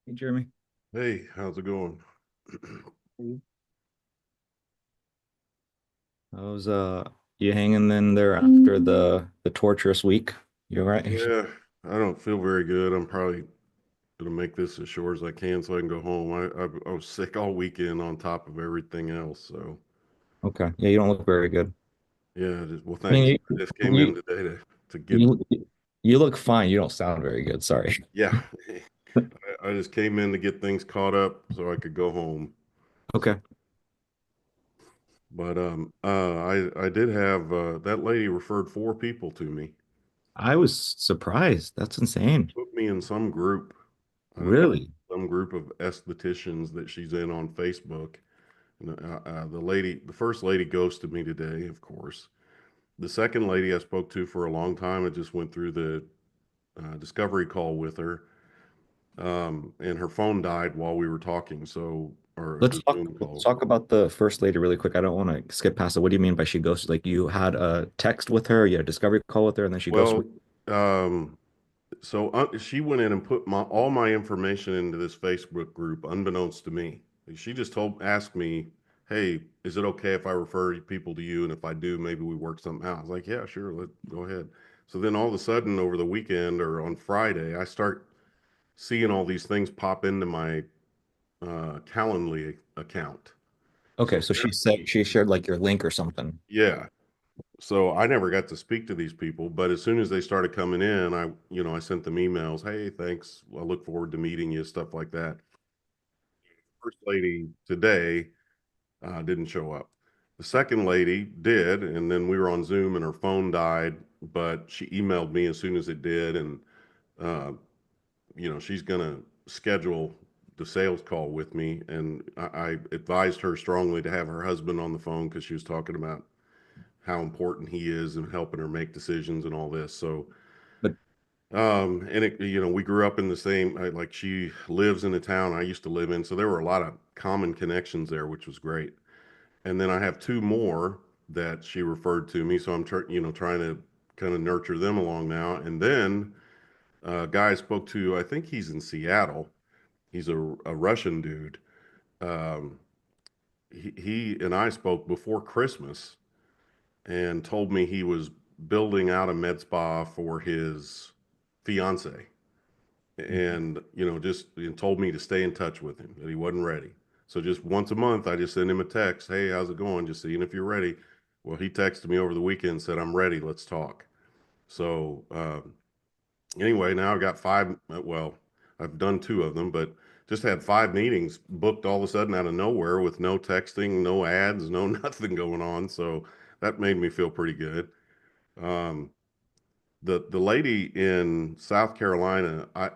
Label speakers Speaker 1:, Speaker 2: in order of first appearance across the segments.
Speaker 1: Hey, Jeremy.
Speaker 2: Hey, how's it going?
Speaker 1: Mhm. How's you hanging in there after the torturous week? You all right?
Speaker 2: Yeah, I don't feel very good. I'm probably gonna make this as short as I can so I can go home. I was sick all weekend on top of everything else. So
Speaker 1: Okay. Yeah, you don't look very good.
Speaker 2: well,
Speaker 1: I
Speaker 2: thanks.
Speaker 1: mean,
Speaker 2: I just came in
Speaker 1: you
Speaker 2: today to get.
Speaker 1: you you look fine. You don't sound very good. Sorry.
Speaker 2: Yeah, I just came in to get things caught up so I could go home. So,
Speaker 1: Okay.
Speaker 2: but I did have that lady referred four people to me.
Speaker 1: I was surprised. That's insane.
Speaker 2: Put me in some group. I don't know,
Speaker 1: Really?
Speaker 2: some group of estheticians that she's in on Facebook. The first lady ghosted me today, of course. The second lady I spoke to for a long time, I just went through the discovery call with her, and her phone died while we were talking. So, or
Speaker 1: Let's
Speaker 2: the
Speaker 1: talk
Speaker 2: Zoom
Speaker 1: let's
Speaker 2: call.
Speaker 1: talk about the first lady really quick. I don't want to skip past it. What do you mean by she ghosted? Like you had a text with her, you had a discovery call with her, and then she ghosted.
Speaker 2: Well, um, she went in and put all my information into this Facebook group, unbeknownst to me. She just asked me, "Hey, is it okay if I refer people to you? And if I do, maybe we work something out." I was like, "Yeah, sure, let go ahead." So then all of a sudden, over the weekend or on Friday, I start seeing all these things pop into my Calendly account.
Speaker 1: Okay,
Speaker 2: So
Speaker 1: so she said she shared like your link or something.
Speaker 2: yeah, so I never got to speak to these people, but as soon as they started coming in, I sent them emails. Hey, thanks. I look forward to meeting you, stuff like that. First lady today didn't show up. The second lady did, and then we were on Zoom and her phone died, but she emailed me as soon as it did, and uh, she's gonna schedule the sales call with me, and I advised her strongly to have her husband on the phone because she was talking about how important he is in helping her make decisions and all this. So,
Speaker 1: But
Speaker 2: and we grew up in the same, like she lives in the town I used to live in. So there were a lot of common connections there, which was great. And then I have two more that she referred to me. So trying to kind of nurture them along now. And then a guy I spoke to, I think he's in Seattle. He's a Russian dude. Um, he and I spoke before Christmas and told me he was building out a med spa for his fiance, and just and told me to stay in touch with him, that he wasn't ready. So just once a month I just send him a text, hey, how's it going, just seeing if you're ready. Well, he texted me over the weekend and said, I'm ready, let's talk. So anyway, now I've got five, well, I've done two of them, but just had five meetings booked all of a sudden out of nowhere with no texting, no ads, no nothing going on. So that made me feel pretty good. um, the lady in South Carolina, I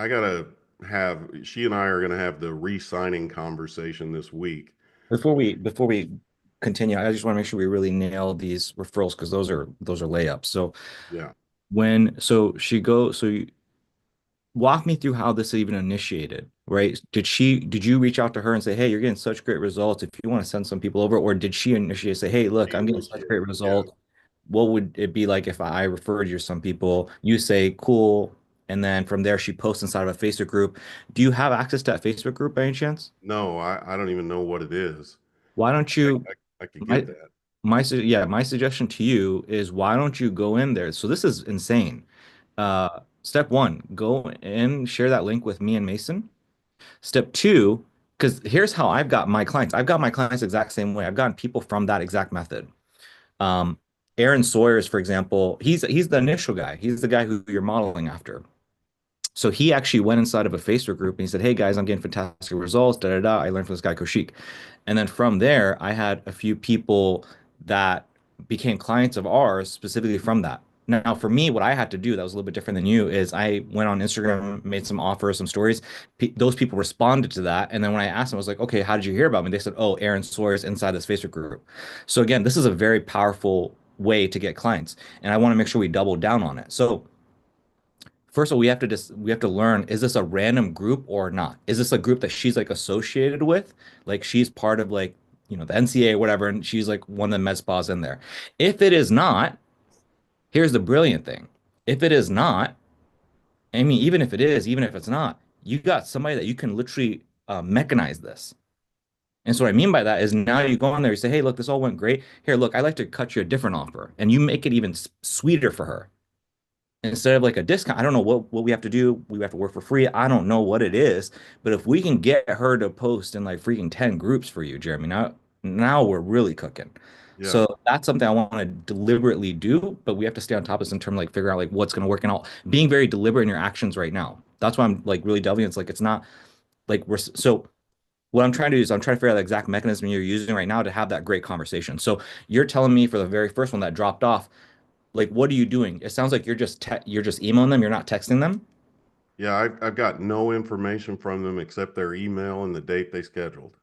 Speaker 2: gotta have she and I are gonna have the re-signing conversation this week.
Speaker 1: before we continue, I just want to make sure we really nail these referrals because those are layups. So
Speaker 2: Yeah.
Speaker 1: walk me through how this even initiated, right? Did you reach out to her and say, hey, you're getting such great results. If you want to send some people over, or did she initiate say, hey, look,
Speaker 2: She
Speaker 1: I'm getting such great
Speaker 2: initiated. Yeah.
Speaker 1: results. What would it be like if I referred you to some people? You say, cool. And then from there, she posts inside of a Facebook group. Do you have access to that Facebook group by any chance?
Speaker 2: No, I don't even know what it is.
Speaker 1: Why don't you
Speaker 2: I could get
Speaker 1: My
Speaker 2: that.
Speaker 1: my suggestion to you is why don't you go in there? So this is insane. Step one, go in, share that link with me and Mason. Step two, because here's how I've got my clients. I've got my clients the exact same way. I've gotten people from that exact method. Um, Aaron Sawyers, for example, he's the initial guy. He's the guy who you're modeling after. So he actually went inside of a Facebook group and he said, "Hey guys, I'm getting fantastic results. Da da da. I learned from this guy Koshik." And then from there, I had a few people that became clients of ours specifically from that. Now, for me, what I had to do that was a little bit different than you is I went on Instagram, made some offers, some stories. Those people responded to that. And then when I asked them, I was like, okay, how did you hear about me? They said, oh, Aaron Sawyer's inside this Facebook group. So again, this is a very powerful way to get clients. And I want to make sure we double down on it. So first of all, we have to learn, is this a random group or not? Is this a group that she's like associated with? Like she's part of like, the NCA or whatever, and she's like one of the med spas in there. If it is not, here's the brilliant thing. If it is not, I mean, even if it is, even if it's not, you got somebody that you can literally mechanize this. And so what I mean by that is now you go on there, you say, hey, look, this all went great. Here, look, I'd like to cut you a different offer. And you make it even sweeter for her. Instead of like a discount, I don't know what we have to do. We have to work for free. I don't know what it is, but if we can get her to post in like freaking 10 groups for you, Jeremy, now we're really cooking.
Speaker 2: Yeah.
Speaker 1: So that's something I want to deliberately do, but we have to stay on top of this in terms of like figure out like what's going to work and all being very deliberate in your actions right now. That's why I'm like really delving. It's like it's not like we're so what I'm trying to do is I'm trying to figure out the exact mechanism you're using right now to have that great conversation. So you're telling me for the very first one that dropped off, like what are you doing? It sounds like you're just emailing them, you're not texting them.
Speaker 2: Yeah, I've got no information from them except their email and the date they scheduled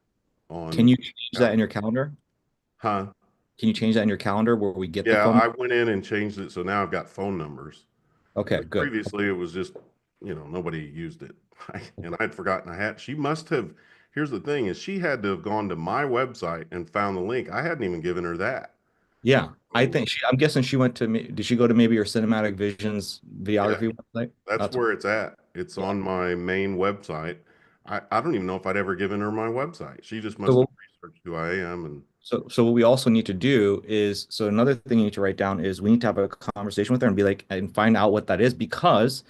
Speaker 1: Can
Speaker 2: on
Speaker 1: you change that in
Speaker 2: calendar.
Speaker 1: your calendar?
Speaker 2: Huh?
Speaker 1: Can you change that in your calendar where we get the
Speaker 2: Yeah,
Speaker 1: phone?
Speaker 2: I went in and changed it, so now I've got phone numbers.
Speaker 1: Okay,
Speaker 2: Because
Speaker 1: good.
Speaker 2: previously it was just, nobody used it. And I'd forgotten I had, she must have, here's the thing is she had to have gone to my website and found the link. I hadn't even given her that.
Speaker 1: Yeah, I
Speaker 2: So
Speaker 1: think I'm guessing she went to did she go to maybe your Cinematic Visions
Speaker 2: yeah,
Speaker 1: videography website?
Speaker 2: that's
Speaker 1: That's
Speaker 2: where it's at. It's
Speaker 1: yeah.
Speaker 2: on my main website. I don't even know if I'd ever given her my website. She just must have
Speaker 1: So
Speaker 2: researched who I am and
Speaker 1: so what we also need to do is so another thing you need to write down is we need to have a conversation with her and be like and find out what that is because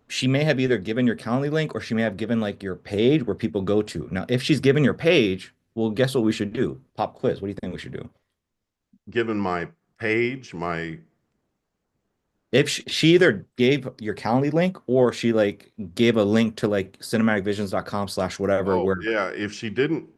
Speaker 1: she may have either given your Calendly link or she may have given like your page where people go to. Now, if she's given your page, well, guess what we should do? Pop quiz. What do you think we should do?
Speaker 2: given my page, my
Speaker 1: If she either gave your Calendly link or she like gave a link to like cinematicvisions.com slash whatever
Speaker 2: oh
Speaker 1: where
Speaker 2: yeah, if she didn't,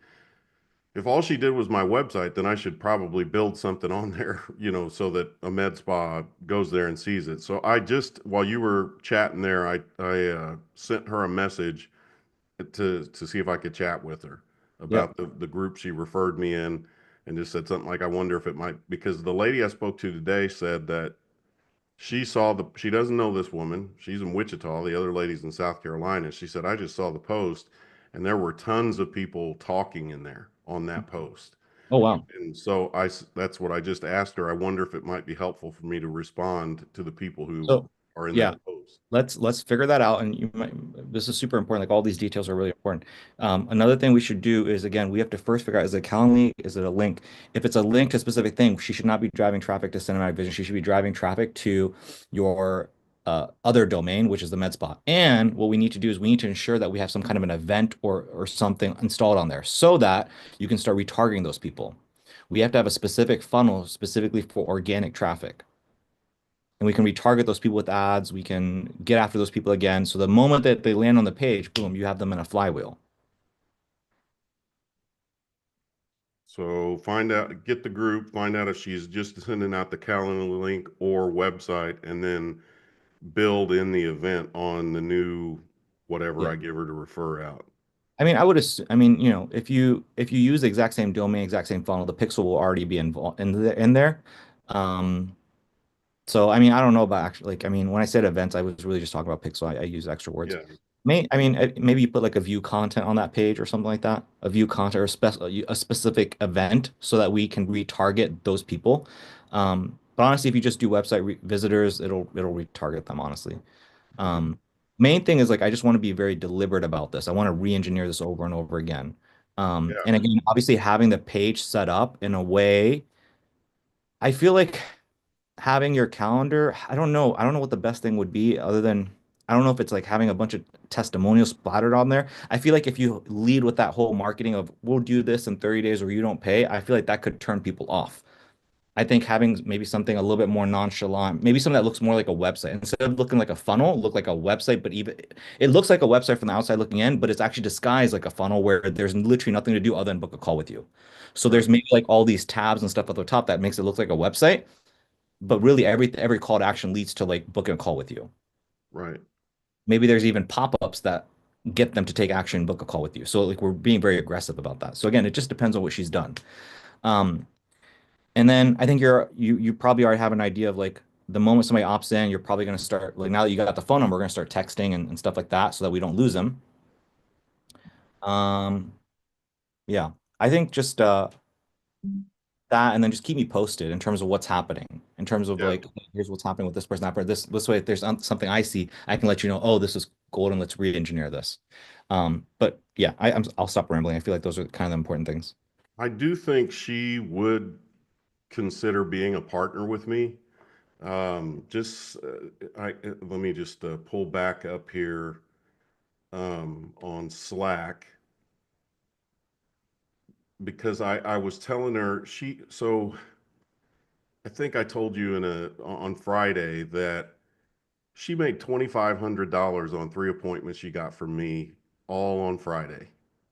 Speaker 2: if all she did was my website, then I should probably build something on there, so that a med spa goes there and sees it. So I just, while you were chatting there, I sent her a message to see if I could chat with her
Speaker 1: yep.
Speaker 2: about the group she referred me in, and just said something like, I wonder if it might, because the lady I spoke to today said that she doesn't know this woman. She's in Wichita. The other lady's in South Carolina. She said, I just saw the post and there were tons of people talking in there on that post.
Speaker 1: Oh wow.
Speaker 2: And so that's what I just asked her. I wonder if it might be helpful for me to respond to the people who
Speaker 1: So
Speaker 2: are in
Speaker 1: yeah,
Speaker 2: that post.
Speaker 1: let's figure that out. And you might, this is super important. Like all these details are really important. Another thing we should do is again, we have to first figure out is it a Calendly, is it a link? If it's a link to a specific thing, she should not be driving traffic to Cinematic Vision. She should be driving traffic to your other domain, which is the MedSpa. And what we need to do is we need to ensure that we have some kind of an event or something installed on there so that you can start retargeting those people. We have to have a specific funnel specifically for organic traffic and we can retarget those people with ads. We can get after those people again. So the moment that they land on the page, boom, you have them in a flywheel.
Speaker 2: So get the group, find out if she's just sending out the calendar link or website, and then build in the event on the new whatever
Speaker 1: Yeah.
Speaker 2: I give her to refer out.
Speaker 1: I mean, I would assume, I mean, if you use the exact same domain, exact same funnel, the pixel will already be involved in there. Um, So, I mean, I don't know about actually, like, I mean, when I said events, I was really just talking about Pixel. I use extra words.
Speaker 2: Yeah,
Speaker 1: I mean, maybe you put like a view content on that page or something like that, a view content or a specific event so that we can retarget those people. But honestly, if you just do website re visitors, it'll retarget them, honestly.
Speaker 2: okay.
Speaker 1: Um, Main thing is like, I just want to be very deliberate about this. I want to re-engineer this over and over again.
Speaker 2: Yeah,
Speaker 1: And again, obviously having the page set up in a way, I feel like having your calendar, I don't know what the best thing would be other than I don't know if it's like having a bunch of testimonials splattered on there. I feel like if you lead with that whole marketing of we'll do this in 30 days or you don't pay, I feel like that could turn people off. I think having maybe something a little bit more nonchalant, maybe something that looks more like a website instead of looking like a funnel, look like a website, but even it looks like a website from the outside looking in, but it's actually disguised like a funnel where there's literally nothing to do other than book a call with you. So
Speaker 2: right,
Speaker 1: there's maybe like all these tabs and stuff at the top that makes it look like a website but really every call to action leads to like booking a call with you.
Speaker 2: right.
Speaker 1: Maybe there's even pop-ups that get them to take action, book a call with you. So like we're being very aggressive about that. So again, it just depends on what she's done. Um, and then I think you probably already have an idea of like the moment somebody opts in, you're probably going to start like now that you got the phone number, we're going to start texting and stuff like that so that we don't lose them. Um, yeah, I think just that and then just keep me posted in terms of what's happening in terms of
Speaker 2: Yeah,
Speaker 1: like here's what's happening with this person that person this way if there's something I see I can let you know oh this is golden. Let's re-engineer this. But yeah, I'll stop rambling. I feel like those are kind of the important things.
Speaker 2: I do think she would consider being a partner with me. Just let me just pull back up here on Slack because I was telling her I think I told you on Friday that she made $2,500 on 3 appointments she got from me all on Friday.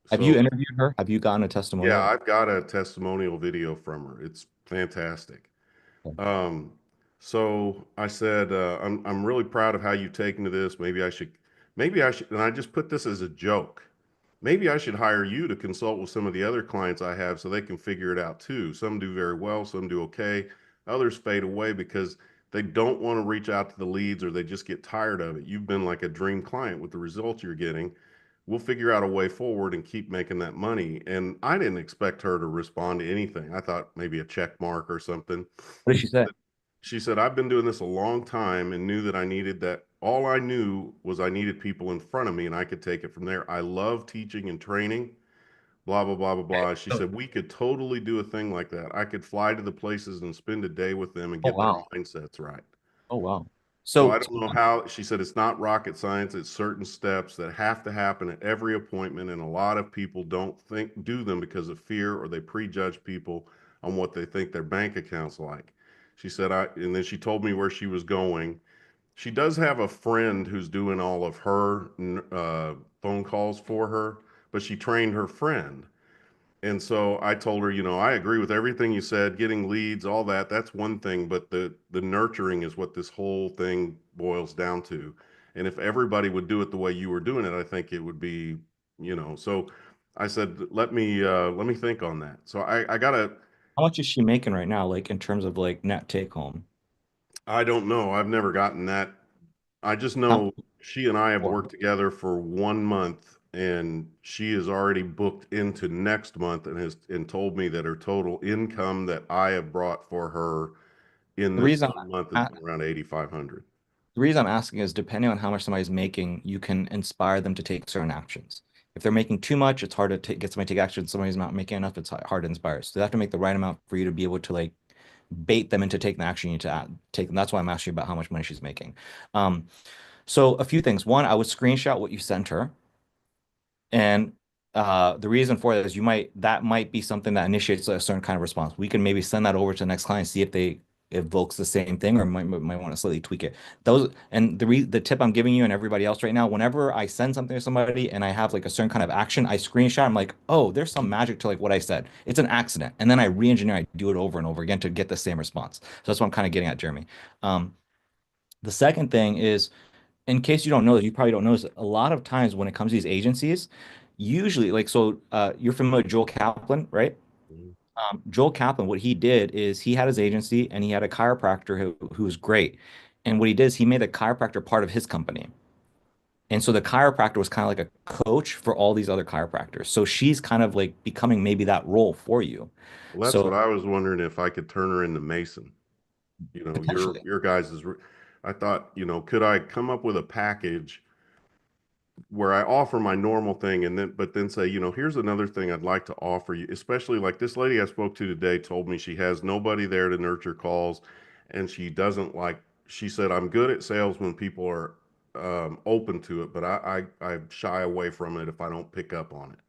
Speaker 1: Have you
Speaker 2: So
Speaker 1: interviewed her? Have you gotten a
Speaker 2: yeah,
Speaker 1: testimonial?
Speaker 2: I've got a testimonial video from her. It's fantastic. Um, so I said, I'm really proud of how you've taken to this. Maybe I should, and I just put this as a joke. Maybe I should hire you to consult with some of the other clients I have so they can figure it out too. Some do very well, some do okay. Others fade away because they don't want to reach out to the leads or they just get tired of it. You've been like a dream client with the results you're getting. We'll figure out a way forward and keep making that money. And I didn't expect her to respond to anything. I thought maybe a check mark or something.
Speaker 1: What did she say?
Speaker 2: She said, I've been doing this a long time and knew that I needed that. All I knew was I needed people in front of me and I could take it from there. I love teaching and training, blah, blah, blah, blah, blah. She
Speaker 1: Oh,
Speaker 2: said, we could totally do a thing like that. I could fly to the places and spend a day with them and
Speaker 1: oh
Speaker 2: get their
Speaker 1: wow.
Speaker 2: mindsets right.
Speaker 1: Oh wow.
Speaker 2: So I
Speaker 1: So
Speaker 2: don't know how, she said it's not rocket science, it's certain steps that have to happen at every appointment. And a lot of people don't do them because of fear or they prejudge people on what they think their bank account's like. She said, and then she told me where she was going. She does have a friend who's doing all of her phone calls for her, but she trained her friend. And so I told her, I agree with everything you said, getting leads, all that, that's one thing, but the nurturing is what this whole thing boils down to. And if everybody would do it the way you were doing it, I think it would be, so I said, let me think on that. So I gotta,
Speaker 1: how much is she making right now, like in terms of like net take home?
Speaker 2: I don't know. I've never gotten that. I just
Speaker 1: How
Speaker 2: know she and I have
Speaker 1: or
Speaker 2: worked together for 1 month and she is already booked into next month and told me that her total income that I have brought for her in
Speaker 1: the
Speaker 2: this
Speaker 1: reason
Speaker 2: 1 month has
Speaker 1: I'm
Speaker 2: been around 8,500.
Speaker 1: The reason I'm asking is depending on how much somebody's making, you can inspire them to take certain actions. If they're making too much, it's hard to get somebody to take action. Somebody's not making enough, it's hard to inspire. So they have to make the right amount for you to be able to like bait them into taking the action you need to take. And that's why I'm asking you about how much money she's making. Um, so a few things. One, I would screenshot what you sent her. And the reason for that is that might be something that initiates a certain kind of response. We can maybe send that over to the next client, see if they evokes the same thing or might want to slightly tweak it. The tip I'm giving you and everybody else right now, whenever I send something to somebody and I have like a certain kind of action, I screenshot, I'm like, oh, there's some magic to like what I said. It's an accident. And then I re-engineer, I do it over and over again to get the same response. So that's what I'm kind of getting at, Jeremy. Um, the second thing is in case you don't know this, you probably don't know this, a lot of times when it comes to these agencies, usually like you're familiar with Joel Kaplan, right?
Speaker 2: Mhm.
Speaker 1: Joel Kaplan, what he did is he had his agency and he had a chiropractor who was great. And what he did is he made the chiropractor part of his company. And so the chiropractor was kind of like a coach for all these other chiropractors. So she's kind of like becoming maybe that role for you.
Speaker 2: Well, that's what
Speaker 1: So
Speaker 2: I was wondering if I could turn her into Mason.
Speaker 1: potentially,
Speaker 2: Your guys is, I thought, could I come up with a package where I offer my normal thing and then say, here's another thing I'd like to offer you, especially like this lady I spoke to today told me she has nobody there to nurture calls and she doesn't like, she said, I'm good at sales when people are open to it, but I shy away from it if I don't pick up on it.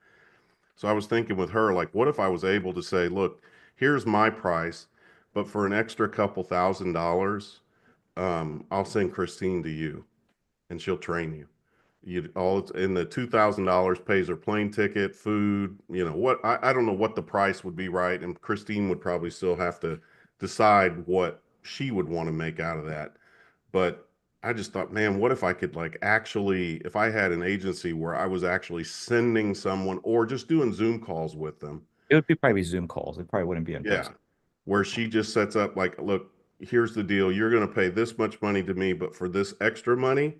Speaker 2: So I was thinking with her, like, what if I was able to say, look, here's my price, but for an extra couple $1,000s, I'll send Christine to you and she'll train you. You all it's in the $2,000 pays her plane ticket, food, what I don't know what the price would be, right? And Christine would probably still have to decide what she would want to make out of that. But I just thought, man, what if I could like actually, if I had an agency where I was actually sending someone or just doing Zoom calls with them.
Speaker 1: it would be probably Zoom calls. It probably wouldn't be in
Speaker 2: Yeah.
Speaker 1: person.
Speaker 2: Where she just sets up like, look, here's the deal. You're going to pay this much money to me, but for this extra money,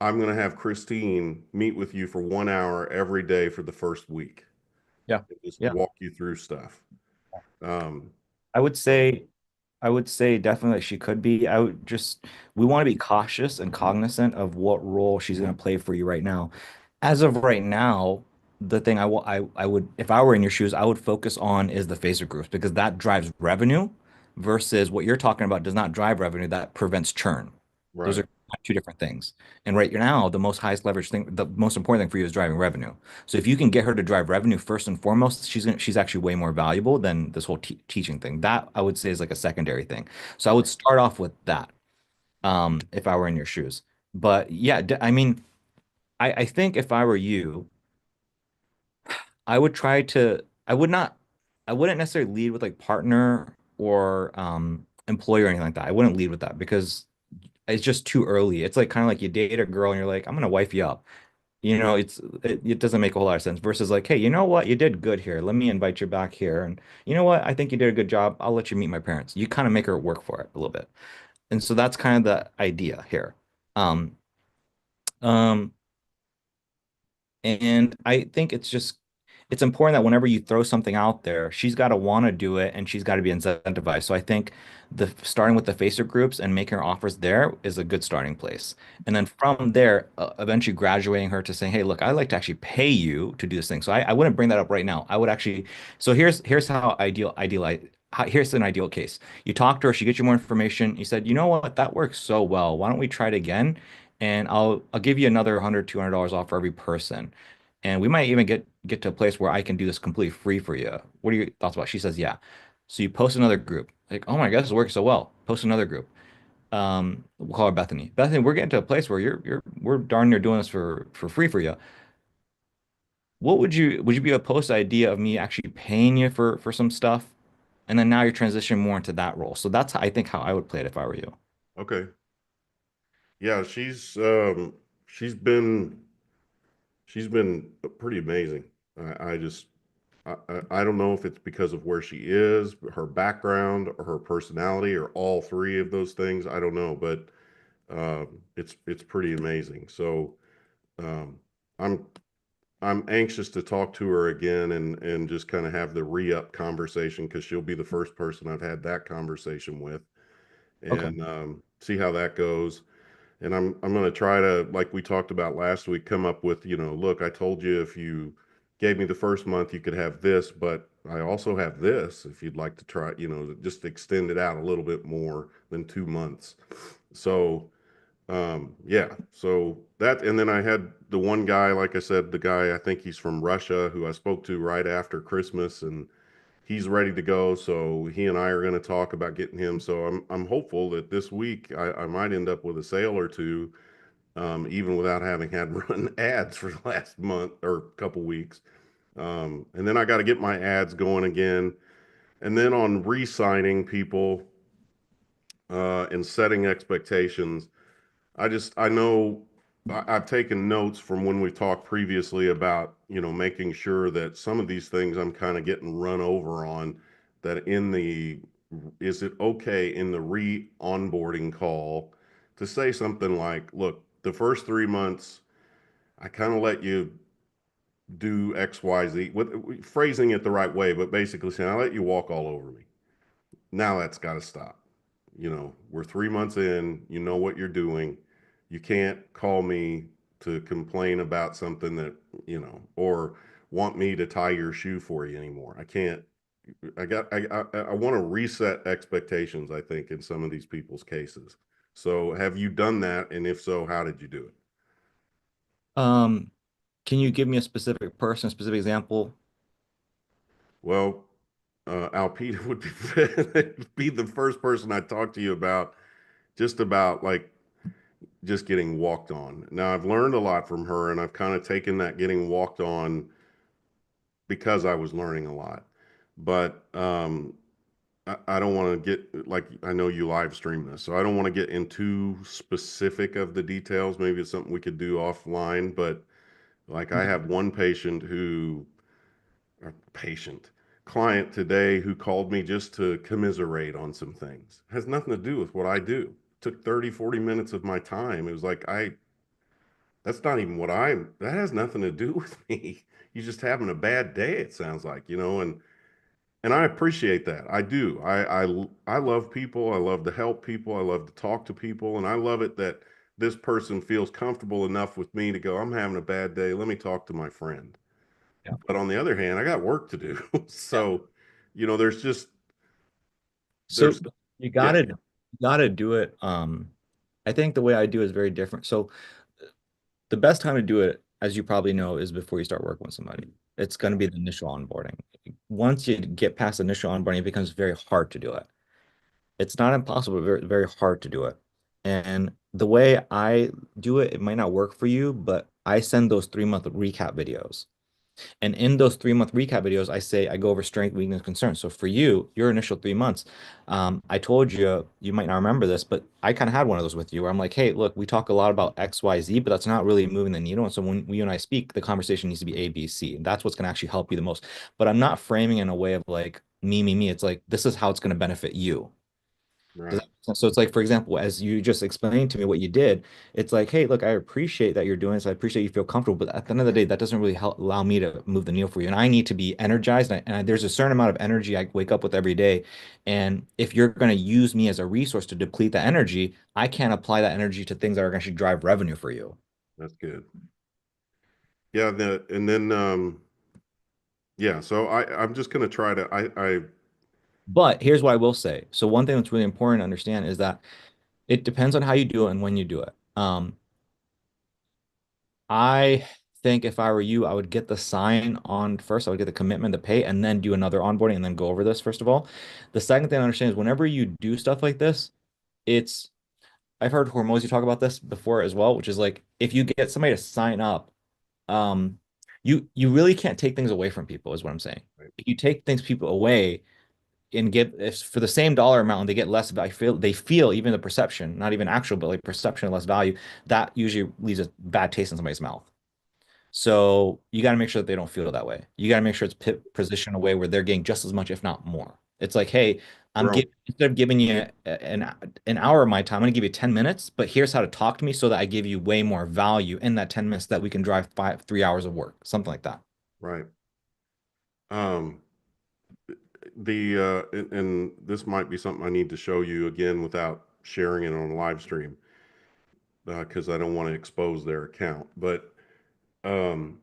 Speaker 2: I'm going to have Christine meet with you for 1 hour every day for the first week
Speaker 1: Yeah.
Speaker 2: and just
Speaker 1: Yeah.
Speaker 2: walk you through stuff. Um,
Speaker 1: I would
Speaker 2: so
Speaker 1: say. I would say definitely she could be. I would just, we want to be cautious and cognizant of what role she's going to play for you right now. As of right now, the thing I would, if I were in your shoes, I would focus on is the Facebook groups because that drives revenue versus what you're talking about does not drive revenue, that prevents churn. Those
Speaker 2: Right.
Speaker 1: are two different things. And right now, the most highest leverage thing, the most important thing for you is driving revenue. So if you can get her to drive revenue first and foremost, she's actually way more valuable than this whole teaching thing. That I would say is like a secondary thing. So I would start off with that, if I were in your shoes. But yeah, I mean, I think if I were you, I would try to, I would not, I wouldn't necessarily lead with like partner or employer or anything like that. I wouldn't lead with that because it's just too early. It's like kind of like you date a girl and you're like, I'm gonna wife you up. It doesn't make a whole lot of sense versus like, hey, you know what? You did good here. Let me invite you back here. And you know what? I think you did a good job. I'll let you meet my parents. You kind of make her work for it a little bit. And so that's kind of the idea here. Um, um, and I think it's important that whenever you throw something out there, she's got to want to do it and she's got to be incentivized. So I think the starting with the Facebook groups and making her offers there is a good starting place. And then from there, eventually graduating her to saying, "Hey, look, I'd like to actually pay you to do this thing." So I wouldn't bring that up right now. I would actually. So here's how here's an ideal case. You talk to her, she gets you more information. You said, "You know what? That works so well. Why don't we try it again?" And I'll give you another 100, $200 off for every person. And we might even get to a place where I can do this completely free for you. What are your thoughts about it? She says, yeah. So you post another group. Like, oh my God, this is working so well. Post another group. We'll call her Bethany. Bethany, we're getting to a place where we're darn near doing this for free for you. What would you be opposed to the idea of me actually paying you for some stuff? And then now you're transitioning more into that role. So that's I think how I would play it if I were you.
Speaker 2: Okay. Yeah, she's been she's been pretty amazing. I just I don't know if it's because of where she is, her background, or her personality, or all three of those things. I don't know, but it's pretty amazing. So um, I'm I'm anxious to talk to her again and just kind of have the re-up conversation because she'll be the first person I've had that conversation with,
Speaker 1: Okay.
Speaker 2: and see how that goes. And I'm going to try to, like we talked about last week, come up with, look, I told you if you gave me the first month, you could have this, but I also have this if you'd like to try, just extend it out a little bit more than 2 months. So, yeah, so that, and then I had the one guy, like I said, the guy, I think he's from Russia, who I spoke to right after Christmas, and he's ready to go. So he and I are going to talk about getting him. So I'm hopeful that this week I might end up with a sale or two, even without having had run ads for the last month or couple weeks. And then I got to get my ads going again. And then on re-signing people and setting expectations, I know I've taken notes from when we talked previously about, making sure that some of these things I'm kind of getting run over on, that is it okay in the re-onboarding call to say something like, look, the first 3 months, I kind of let you do X, Y, Z, with phrasing it the right way, but basically saying, I let you walk all over me. Now that's got to stop. We're 3 months in, you know what you're doing. You can't call me to complain about something that, or want me to tie your shoe for you anymore. I can't. I want to reset expectations, I think, in some of these people's cases. So have you done that? And if so, how did you do it?
Speaker 1: Um, can you give me a specific person, a specific example?
Speaker 2: Well, Alpita would be the first person I talked to you about, just about like just getting walked on. Now, I've learned a lot from her, and I've kind of taken that getting walked on because I was learning a lot. But I don't want to get, like, I know you live stream this, so I don't want to get into specific of the details. Maybe it's something we could do offline, but like I have one patient client today who called me just to commiserate on some things. It has nothing to do with what I do. It took 30, 40 minutes of my time. It was like, that's not even that has nothing to do with me. You're just having a bad day, it sounds like, and And I appreciate that. I do. I love people. I love to help people. I love to talk to people, and I love it that this person feels comfortable enough with me to go, I'm having a bad day. Let me talk to my friend.
Speaker 1: Yeah.
Speaker 2: But on the other hand, I got work to do.
Speaker 1: Yeah.
Speaker 2: So, there's just
Speaker 1: So
Speaker 2: there's
Speaker 1: you
Speaker 2: yeah,
Speaker 1: gotta do it. I think the way I do is very different. So the best time to do it, as you probably know, is before you start working with somebody. It's going to be the initial onboarding. Once you get past initial onboarding, it becomes very hard to do it. It's not impossible, but very, very hard to do it. And the way I do it, it might not work for you, but I send those 3 month recap videos. And in those 3 month recap videos, I say I go over strength, weakness, concerns. So for you, your initial 3 months, I told you you might not remember this, but I kind of had one of those with you where I'm like, hey, look, we talk a lot about X, Y, Z, but that's not really moving the needle. And so when you and I speak, the conversation needs to be A, B, C. And that's what's going to actually help you the most. But I'm not framing in a way of like me, me, me. It's like this is how it's going to benefit you. Does
Speaker 2: right,
Speaker 1: that make sense? So it's like, for example, as you just explained to me what you did, it's like, hey, look, I appreciate that you're doing this. I appreciate you feel comfortable, but at the end of the day, that doesn't really help allow me to move the needle for you. And I need to be energized. There's a certain amount of energy I wake up with every day. And if you're going to use me as a resource to deplete that energy, I can't apply that energy to things that are going to actually drive revenue for you.
Speaker 2: that's good. Yeah, and then yeah, so I'm just gonna try to I
Speaker 1: But here's what I will say. So one thing that's really important to understand is that it depends on how you do it and when you do it. I think if I were you, I would get the sign on first. I would get the commitment to pay and then do another onboarding and then go over this first of all. The second thing I understand is whenever you do stuff like this, it's I've heard Hormozy talk about this before as well, which is like if you get somebody to sign up, um, you really can't take things away from people, is what I'm saying. If you take things people away and give if for the same dollar amount and they get less value, they feel even the perception, not even actual, but like perception of less value, that usually leaves a bad taste in somebody's mouth. So you got to make sure that they don't feel that way. You got to make sure it's positioned in a way where they're getting just as much, if not more. It's like, hey, I'm
Speaker 2: Bro,
Speaker 1: giving instead of giving you an hour of my time, I'm going to give you 10 minutes, but here's how to talk to me so that I give you way more value in that 10 minutes that we can drive 3 hours of work, something like that.
Speaker 2: right. Um, the and this might be something I need to show you again without sharing it on a live stream because I don't want to expose their account. But um,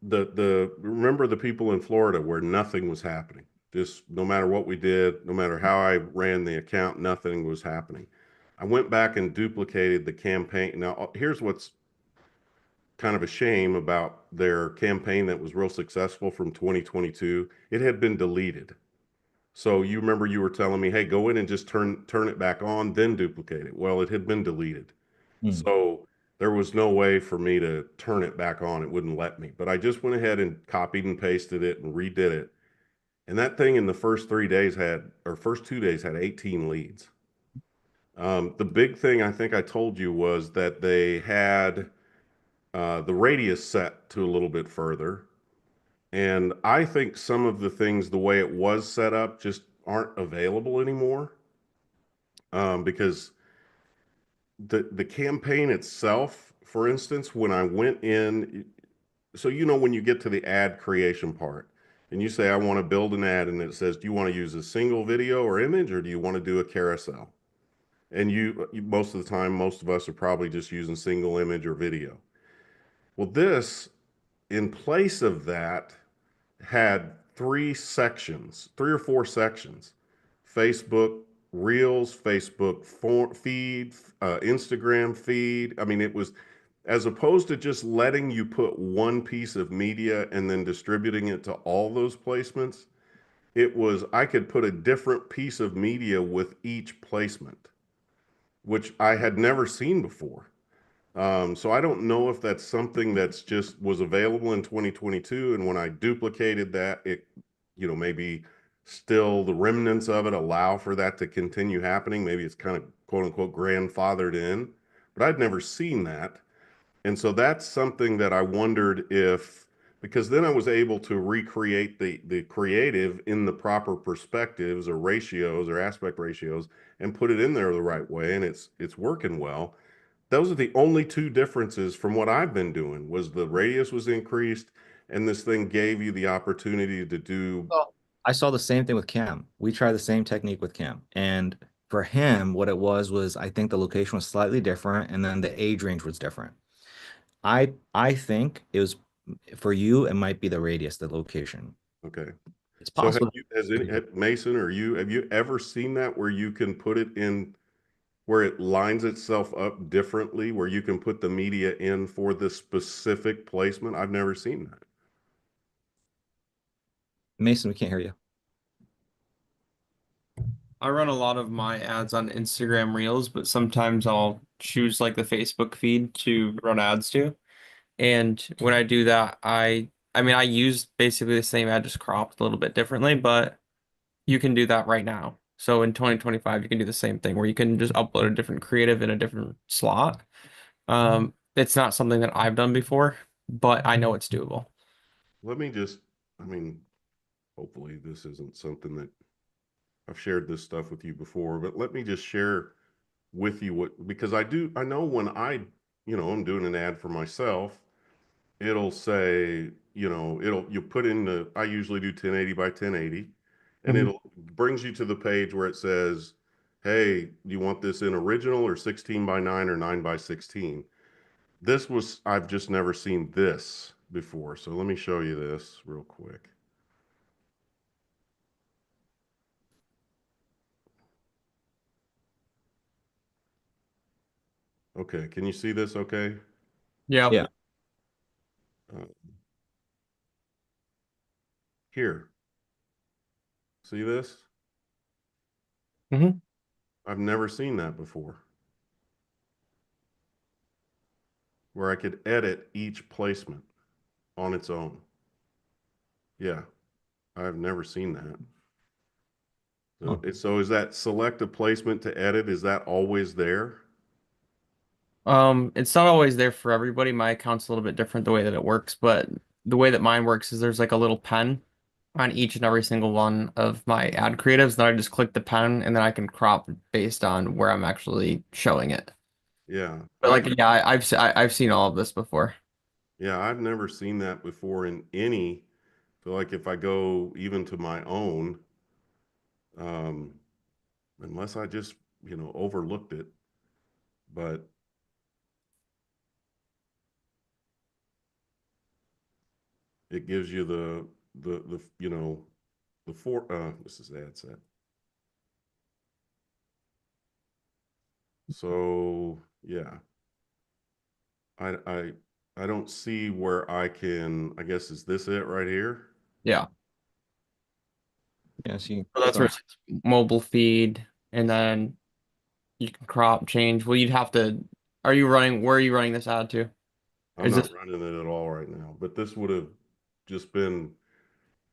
Speaker 2: the remember the people in Florida where nothing was happening. Just no matter what we did, no matter how I ran the account, nothing was happening. I went back and duplicated the campaign. Now, here's what's kind of a shame about their campaign that was real successful from 2022. It had been deleted. So you remember you were telling me, hey, go in and just turn it back on, then duplicate it. Well, it had been deleted.
Speaker 1: Hmm.
Speaker 2: So there was no way for me to turn it back on. It wouldn't let me. But I just went ahead and copied and pasted it and redid it. And that thing in the first 3 days had, or first 2 days had 18 leads. The big thing I think I told you was that they had the radius set to a little bit further. And I think some of the things, the way it was set up, just aren't available anymore because the campaign itself, for instance, when I went in, so when you get to the ad creation part and you say I want to build an ad and it says, do you want to use a single video or image or do you want to do a carousel? And most of the time, most of us are probably just using single image or video. Well, this in place of that had three or four sections: Facebook Reels, Facebook feed, Instagram feed. I mean, it was as opposed to just letting you put one piece of media and then distributing it to all those placements. It was I could put a different piece of media with each placement, which I had never seen before. So I don't know if that's something that's just was available in 2022, and when I duplicated that, maybe still the remnants of it allow for that to continue happening. Maybe it's kind of quote unquote grandfathered in, but I'd never seen that. And so that's something that I wondered if, because then I was able to recreate the creative in the proper perspectives or ratios or aspect ratios and put it in there the right way, and it's working well. Those are the only two differences from what I've been doing was the radius was increased and this thing gave you the opportunity to do.
Speaker 1: I saw the same thing with Cam. We tried the same technique with Cam. And for him, what it was I think the location was slightly different and then the age range was different. I think it was for you, it might be the radius, the location.
Speaker 2: Okay.
Speaker 1: It's
Speaker 2: So have
Speaker 1: possible.
Speaker 2: you, has any, Mason, or you, have you ever seen that where you can put it in where it lines itself up differently, where you can put the media in for the specific placement? I've never seen that.
Speaker 1: Mason, we can't hear you.
Speaker 3: I run a lot of my ads on Instagram Reels, but sometimes I'll choose like the Facebook feed to run ads to. And when I do that, I mean I use basically the same ad just cropped a little bit differently, but you can do that right now. So in 2025, you can do the same thing where you can just upload a different creative in a different slot. It's not something that I've done before, but I know it's doable.
Speaker 2: Let me just, I mean, hopefully this isn't something that I've shared this stuff with you before, but let me just share with you what, because I know when I'm doing an ad for myself, it'll say, you put in I usually do 1080 by 1080, and
Speaker 1: Mhm.
Speaker 2: it'll brings you to the page where it says, hey, do you want this in original or 16 by 9 or 9 by 16? I've just never seen this before. So let me show you this real quick. Okay, can you see this okay?
Speaker 3: Yeah.
Speaker 1: Yeah.
Speaker 2: Uh, Here, see this?
Speaker 3: Hmm.
Speaker 2: I've never seen that before, where I could edit each placement on its own. Yeah, I've never seen that.
Speaker 1: Huh.
Speaker 2: So is that selective placement to edit? Is that always there?
Speaker 3: It's not always there for everybody. My account's a little bit different the way that it works, but the way that mine works is there's like a little pen on each and every single one of my ad creatives. Then I just click the pen and then I can crop based on where I'm actually showing it.
Speaker 2: Yeah,
Speaker 3: But like, yeah, I've seen all of this before.
Speaker 2: I've never seen that before in any. Feel like if I go even to my own, um, unless I just overlooked it, but it gives you the four. This is ad set. So yeah, I I I don't see where I can. I guess is this it right here?
Speaker 3: Yeah.
Speaker 1: Yeah, so you
Speaker 3: So
Speaker 1: click
Speaker 3: that's where
Speaker 1: on
Speaker 3: it says mobile feed, and then you can crop change. Well, you'd have to. Where are you running this ad to?
Speaker 2: I'm
Speaker 3: Is
Speaker 2: not
Speaker 3: this
Speaker 2: running it at all right now, but this would have just been.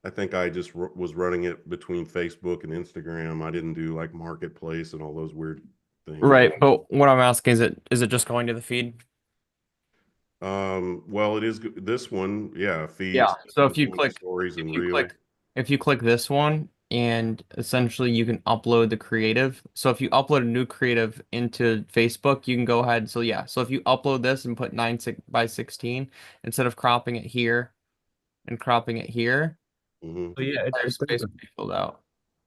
Speaker 2: I think I just was running it between Facebook and Instagram. I didn't do like Marketplace and all those weird things.
Speaker 3: right? But what I'm asking is it just going to the feed?
Speaker 2: Well, it is this one, yeah,
Speaker 3: Yeah.
Speaker 2: feeds,
Speaker 3: So
Speaker 2: it's going to stories
Speaker 3: if
Speaker 2: and
Speaker 3: you
Speaker 2: reels.
Speaker 3: click, if you click this one, and essentially you can upload the creative. So if you upload a new creative into Facebook, you can go ahead. So yeah. So if you upload this and put 9 by 16 instead of cropping it here and cropping it here,
Speaker 2: Hmm.
Speaker 1: so yeah,
Speaker 3: entire space will be filled out.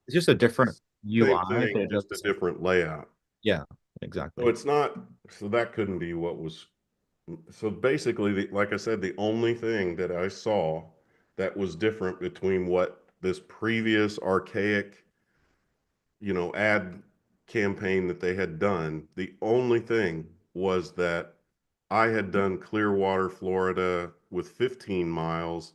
Speaker 1: it's just a different
Speaker 2: Same
Speaker 1: UI, but
Speaker 2: thing,
Speaker 1: it does
Speaker 2: just
Speaker 1: the
Speaker 2: a
Speaker 1: same.
Speaker 2: different layout.
Speaker 1: Yeah,
Speaker 2: So
Speaker 1: exactly.
Speaker 2: it's not, so that couldn't be what was, so basically, like I said, the only thing that I saw that was different between what this previous archaic, ad campaign that they had done, the only thing was that I had done Clearwater, Florida with 15 miles.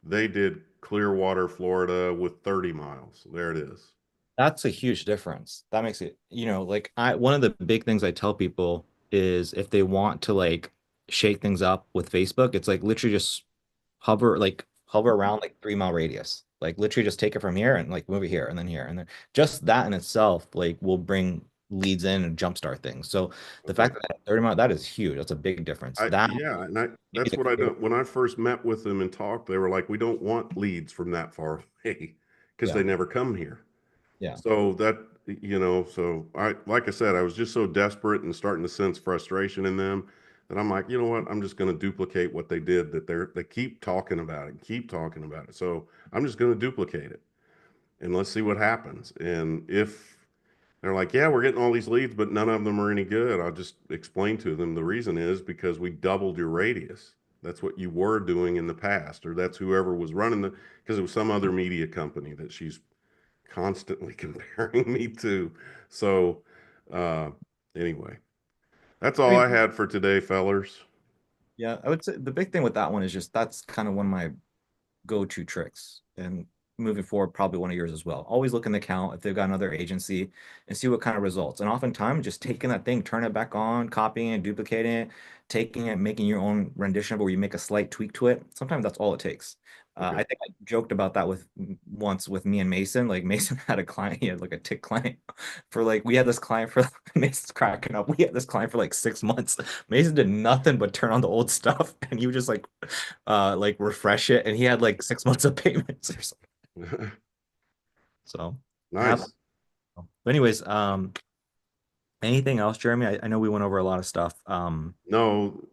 Speaker 2: They did Clearwater, Florida with 30 miles. There it is.
Speaker 1: That's a huge difference. That makes it, like one of the big things I tell people is if they want to like shake things up with Facebook, it's like literally just hover around like 3 mile radius. Like literally just take it from here and like move it here and then here and then just that in itself like will bring leads in and jumpstart things. So the
Speaker 2: Okay.
Speaker 1: fact that 30 mile, that is huge. That's a big difference. That
Speaker 2: Yeah, and
Speaker 1: maybe
Speaker 2: that's
Speaker 1: the
Speaker 2: what I
Speaker 1: clear,
Speaker 2: don't, when I first met with them and talked, they were like, we don't want leads from that far away because
Speaker 1: yeah,
Speaker 2: they never come here.
Speaker 1: yeah.
Speaker 2: So like I said, I was just so desperate and starting to sense frustration in them that I'm like, you know what? I'm just going to duplicate what they did, that they keep talking about it, keep talking about it. So I'm just going to duplicate it. and let's see what happens. And if they're like, yeah, we're getting all these leads, but none of them are any good, I'll just explain to them the reason is because we doubled your radius. That's what you were doing in the past, or that's whoever was running the, because it was some other media company that she's constantly comparing me to. So, uh, anyway, that's
Speaker 1: I
Speaker 2: all I
Speaker 1: mean,
Speaker 2: had for today, fellers.
Speaker 1: yeah, I would say the big thing with that one is just that's kind of one of my go-to tricks. And moving forward, probably one of yours as well. Always look in the count if they've got another agency and see what kind of results. And oftentimes just taking that thing, turn it back on, copying it, duplicating it, taking it, making your own rendition of it where you make a slight tweak to it. Sometimes that's all it takes.
Speaker 2: Okay.
Speaker 1: I think I joked about that with once with me and Mason. Like Mason had a client, he had like a tick client for like we had this client for Mason's cracking up. We had this client for like 6 months. Mason did nothing but turn on the old stuff and he would just like refresh it and he had like 6 months of payments or something. So have
Speaker 2: Nice.
Speaker 1: but anyways, anything else, Jeremy? I know we went over a lot of stuff.
Speaker 2: No,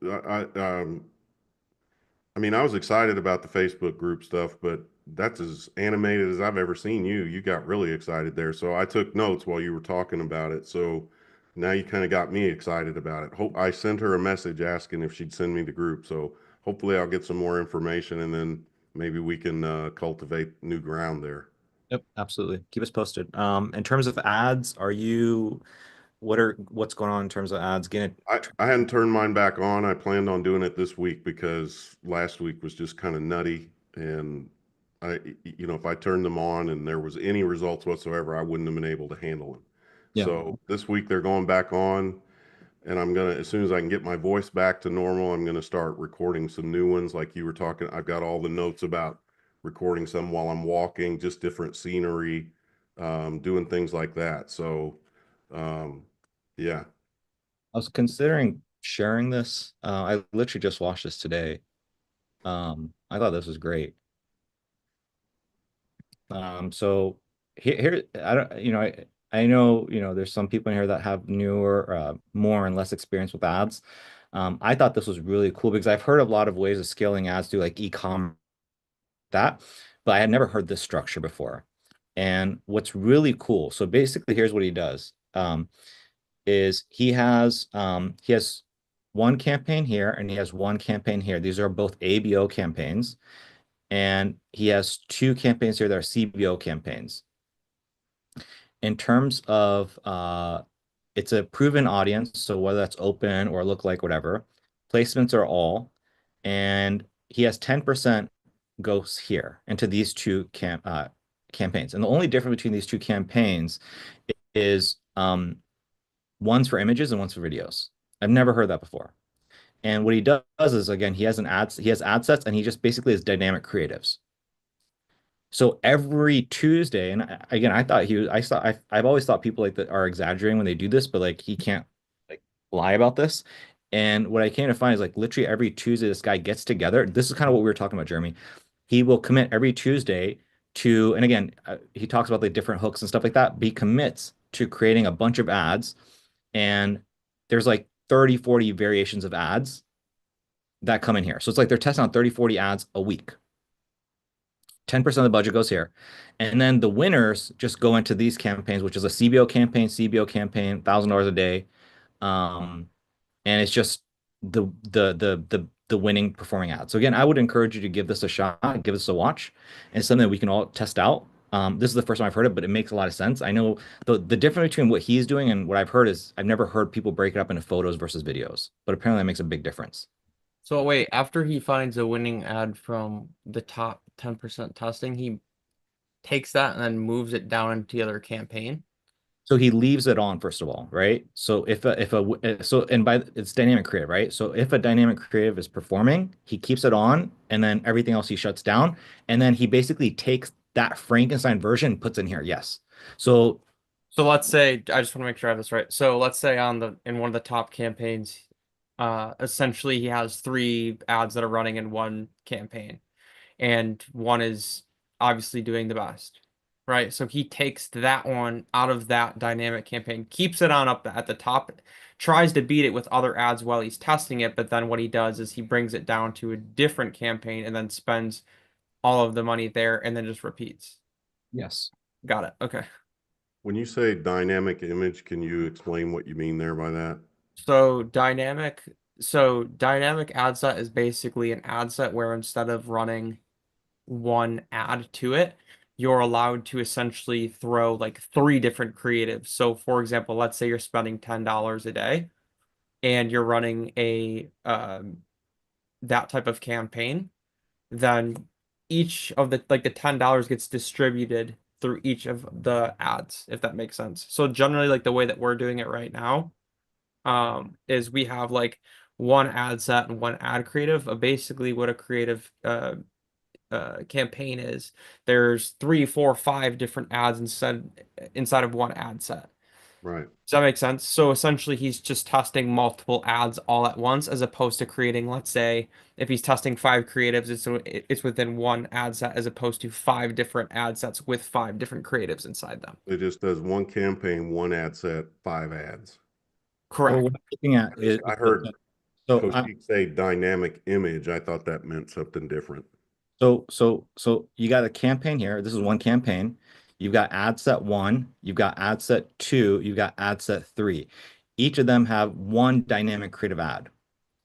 Speaker 2: I mean, I was excited about the Facebook group stuff, but that's as animated as I've ever seen you. You got really excited there. So I took notes while you were talking about it. So now you kind of got me excited about it. Hope I sent her a message asking if she'd send me the group. So hopefully I'll get some more information and then maybe we can cultivate new ground there.
Speaker 1: Yep, absolutely. Keep us posted. In terms of ads, are you what's going on in terms of ads? Getting
Speaker 2: I hadn't turned mine back on. I planned on doing it this week because last week was just kind of nutty. And if I turned them on and there was any results whatsoever, I wouldn't have been able to handle them.
Speaker 1: yeah.
Speaker 2: So this week they're going back on, and I'm gonna, as soon as I can get my voice back to normal, I'm gonna start recording some new ones. Like you were talking, I've got all the notes about recording some while I'm walking, just different scenery, doing things like that. So, um, yeah.
Speaker 1: I was considering sharing this. I literally just watched this today. I thought this was great. So here I don't, I know, there's some people in here that have newer, more and less experience with ads. I thought this was really cool because I've heard a lot of ways of scaling ads through like e-com that, but I had never heard this structure before. And what's really cool, so basically here's what he does. Is he has one campaign here and he has one campaign here. These are both ABO campaigns, and he has two campaigns here that are CBO campaigns. In terms of it's a proven audience, so whether that's open or look like whatever, placements are all, and he has 10% goes here into these two campaigns. And the only difference between these two campaigns is one's for images and one's for videos. I've never heard that before. And what he does is again, he has ad sets and he just basically has dynamic creatives. So every Tuesday, and again, I thought he was, I saw, I've always thought people like that are exaggerating when they do this, but like he can't like lie about this. And what I came to find is like literally every Tuesday, this guy gets together. This is kind of what we were talking about, Jeremy. He will commit every Tuesday to, and again, he talks about the different hooks and stuff like that, but he commits to creating a bunch of ads. And there's like 30, 40 variations of ads that come in here. So it's like they're testing out 30, 40 ads a week. 10% of the budget goes here. And then the winners just go into these campaigns, which is a CBO campaign, $1,000 a day. Um, and it's just the winning performing ad. So again, I would encourage you to give this a shot, give this a watch. And it's something that we can all test out. This is the first time I've heard it, but it makes a lot of sense. I know the difference between what he's doing and what I've heard is I've never heard people break it up into photos versus videos, but apparently that makes a big difference.
Speaker 3: So wait, after he finds a winning ad from the top 10% testing, he takes that and then moves it down into the other campaign.
Speaker 1: So he leaves it on first of all, right? So so and by it's dynamic creative, right? So if a dynamic creative is performing, he keeps it on, and then everything else he shuts down, and then he basically takes that Frankenstein version and puts in here. Yes. So
Speaker 3: So let's say I just want to make sure I have this right. So let's say in one of the top campaigns, essentially he has three ads that are running in one campaign, and one is obviously doing the best, right? So he takes that one out of that dynamic campaign, keeps it on up at the top, tries to beat it with other ads while he's testing it, but then what he does is he brings it down to a different campaign and then spends all of the money there and then just repeats.
Speaker 1: yes.
Speaker 3: Got it. Okay.
Speaker 2: When you say dynamic image, can you explain what you mean there by that?
Speaker 3: So dynamic ad set is basically an ad set where instead of running one ad to it, you're allowed to essentially throw like three different creatives. So for example, let's say you're spending $10 a day and you're running a that type of campaign, then each of the like the $10 gets distributed through each of the ads, if that makes sense. So generally like the way that we're doing it right now is we have like one ad set and one ad creative. Basically, what a creative campaign is, there's three, four, five different ads inside of one ad set.
Speaker 2: Right.
Speaker 3: Does that make sense? So essentially, he's just testing multiple ads all at once, as opposed to creating, let's say, if he's testing five creatives, it's within one ad set, as opposed to five different ad sets with five different creatives inside them.
Speaker 2: It just does one campaign, one ad set, five ads.
Speaker 1: Well,
Speaker 3: Correct.
Speaker 1: what I'm looking at is
Speaker 2: I heard
Speaker 1: so
Speaker 2: Coach Geek say dynamic image. I thought that meant something different.
Speaker 1: so you got a campaign here. This is one campaign. You've got ad set one, you've got ad set two, you've got ad set three. Each of them have one dynamic creative ad.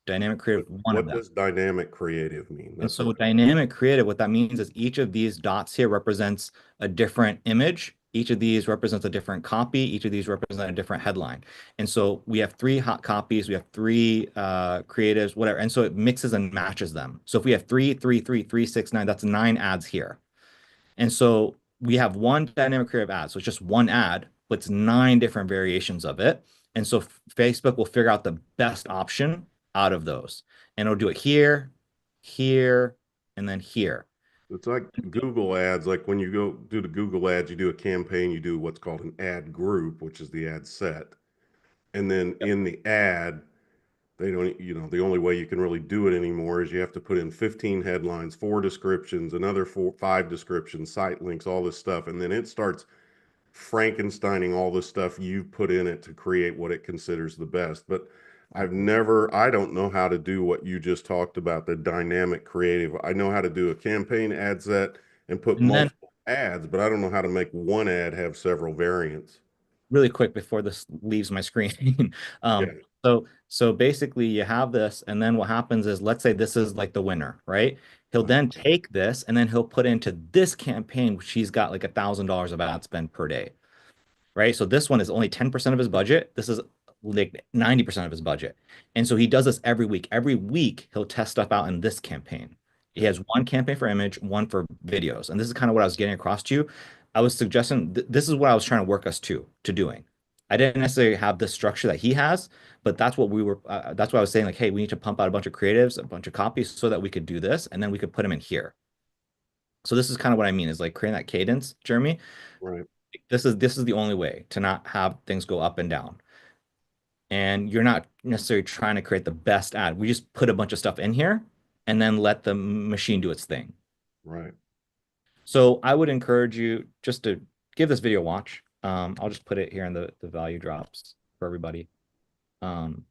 Speaker 1: Dynamic creative, one of
Speaker 2: What
Speaker 1: them.
Speaker 2: does dynamic creative mean?
Speaker 1: And
Speaker 2: That's
Speaker 1: so
Speaker 2: what.
Speaker 1: dynamic creative, what that means is each of these dots here represents a different image. Each of these represents a different copy. Each of these represent a different headline. And so we have three hot copies. We have three creatives, whatever. And so it mixes and matches them. So if we have three, three, three, three, six, nine, that's nine ads here. And so we have one dynamic creative ad. So it's just one ad, but it's nine different variations of it. And so Facebook will figure out the best option out of those. And it'll do it here, here, and then here.
Speaker 2: It's like Google ads. Like when you go do the Google ads, you do a campaign, you do what's called an ad group, which is the ad set. And then
Speaker 1: Yep.
Speaker 2: in the ad, they don't, the only way you can really do it anymore is you have to put in 15 headlines, four descriptions, another four, five descriptions, site links, all this stuff. And then it starts Frankensteining all the stuff you've put in it to create what it considers the best. But I don't know how to do what you just talked about, the dynamic creative. I know how to do a campaign ad set and put
Speaker 1: And then
Speaker 2: multiple ads, but I don't know how to make one ad have several variants.
Speaker 1: really quick before this leaves my screen.
Speaker 2: Yeah.
Speaker 1: So basically you have this, and then what happens is, let's say this is like the winner, right? He'll then take this and then he'll put into this campaign, which he's got like $1,000 of ad spend per day. Right? So this one is only 10% of his budget. This is like 90% of his budget. And so he does this every week. Every week he'll test stuff out in this campaign. He
Speaker 2: Yeah.
Speaker 1: has one campaign for image, one for videos. And this is kind of what I was getting across to you. I was suggesting this is what I was trying to work us to doing. I didn't necessarily have the structure that he has, but that's what I was saying, like, hey, we need to pump out a bunch of creatives, a bunch of copies so that we could do this, and then we could put them in here. So this is kind of what I mean is like creating that cadence, Jeremy.
Speaker 2: Right.
Speaker 1: This is the only way to not have things go up and down. And you're not necessarily trying to create the best ad. We just put a bunch of stuff in here and then let the machine do its thing.
Speaker 2: Right.
Speaker 1: So I would encourage you just to give this video a watch. I'll just put it here in the value drops for everybody. Um,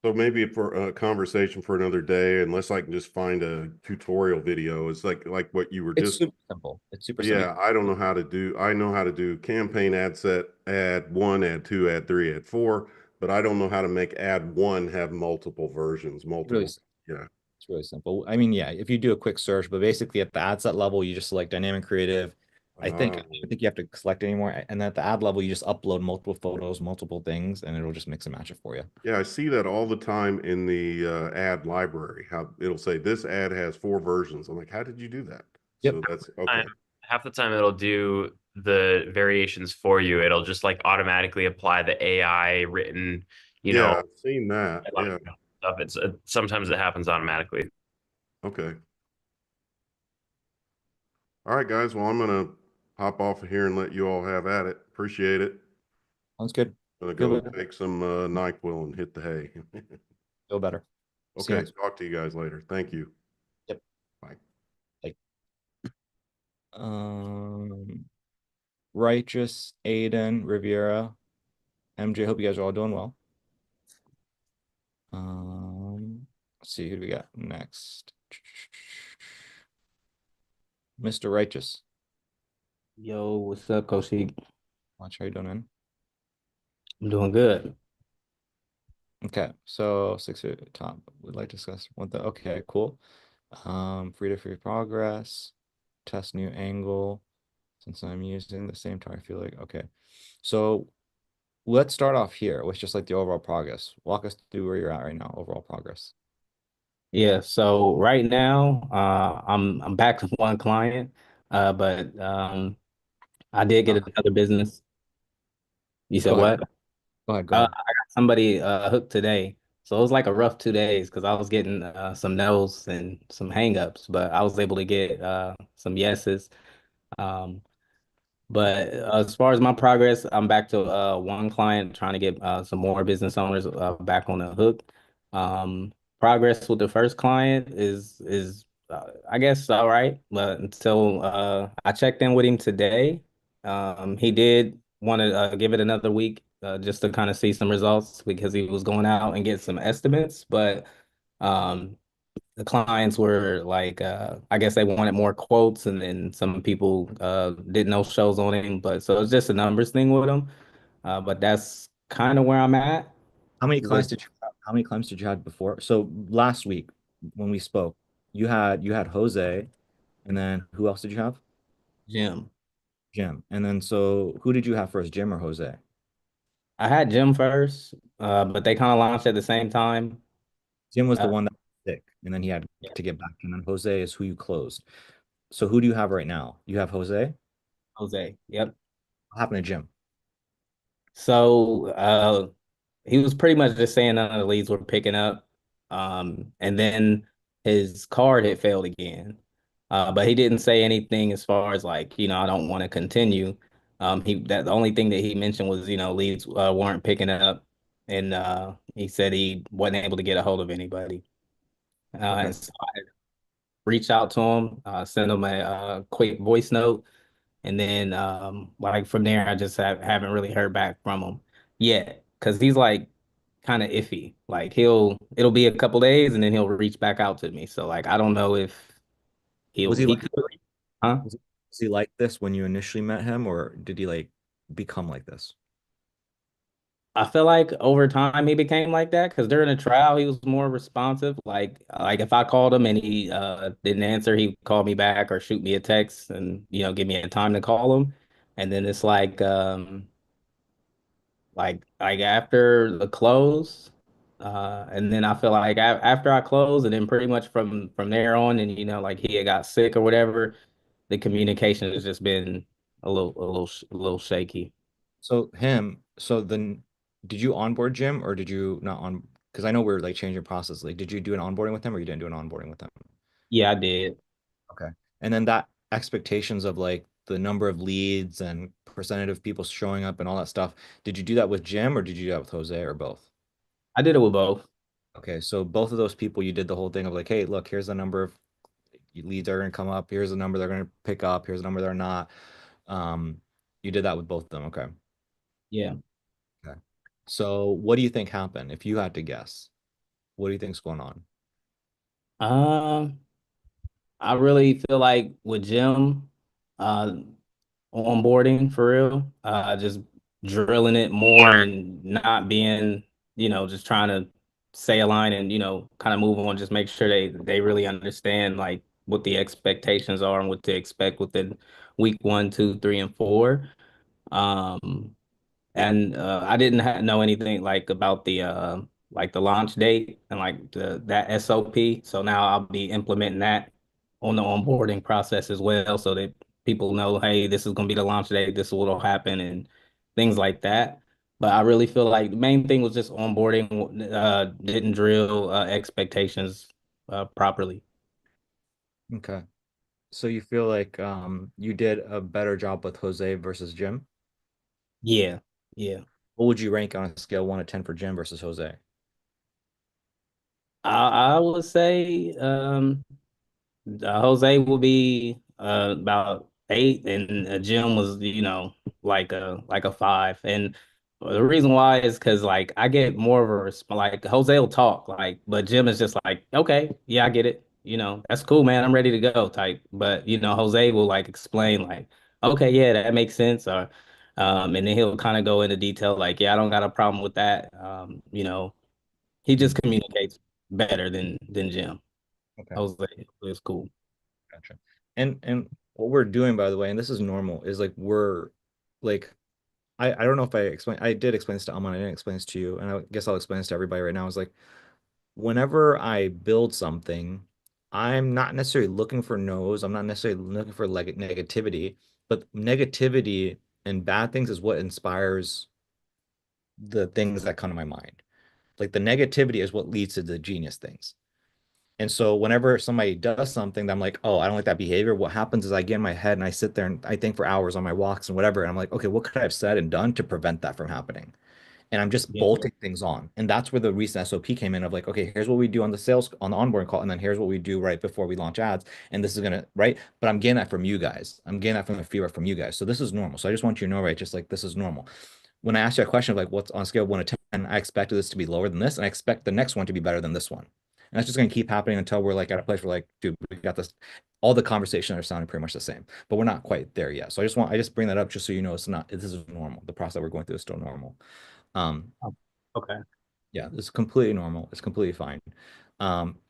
Speaker 2: So maybe for a conversation for another day, unless I can just find a tutorial video, it's like what you were
Speaker 1: it's
Speaker 2: just.
Speaker 1: super simple. It's super simple.
Speaker 2: Yeah, I don't know how to do. I know how to do campaign ad set, ad one, ad two, ad three, ad four, but I don't know how to make ad one have multiple versions,
Speaker 1: Really,
Speaker 2: multiple. Yeah.
Speaker 1: it's really simple. I mean, yeah, if you do a quick search, but basically at the ad set level, you just select dynamic creative. I don't think you have to select anymore. And at the ad level, you just upload multiple photos, multiple things, and it'll just mix and match it for you.
Speaker 2: Yeah, I see that all the time in the ad library. How it'll say this ad has four versions. I'm like, how did you do that?
Speaker 1: Yep.
Speaker 2: So that's
Speaker 4: Time,
Speaker 2: okay.
Speaker 4: half the time it'll do the variations for you. It'll just like automatically apply the AI written, you
Speaker 2: Yeah,
Speaker 4: know,
Speaker 2: I've seen that. Yeah.
Speaker 4: stuff. It's sometimes it happens automatically.
Speaker 2: Okay. All right, guys. Well, I'm gonna hop off of here and let you all have at it. Appreciate it.
Speaker 1: Sounds good.
Speaker 2: Gonna
Speaker 1: Feel
Speaker 2: go
Speaker 1: better.
Speaker 2: take some NyQuil and hit the hay.
Speaker 1: Feel better. See you
Speaker 2: Okay,
Speaker 1: next.
Speaker 2: talk to you guys later. Thank you.
Speaker 1: Yep.
Speaker 2: Bye.
Speaker 1: Like, um, Righteous, Aiden, Riviera, MJ. Hope you guys are all doing well. Let's see who do we got next. Mr. Righteous.
Speaker 5: Yo, what's up, Coach? I'm
Speaker 1: Watch how you doing, man.
Speaker 5: doing good.
Speaker 1: Okay, so six at top. We'd like to discuss what the okay, cool. Free to free progress, test new angle. Since I'm using the same time, I feel like okay. So let's start off here with just like the overall progress. Walk us through where you're at right now, overall progress.
Speaker 5: Yeah, so right now, I'm back to one client, but I did get
Speaker 1: Okay,
Speaker 5: another business. You said
Speaker 1: go ahead.
Speaker 5: what?
Speaker 1: Go ahead, go ahead.
Speaker 5: I got somebody hooked today, so it was like a rough 2 days because I was getting some no's and some hangups, but I was able to get some yeses. Um, But as far as my progress, I'm back to one client trying to get some more business owners back on the hook. Progress with the first client is I guess all right, but until I checked in with him today, he did want to give it another week just to kind of see some results because he was going out and get some estimates, but um, the clients were like I guess they wanted more quotes and then some people didn't know shows on him, but so it's just a numbers thing with them. But that's kind of where I'm at
Speaker 1: How many clients
Speaker 5: with
Speaker 1: did you have? How many clients did you have before? So last week when we spoke, you had Jose, and then who else did you have?
Speaker 5: Jim.
Speaker 1: Jim. And then so who did you have first, Jim or Jose?
Speaker 5: I had Jim first, but they kind of launched at the same time.
Speaker 1: Jim was
Speaker 5: Uh,
Speaker 1: the one that was sick, and then he had to get back. And then Jose is who you closed. So who do you have right now? You have Jose?
Speaker 5: Jose. Yep.
Speaker 1: What happened to Jim?
Speaker 5: So he was pretty much just saying none of the leads were picking up. And then his card had failed again. But he didn't say anything as far as like, I don't want to continue. The only thing that he mentioned was, leads weren't picking up. And he said he wasn't able to get a hold of anybody.
Speaker 1: Okay.
Speaker 5: And so I reached out to him, sent him a quick voice note. And then like from there, I just haven't really heard back from him yet because he's like kind of iffy. Like it'll be a couple days and then he'll reach back out to me. So like I don't know if
Speaker 1: Was
Speaker 5: he could, huh?
Speaker 1: was he like this when you initially met him, or did he like become like this?
Speaker 5: I feel like over time he became like that because during the trial he was more responsive. Like if I called him and he didn't answer, he'd call me back or shoot me a text and give me a time to call him. And then it's like after the close, and then I feel like after I close, and then pretty much from there on, and like he had got sick or whatever, the communication has just been a little shaky.
Speaker 1: So then did you onboard Jim or did you not on? Because I know we're like changing process. Like, did you do an onboarding with him or you didn't do an onboarding with him?
Speaker 5: Yeah, I did.
Speaker 1: Okay. And then that expectations of like the number of leads and percentage of people showing up and all that stuff. Did you do that with Jim or did you do that with Jose or both?
Speaker 5: I did it with both.
Speaker 1: Okay, so both of those people, you did the whole thing of like, hey, look, here's the number of leads that are going to come up. Here's the number they're going to pick up. Here's the number they're not. Um, you did that with both of them. Okay.
Speaker 5: Yeah.
Speaker 1: Okay. So what do you think happened? If you had to guess, what do you think's going on?
Speaker 5: Um, I really feel like with Jim, uh, onboarding for real, just drilling it more and not being, just trying to say a line and, kind of move on, just make sure they really understand like what the expectations are and what to expect within week one, two, three, and four. Um, and I didn't know anything like about the launch date and like that SOP. So now I'll be implementing that on the onboarding process as well, so that people know, hey, this is gonna be the launch date, this is what'll happen, and things like that. But I really feel like the main thing was just onboarding. Didn't drill expectations properly.
Speaker 1: Okay. So you feel like you did a better job with Jose versus Jim?
Speaker 5: Yeah, yeah.
Speaker 1: What would you rank on a scale 1 to 10 for Jim versus Jose?
Speaker 5: I would say Jose will be about 8, and Jim was, like a 5. And the reason why is because like I get more of a like Jose will talk like, but Jim is just like, okay, yeah, I get it. That's cool, man. I'm ready to go type. But Jose will like explain like, okay, yeah, that makes sense. Or and then he'll kind of go into detail like, yeah, I don't got a problem with that. He
Speaker 1: Mhm.
Speaker 5: just communicates better than Jim.
Speaker 1: Okay.
Speaker 5: Jose was cool.
Speaker 1: Gotcha. And what we're doing, by the way, and this is normal, is like we're like I don't know if I did explain this to Aman, I didn't explain this to you, and I guess I'll explain this to everybody right now. Is like whenever I build something, I'm not necessarily looking for no's, I'm not necessarily looking for like negativity, but negativity and bad things is what inspires the things that come to my mind. Like the negativity is what leads to the genius things. And so whenever somebody does something that I'm like, oh, I don't like that behavior, what happens is I get in my head and I sit there and I think for hours on my walks and whatever. And I'm like, okay, what could I have said and done to prevent that from happening? And I'm just
Speaker 5: Yeah.
Speaker 1: bolting things on. And that's where the recent SOP came in of like, okay, here's what we do on on the onboarding call, and then here's what we do right before we launch ads. And this is gonna, right? But I'm getting that from you guys. I'm getting that from the feedback from you guys. So this is normal. So I just want you to know, right? Just like this is normal. When I asked you a question of like what's on a scale of 1 to 10, I expected this to be lower than this, and I expect the next one to be better than this one. And that's just gonna keep happening until we're like at a place where like, dude, we got this. All the conversations are sounding pretty much the same, but we're not quite there yet. So I just bring that up just so you know it's not, this is normal. The process that we're going through is still normal. Um,
Speaker 5: Oh, okay.
Speaker 1: yeah, it's completely normal. It's completely fine.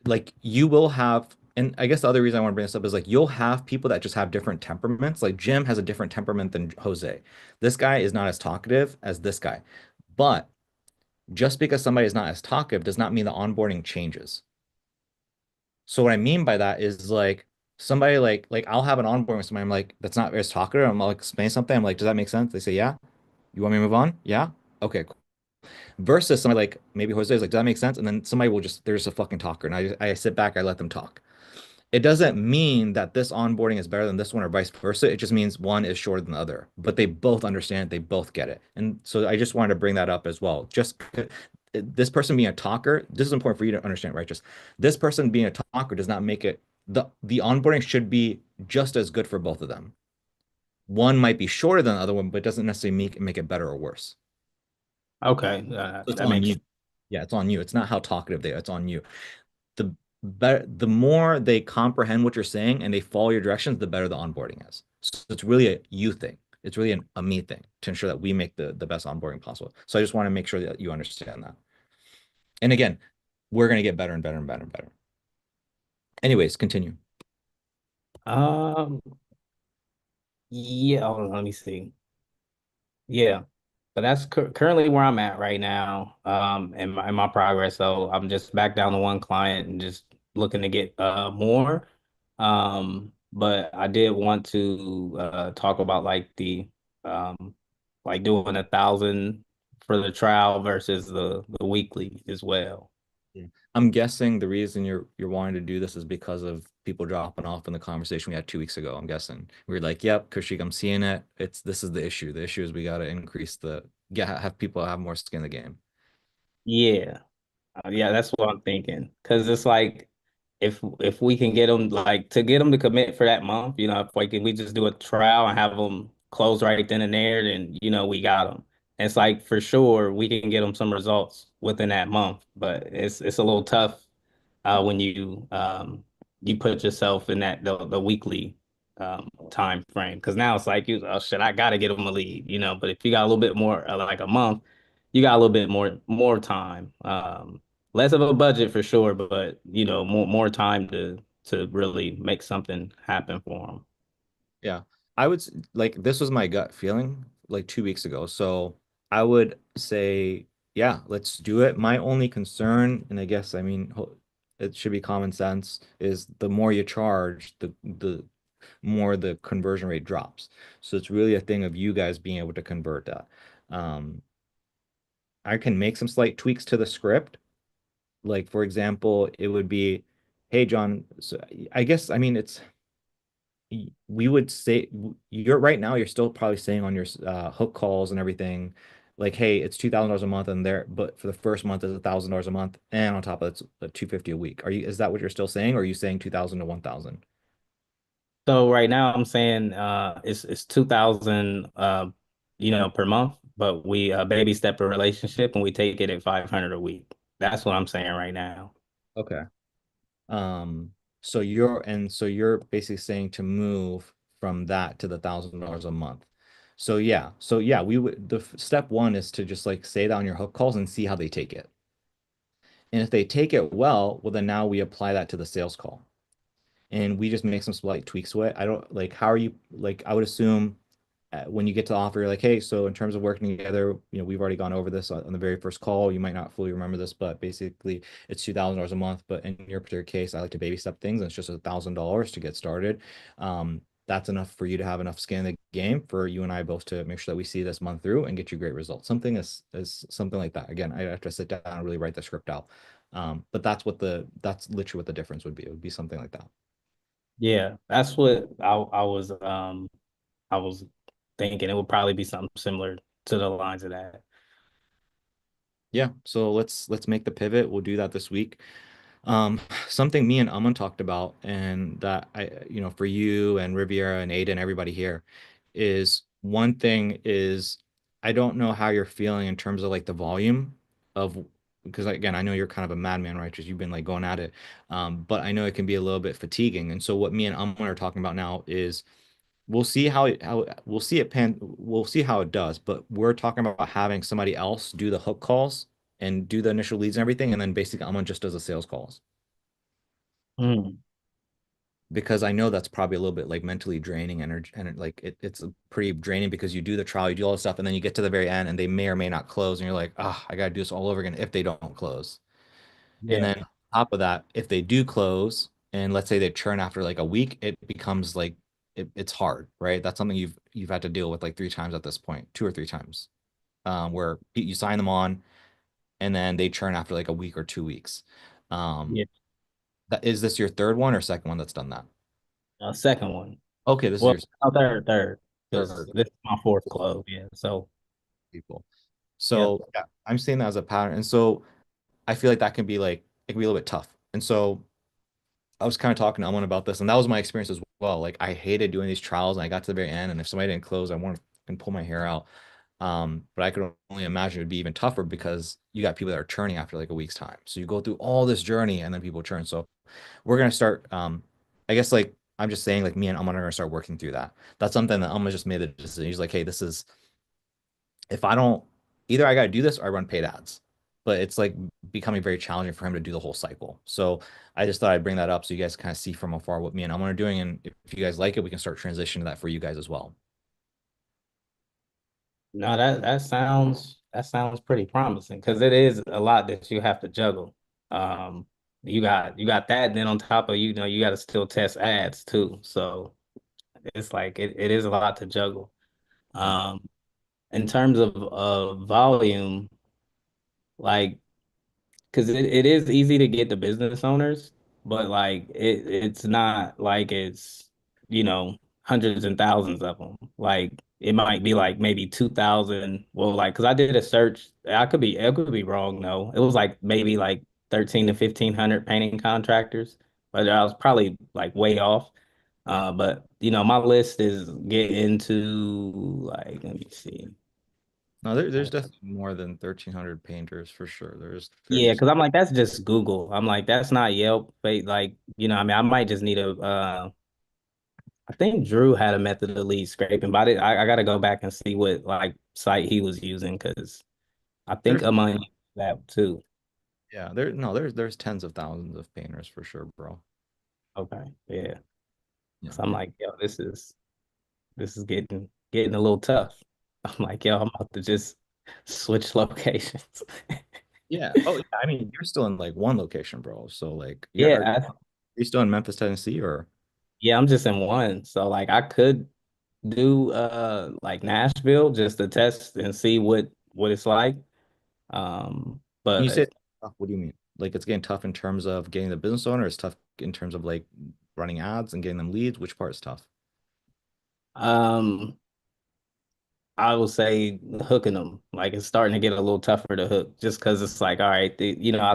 Speaker 1: Like you will have, and I guess the other reason I want to bring this up is like you'll have people that just have different temperaments. Like Jim has a different temperament than Jose. This guy is not as talkative as this guy. But just because somebody is not as talkative does not mean the onboarding changes. So what I mean by that is like somebody like I'll have an onboarding with somebody I'm like that's not as talkative. I'm like explain something. I'm like, does that make sense? They say, yeah. You want me to move on? Yeah. Okay, versus somebody like maybe Jose is like, does that make sense? And then somebody will just, they're just a fucking talker. And I sit back, I let them talk. It doesn't mean that this onboarding is better than this one or vice versa. It just means one is shorter than the other, but they both understand it, they both get it. And so I just wanted to bring that up as well. Just this person being a talker, this is important for you to understand, right? Just this person being a talker does not make it, the onboarding should be just as good for both of them. One might be shorter than the other one, but it doesn't necessarily make it better or worse.
Speaker 5: Okay.
Speaker 1: So it's
Speaker 5: That
Speaker 1: on
Speaker 5: makes
Speaker 1: you. Yeah, it's on you. It's not how talkative they are. It's on you. The better, the more they comprehend what you're saying and they follow your directions, the better the onboarding is. So it's really a you thing. It's really a me thing to ensure that we make the best onboarding possible. So I just want to make sure that you understand that. And again, we're going to get better and better and better and better. Anyways, continue.
Speaker 5: um yeah, hold on, let me see. Yeah. But that's currently where I'm at right now, in my progress. So I'm just back down to one client and just looking to get more. But I did want to talk about like the like doing 1,000 for the trial versus the weekly as well.
Speaker 1: Yeah. I'm guessing the reason you're wanting to do this is because of people dropping off in the conversation we had 2 weeks ago. I'm guessing we were like, "Yep, Kushik, I'm seeing it. It's this is the issue. The issue is we got to increase the get have people have more skin in the game."
Speaker 5: Yeah. Yeah, that's what I'm thinking. Because it's like if we can get them like to get them to commit for that month, if we just do a trial and have them close right then and there, then we got them. It's like for sure we can get them some results within that month, but it's a little tough when you put yourself in the weekly time frame because now it's like oh shit, I gotta get them a lead, But if you got a little bit more like a month, you got a little bit more time. Less of a budget for sure, but more time to really make something happen for them.
Speaker 1: Yeah. Like this was my gut feeling like 2 weeks ago. So I would say, yeah, let's do it. My only concern, and I guess I mean it should be common sense, is the more you charge, the more the conversion rate drops. So it's really a thing of you guys being able to convert that. Um, I can make some slight tweaks to the script. Like for example, it would be, hey John, so I guess I mean it's we would say you're right now you're still probably saying on your hook calls and everything like hey it's $2,000 a month and there but for the first month is $1,000 a month and on top of it's 250 a week. Are you is that what you're still saying or are you saying 2,000 to 1,000?
Speaker 5: So right now I'm saying it's 2,000 per month, but we baby step a relationship and we take it at 500 a week. That's what I'm saying right now.
Speaker 1: Okay. So you're basically saying to move from that to the $1,000 a month. So yeah, we would step one is to just like say that on your hook calls and see how they take it. And if they take it well, then now we apply that to the sales call and we just make some slight tweaks to it. I don't like how are you like I would assume when you get to the offer, you're like, hey, so in terms of working together, we've already gone over this on the very first call. You might not fully remember this, but basically it's $2,000 a month. But in your particular case, I like to baby step things, and it's just $1,000 to get started. That's enough for you to have enough skin in the game for you and I both to make sure that we see this month through and get you great results. Something is something like that. Again, I have to sit down and really write the script out. But that's literally what the difference would be. It would be something like that.
Speaker 5: Yeah, that's what I was thinking it would probably be something similar to the lines of that.
Speaker 1: Yeah, so let's make the pivot. We'll do that this week. Something me and Aman talked about, and that for you and Riviera and Aiden, everybody here, is one thing is I don't know how you're feeling in terms of like the volume of, because again, I know you're kind of a madman, right? Because you've been like going at it. But I know it can be a little bit fatiguing. And so what me and Aman are talking about now is we'll see how we'll see how it does, but we're talking about having somebody else do the hook calls and do the initial leads and everything, and then basically Aman just does the sales calls
Speaker 5: Mm,
Speaker 1: because I know that's probably a little bit like mentally draining energy and like it's pretty draining because you do the trial, you do all this stuff, and then you get to the very end and they may or may not close, and you're like, ah, I gotta do this all over again if they don't close. And
Speaker 5: yeah,
Speaker 1: then on top of that, if they do close and let's say they churn after like a week, it becomes like it's hard, right? That's something you've had to deal with like three times at this point, two or three times, where you sign them on and then they churn after like a week or 2 weeks. Um,
Speaker 5: yeah.
Speaker 1: is this your third one or second one that's done that?
Speaker 5: Second one.
Speaker 1: Okay, this is
Speaker 5: Well,
Speaker 1: your
Speaker 5: no, third, because
Speaker 1: third.
Speaker 5: this is my fourth close. Yeah. So,
Speaker 1: People.
Speaker 5: yep.
Speaker 1: So yeah, I'm seeing that as a pattern, and so I feel like that can be like it can be a little bit tough. And so I was kind of talking to Aman about this, and that was my experience as well. Like I hated doing these trials, and I got to the very end, and if somebody didn't close, I wanted to pull my hair out. But I could only imagine it would be even tougher because you got people that are churning after like a week's time. So you go through all this journey, and then people churn. So we're gonna start. I guess like I'm just saying, like me and Aman are gonna start working through that. That's something that Aman just made the decision. He's like, hey, this is if I don't either I gotta do this or I run paid ads. But it's like becoming very challenging for him to do the whole cycle. So I just thought I'd bring that up so you guys kind of see from afar what me and Aman are doing. And if you guys like it, we can start transitioning that for you guys as well.
Speaker 5: No, that sounds pretty promising because it is a lot that you have to juggle. Um, you got that, and then on top of you got to still test ads too. So it's like it is a lot to juggle.
Speaker 1: Yeah.
Speaker 5: Um, in terms of volume, like because it is easy to get the business owners, but like it's not like it's hundreds and thousands of them. Like it might be like maybe 2,000. Well, like because I did a search, I could be wrong though. It was like maybe like 13 to 1,500 painting contractors, but I was probably like way off. But my list is getting to like let me see.
Speaker 1: No, there's definitely more than 1,300 painters for sure.
Speaker 5: Yeah,
Speaker 1: There's
Speaker 5: because I'm like, that's just Google. I'm like, that's not Yelp. Like, I mean, I might just need I think Drew had a method of lead scraping, but I got to go back and see what like site he was using because I think
Speaker 1: there's
Speaker 5: among that too.
Speaker 1: yeah, there no, there's tens of thousands of painters for sure, bro.
Speaker 5: Okay, yeah.
Speaker 1: Yeah.
Speaker 5: So I'm like, yo, this is getting a little tough. I'm like, yo, I'm about to just switch locations.
Speaker 1: Yeah. Oh, yeah. I mean, you're still in like one location, bro. So like are
Speaker 5: Yeah,
Speaker 1: you still in Memphis, Tennessee, or
Speaker 5: yeah, I'm just in one. So like I could do like Nashville just to test and see what it's like.
Speaker 1: when you say
Speaker 5: But
Speaker 1: it's tough, what do you mean? Like it's getting tough in terms of getting the business owner, it's tough in terms of like running ads and getting them leads. Which part's tough?
Speaker 5: um I would say hooking them. Like it's starting to get a little tougher to hook just because it's like, all right,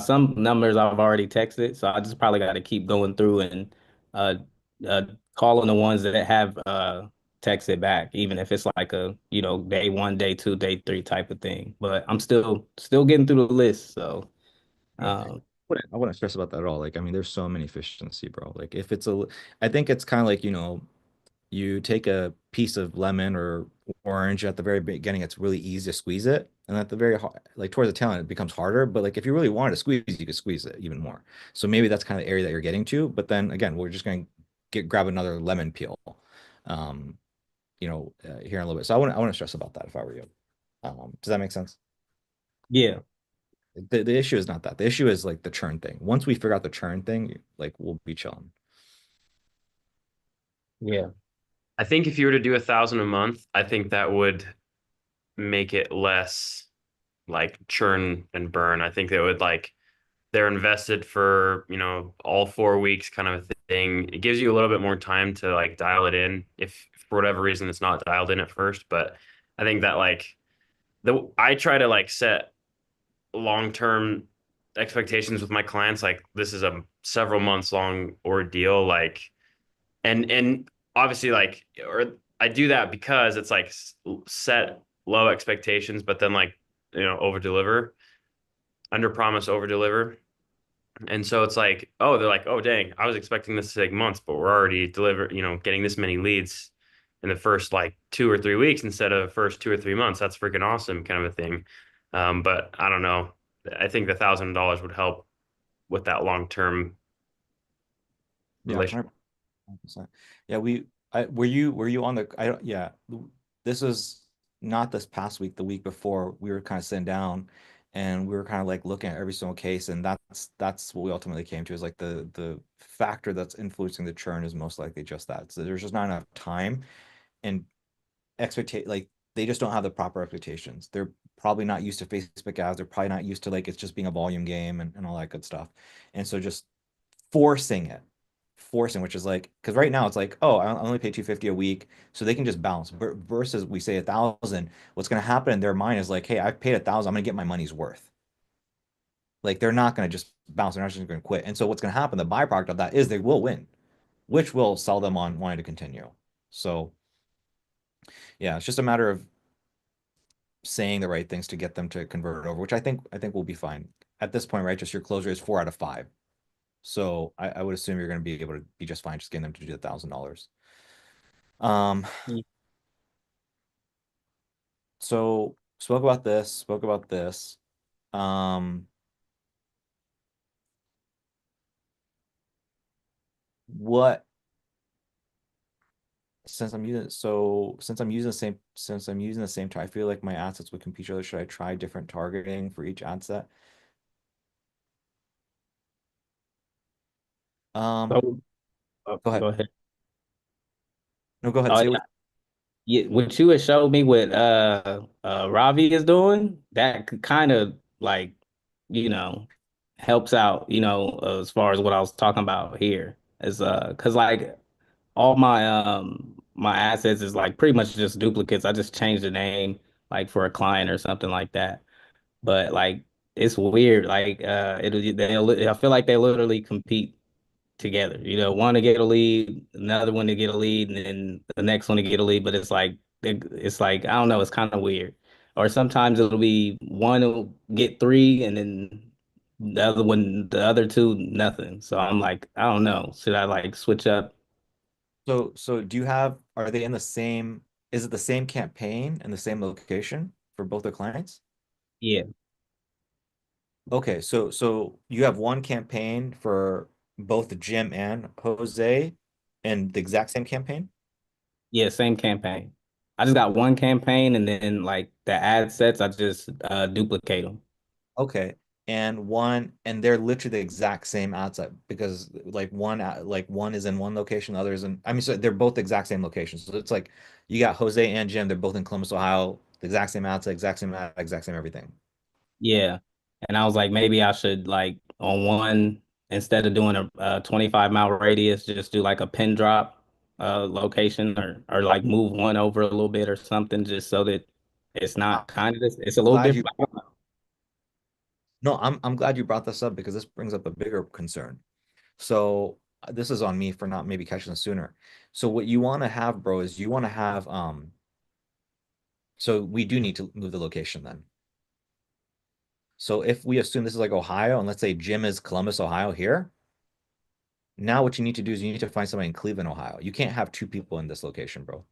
Speaker 5: some numbers I've already texted, so I just probably got to keep going through and uh uh calling the ones that have texted back, even if it's like a, day one, day two, day three type of thing. But I'm still getting through the list. So
Speaker 1: Yeah.
Speaker 5: um
Speaker 1: I wouldn't stress about that at all. Like, I mean, there's so many fish in the sea, bro. Like, if it's a, I think it's kind of like, you take a piece of lemon or orange at the very beginning, it's really easy to squeeze it. And at the very like towards the tail end, it becomes harder. But like if you really wanted to squeeze, you could squeeze it even more. So maybe that's kind of the area that you're getting to. But then again, we're just going to grab another lemon peel, um, here in a little bit. So I wouldn't stress about that if I were you. Does that make sense?
Speaker 5: Yeah,
Speaker 1: The issue is not that. The issue is like the churn thing. Once we figure out the churn thing, like we'll be chilling.
Speaker 5: yeah,
Speaker 4: I think if you were to do 1,000 a month, I think that would make it less like churn and burn. I think they would like they're invested for, all 4 weeks kind of a thing. It gives you a little bit more time to like dial it in if for whatever reason it's not dialed in at first. But I think that like I try to like set long-term expectations with my clients. Like this is a several months long ordeal. Like and obviously like or I do that because it's like set low expectations, but then like over deliver, under promise, over deliver. And so it's like, oh, they're like, oh, dang, I was expecting this to take months, but we're already getting this many leads in the first like 2 or 3 weeks instead of the first 2 or 3 months. That's freaking awesome, kind of a thing. But I don't know. I think the $1,000 would help with that long-term
Speaker 1: Yeah,
Speaker 4: relationship.
Speaker 1: 100%. Yeah, were you on the I don't yeah, this was not this past week, the week before we were kind of sitting down and we were kind of like looking at every single case and that's what we ultimately came to is like the factor that's influencing the churn is most likely just that. So there's just not enough time and like they just don't have the proper expectations. They're probably not used to Facebook ads. They're probably not used to like it's just being a volume game and all that good stuff. And so just forcing it, forcing, which is like, because right now it's like, oh, I only pay 250 a week, so they can just bounce. Versus we say 1,000, what's going to happen in their mind is like, hey, I paid 1,000, I'm going to get my money's worth. Like they're not going to just bounce, they're not just going to quit. And so what's going to happen, the byproduct of that is they will win, which will sell them on wanting to continue. So yeah, it's just a matter of saying the right things to get them to convert over, which I think will be fine. At this point, right? Just your close rate is 4 out of 5. So I would assume you're going to be able to be just fine just getting them to do $1,000. Um,
Speaker 5: yeah.
Speaker 1: so spoke about this. Um, what since I'm using the same I feel like my assets would compete each other. Should I try different targeting for each ad set? Um,
Speaker 5: So,
Speaker 1: go
Speaker 5: go
Speaker 1: ahead.
Speaker 5: ahead.
Speaker 1: No, go ahead.
Speaker 5: Oh,
Speaker 1: Say what.
Speaker 5: yeah, what you had showed me what Ravi is doing, that kind of like, you know, helps out, as far as what I was talking about here. Is cause like all my assets is like pretty much just duplicates. I just changed the name like for a client or something like that. But like it's weird. Like I feel like they literally compete together. One to get a lead, another one to get a lead, and then the next one to get a lead. But it's like I don't know. It's kind of weird. Or sometimes it'll be one will get three, and then the other two, nothing. So I'm like, I don't know. Should I like switch up?
Speaker 1: So are they in the same, is it the same campaign and the same location for both the clients?
Speaker 5: Yeah,
Speaker 1: Okay, so you have one campaign for both Jim and Jose and the exact same campaign?
Speaker 5: yeah, same campaign. I just got one campaign, and then like the ad sets, I just duplicate them.
Speaker 1: Okay. And they're literally the exact same ad set because like one is in one location, the other is in, I mean, so they're both the exact same location. So it's like you got Jose and Jim, they're both in Columbus, Ohio, the exact same ad set, exact same ad, exact same everything.
Speaker 5: Yeah. And I was like, maybe I should like on one, instead of doing a 25-mile radius, just do like a pin drop location, or like move one over a little bit or something, just so that it's
Speaker 1: I-
Speaker 5: not kind of this. It's a little
Speaker 1: Glad you
Speaker 5: different.
Speaker 1: No, I'm glad you brought this up because this brings up a bigger concern. So this is on me for not maybe catching this sooner. So what you want to have, bro, is you want to have so we do need to move the location then. So if we assume this is like Ohio, and let's say Jim is Columbus, Ohio here, Now what you need to do is you need to find somebody in Cleveland, Ohio. You can't have two people in this location, bro.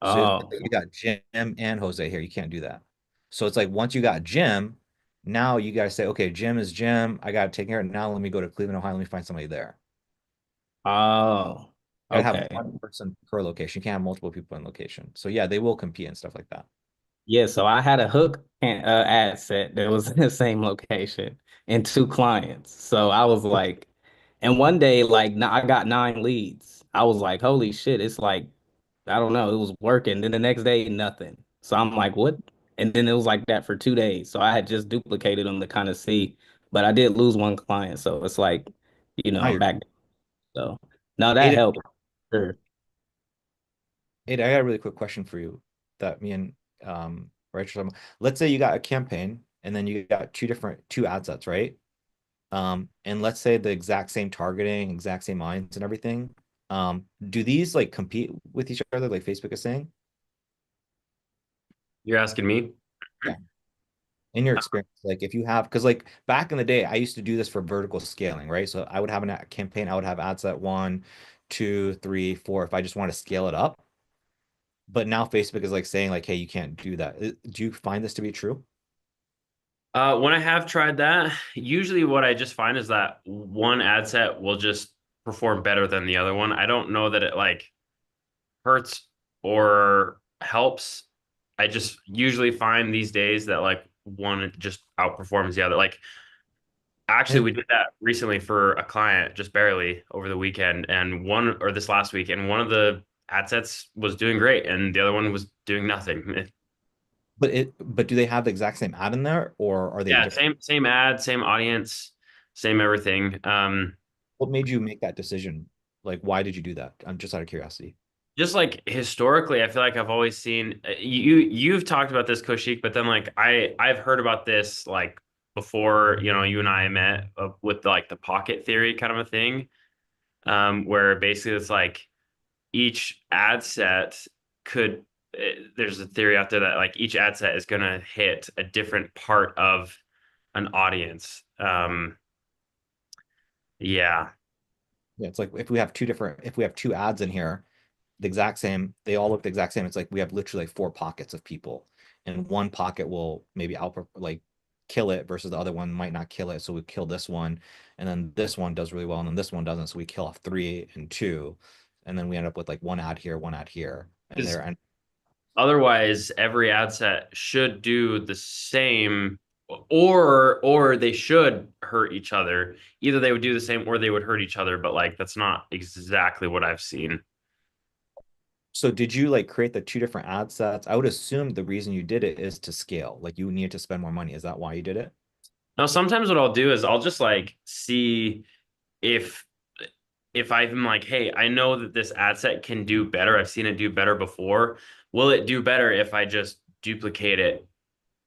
Speaker 1: So if
Speaker 5: Oh,
Speaker 1: you got Jim and Jose here, you can't do that. So it's like once you got Jim, now you gotta say, okay, Jim is Jim. I gotta take care of it. Now let me go to Cleveland, Ohio. Let me find somebody there.
Speaker 5: oh,
Speaker 1: You gotta have
Speaker 5: okay.
Speaker 1: one person per location. You can't have multiple people in location. So yeah, they will compete and stuff like that.
Speaker 5: Yeah, so I had a hook ad set that was in the same location and two clients. So I was like, and one day, like, I got 9 leads. I was like, holy shit, it's like, I don't know, it was working. Then the next day, nothing. So I'm like, what? And then it was like that for 2 days. So I had just duplicated them to kind of see, but I did lose one client. So it's like,
Speaker 1: Now
Speaker 5: I'm
Speaker 1: you're
Speaker 5: back. So no, that
Speaker 1: Aiden,
Speaker 5: helped. Sure.
Speaker 1: Aiden, I got a really quick question for you that me and Rachel, let's say you got a campaign and then you got two ad sets, right? And let's say the exact same targeting, exact same audience and everything. Do these like compete with each other, like Facebook is saying?
Speaker 4: You're asking me?
Speaker 1: Yeah. In your experience, like if you have, because like back in the day, I used to do this for vertical scaling, right? So I would have a campaign, I would have ad set one, two, three, four, if I just want to scale it up. But now Facebook is like saying like, hey, you can't do that. Do you find this to be true?
Speaker 4: When I have tried that, usually what I just find is that one ad set will just perform better than the other one. I don't know that it like hurts or helps. I just usually find these days that like one just outperforms the other. Like actually
Speaker 1: And
Speaker 4: we did that recently for a client just barely over the weekend and one or this last week and one of the ad sets was doing great and the other one was doing nothing.
Speaker 1: but do they have the exact same ad in there or are they
Speaker 4: Yeah,
Speaker 1: different?
Speaker 4: same ad, same audience, same everything.
Speaker 1: What made you make that decision? Like, why did you do that? I'm just out of curiosity.
Speaker 4: Just like historically, I feel like I've always seen you've talked about this, Koshik, but then like I've heard about this like before, you and I met with like the pocket theory kind of a thing, where basically it's like each ad set could there's a theory out there that like each ad set is gonna hit a different part of an audience. Yeah.
Speaker 1: Yeah, it's like if we have two ads in here, the exact same, they all look the exact same. It's like we have literally like four pockets of people, and one pocket will maybe out like kill it versus the other one might not kill it. So we kill this one, and then this one does really well, and then this one doesn't. So we kill off three and two, and then we end up with like one ad here, and
Speaker 4: Because
Speaker 1: there. And
Speaker 4: otherwise, every ad set should do the same, or they should hurt each other. Either they would do the same or they would hurt each other, but like that's not exactly what I've seen.
Speaker 1: so did you like create the two different ad sets? I would assume the reason you did it is to scale. Like you need to spend more money. Is that why you did it?
Speaker 4: Now, sometimes what I'll do is I'll just like see if I'm like, hey, I know that this ad set can do better. I've seen it do better before. Will it do better if I just duplicate it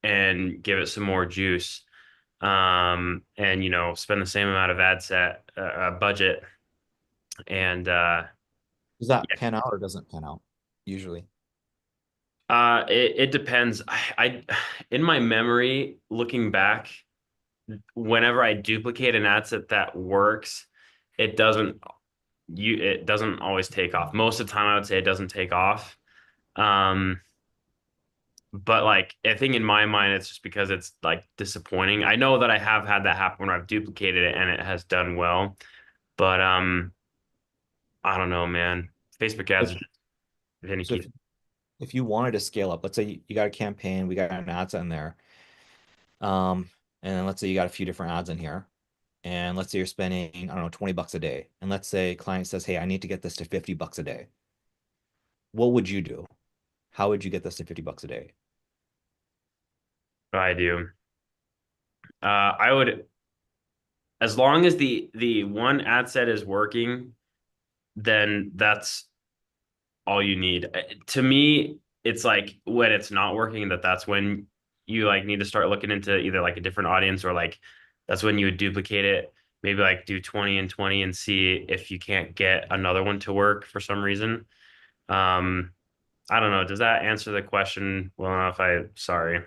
Speaker 4: and give it some more juice? And spend the same amount of ad set budget and
Speaker 1: Does that
Speaker 4: yeah,
Speaker 1: pan out or doesn't pan out usually?
Speaker 4: it depends. In my memory, looking back, whenever I duplicate an ad set that works, it doesn't it doesn't always take off. Most of the time, I would say it doesn't take off. Um, but like I think in my mind, it's just because it's like disappointing. I know that I have had that happen when I've duplicated it and it has done well, but I don't know, man. Facebook ads
Speaker 1: If
Speaker 4: are just
Speaker 1: so,
Speaker 4: finicky.
Speaker 1: if you wanted to scale up, let's say you got a campaign, we got an ad set in there, and then let's say you got a few different ads in here, and let's say you're spending, I don't know, 20 bucks a day, and let's say client says, hey, I need to get this to 50 bucks a day. What would you do? How would you get this to 50 bucks a day?
Speaker 4: I do. I would, as long as the one ad set is working, then that's all you need. To me, it's like when it's not working, that's when you like need to start looking into either like a different audience or like that's when you would duplicate it. Maybe like do 20 and 20 and see if you can't get another one to work for some reason. Um, I don't know. Does that answer the question well enough? Sorry.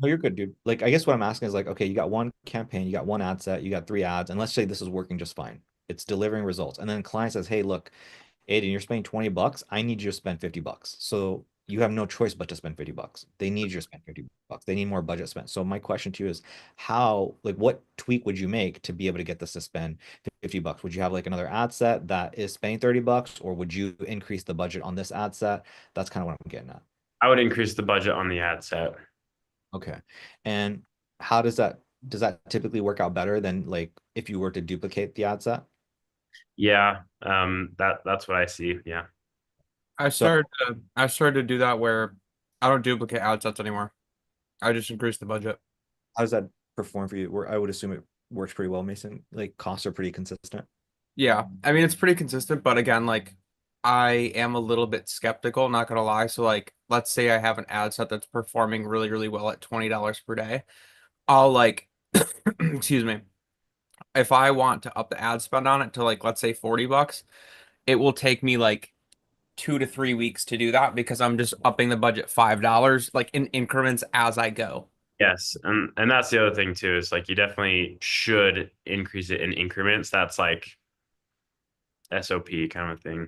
Speaker 1: No, you're good, dude. Like, I guess what I'm asking is like, okay, you got one campaign, you got one ad set, you got three ads, and let's say this is working just fine. It's delivering results. And then client says, hey, look, Aiden, you're spending 20 bucks. I need you to spend 50 bucks. So you have no choice but to spend 50 bucks. They need you to spend 50 bucks. They need more budget spent. So my question to you is how, like, what tweak would you make to be able to get this to spend 50 bucks? Would you have like another ad set that is spending 30 bucks, or would you increase the budget on this ad set? That's kind of what I'm getting at.
Speaker 4: I would increase the budget on the ad set.
Speaker 1: Okay. And how does that typically work out better than like if you were to duplicate the ad set?
Speaker 4: Yeah, that's what I see. Yeah.
Speaker 1: So
Speaker 3: I started to do that where I don't duplicate ad sets anymore. I just increase the budget.
Speaker 1: how does that perform for you? Where I would assume it works pretty well, Mason. Like costs are pretty consistent.
Speaker 3: Yeah, I mean it's pretty consistent, but again, like I am a little bit skeptical, not gonna lie. So like let's say I have an ad set that's performing really, really well at $20 per day. I'll like excuse me. If I want to up the ad spend on it to like let's say 40 bucks, it will take me like 2 to 3 weeks to do that because I'm just upping the budget $5 like in increments as I go.
Speaker 4: Yes, and that's the other thing too, is like you definitely should increase it in increments. That's like SOP kind of thing.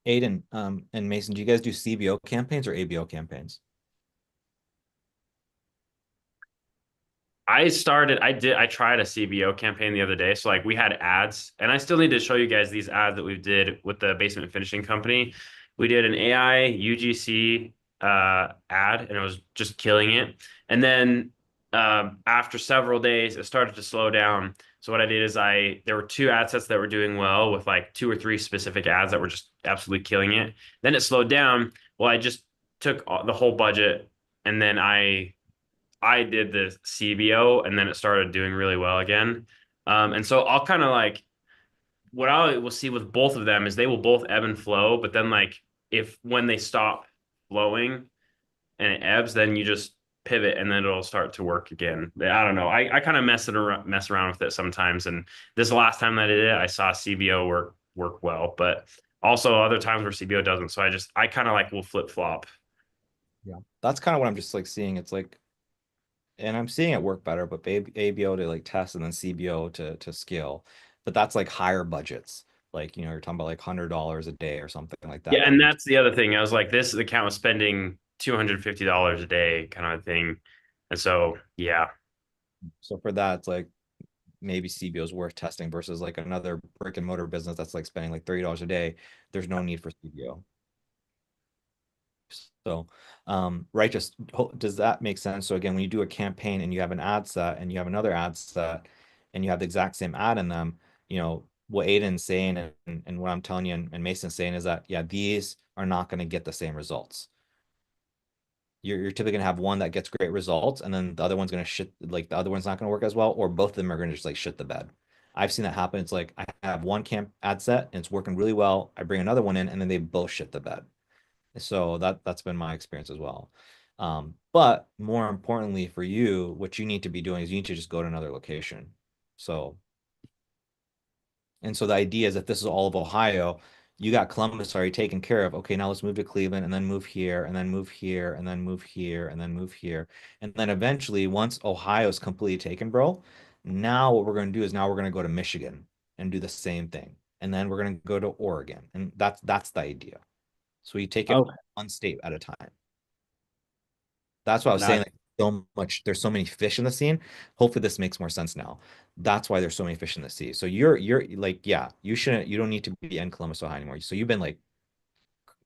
Speaker 1: Aiden, and Mason, do you guys do CBO campaigns or ABO campaigns?
Speaker 4: I tried a CBO campaign the other day. So like we had ads, and I still need to show you guys these ads that we did with the basement finishing company. We did an AI UGC ad, and it was just killing it. And then after several days, it started to slow down. So what I did is there were two ad sets that were doing well with like two or three specific ads that were just absolutely killing it. Then it slowed down. Well, I just took the whole budget, and then I did the CBO, and then it started doing really well again. And so I'll kind of like what I will see with both of them is they will both ebb and flow, but then like if when they stop flowing and it ebbs, then you just pivot and then it'll start to work again. I don't know. I kind of mess around with it sometimes. And this last time that I did it, I saw CBO work well, but also other times where CBO doesn't. So I kind of like will flip flop.
Speaker 1: Yeah. That's kind of what I'm just like seeing. It's like, and I'm seeing it work better, but ABO to like test and then CBO to scale. But that's like higher budgets. Like, you're talking about like $100 a day or something like
Speaker 4: Yeah,
Speaker 1: that.
Speaker 4: and that's the other thing. I was like, this account was spending $250 a day kind of thing. And so, yeah.
Speaker 1: So for that, it's like maybe CBO is worth testing versus like another brick and mortar business that's like spending like $30 a day. There's no need for CBO. So, right, just does that make sense? So again, when you do a campaign and you have an ad set and you have another ad set and you have the exact same ad in them, what Aiden's saying and what I'm telling you and Mason's saying is that, yeah, these are not going to get the same results. You're typically going to have one that gets great results and then the other one's going to shit, like the other one's not going to work as well, or both of them are going to just like shit the bed. I've seen that happen. It's like I have one camp ad set and it's working really well. I bring another one in and then they both shit the bed. So that's been my experience as well. But more importantly for you, what you need to be doing is you need to just go to another location. So, and so the idea is that this is all of Ohio, you got Columbus already taken care of. Okay, now let's move to Cleveland and then move here and then move here and then move here and then move here. And then eventually, once Ohio is completely taken, bro, now what we're going to do is now we're going to go to Michigan and do the same thing. And then we're going to go to Oregon. And that's the idea. So you take it
Speaker 5: Okay.
Speaker 1: one state at a time. That's what I was saying.
Speaker 5: Not
Speaker 1: Like there's so many fish in the scene. Hopefully this makes more sense now. That's why there's so many fish in the sea. So you're like, yeah, you don't need to be in Columbus, Ohio anymore. So you've been like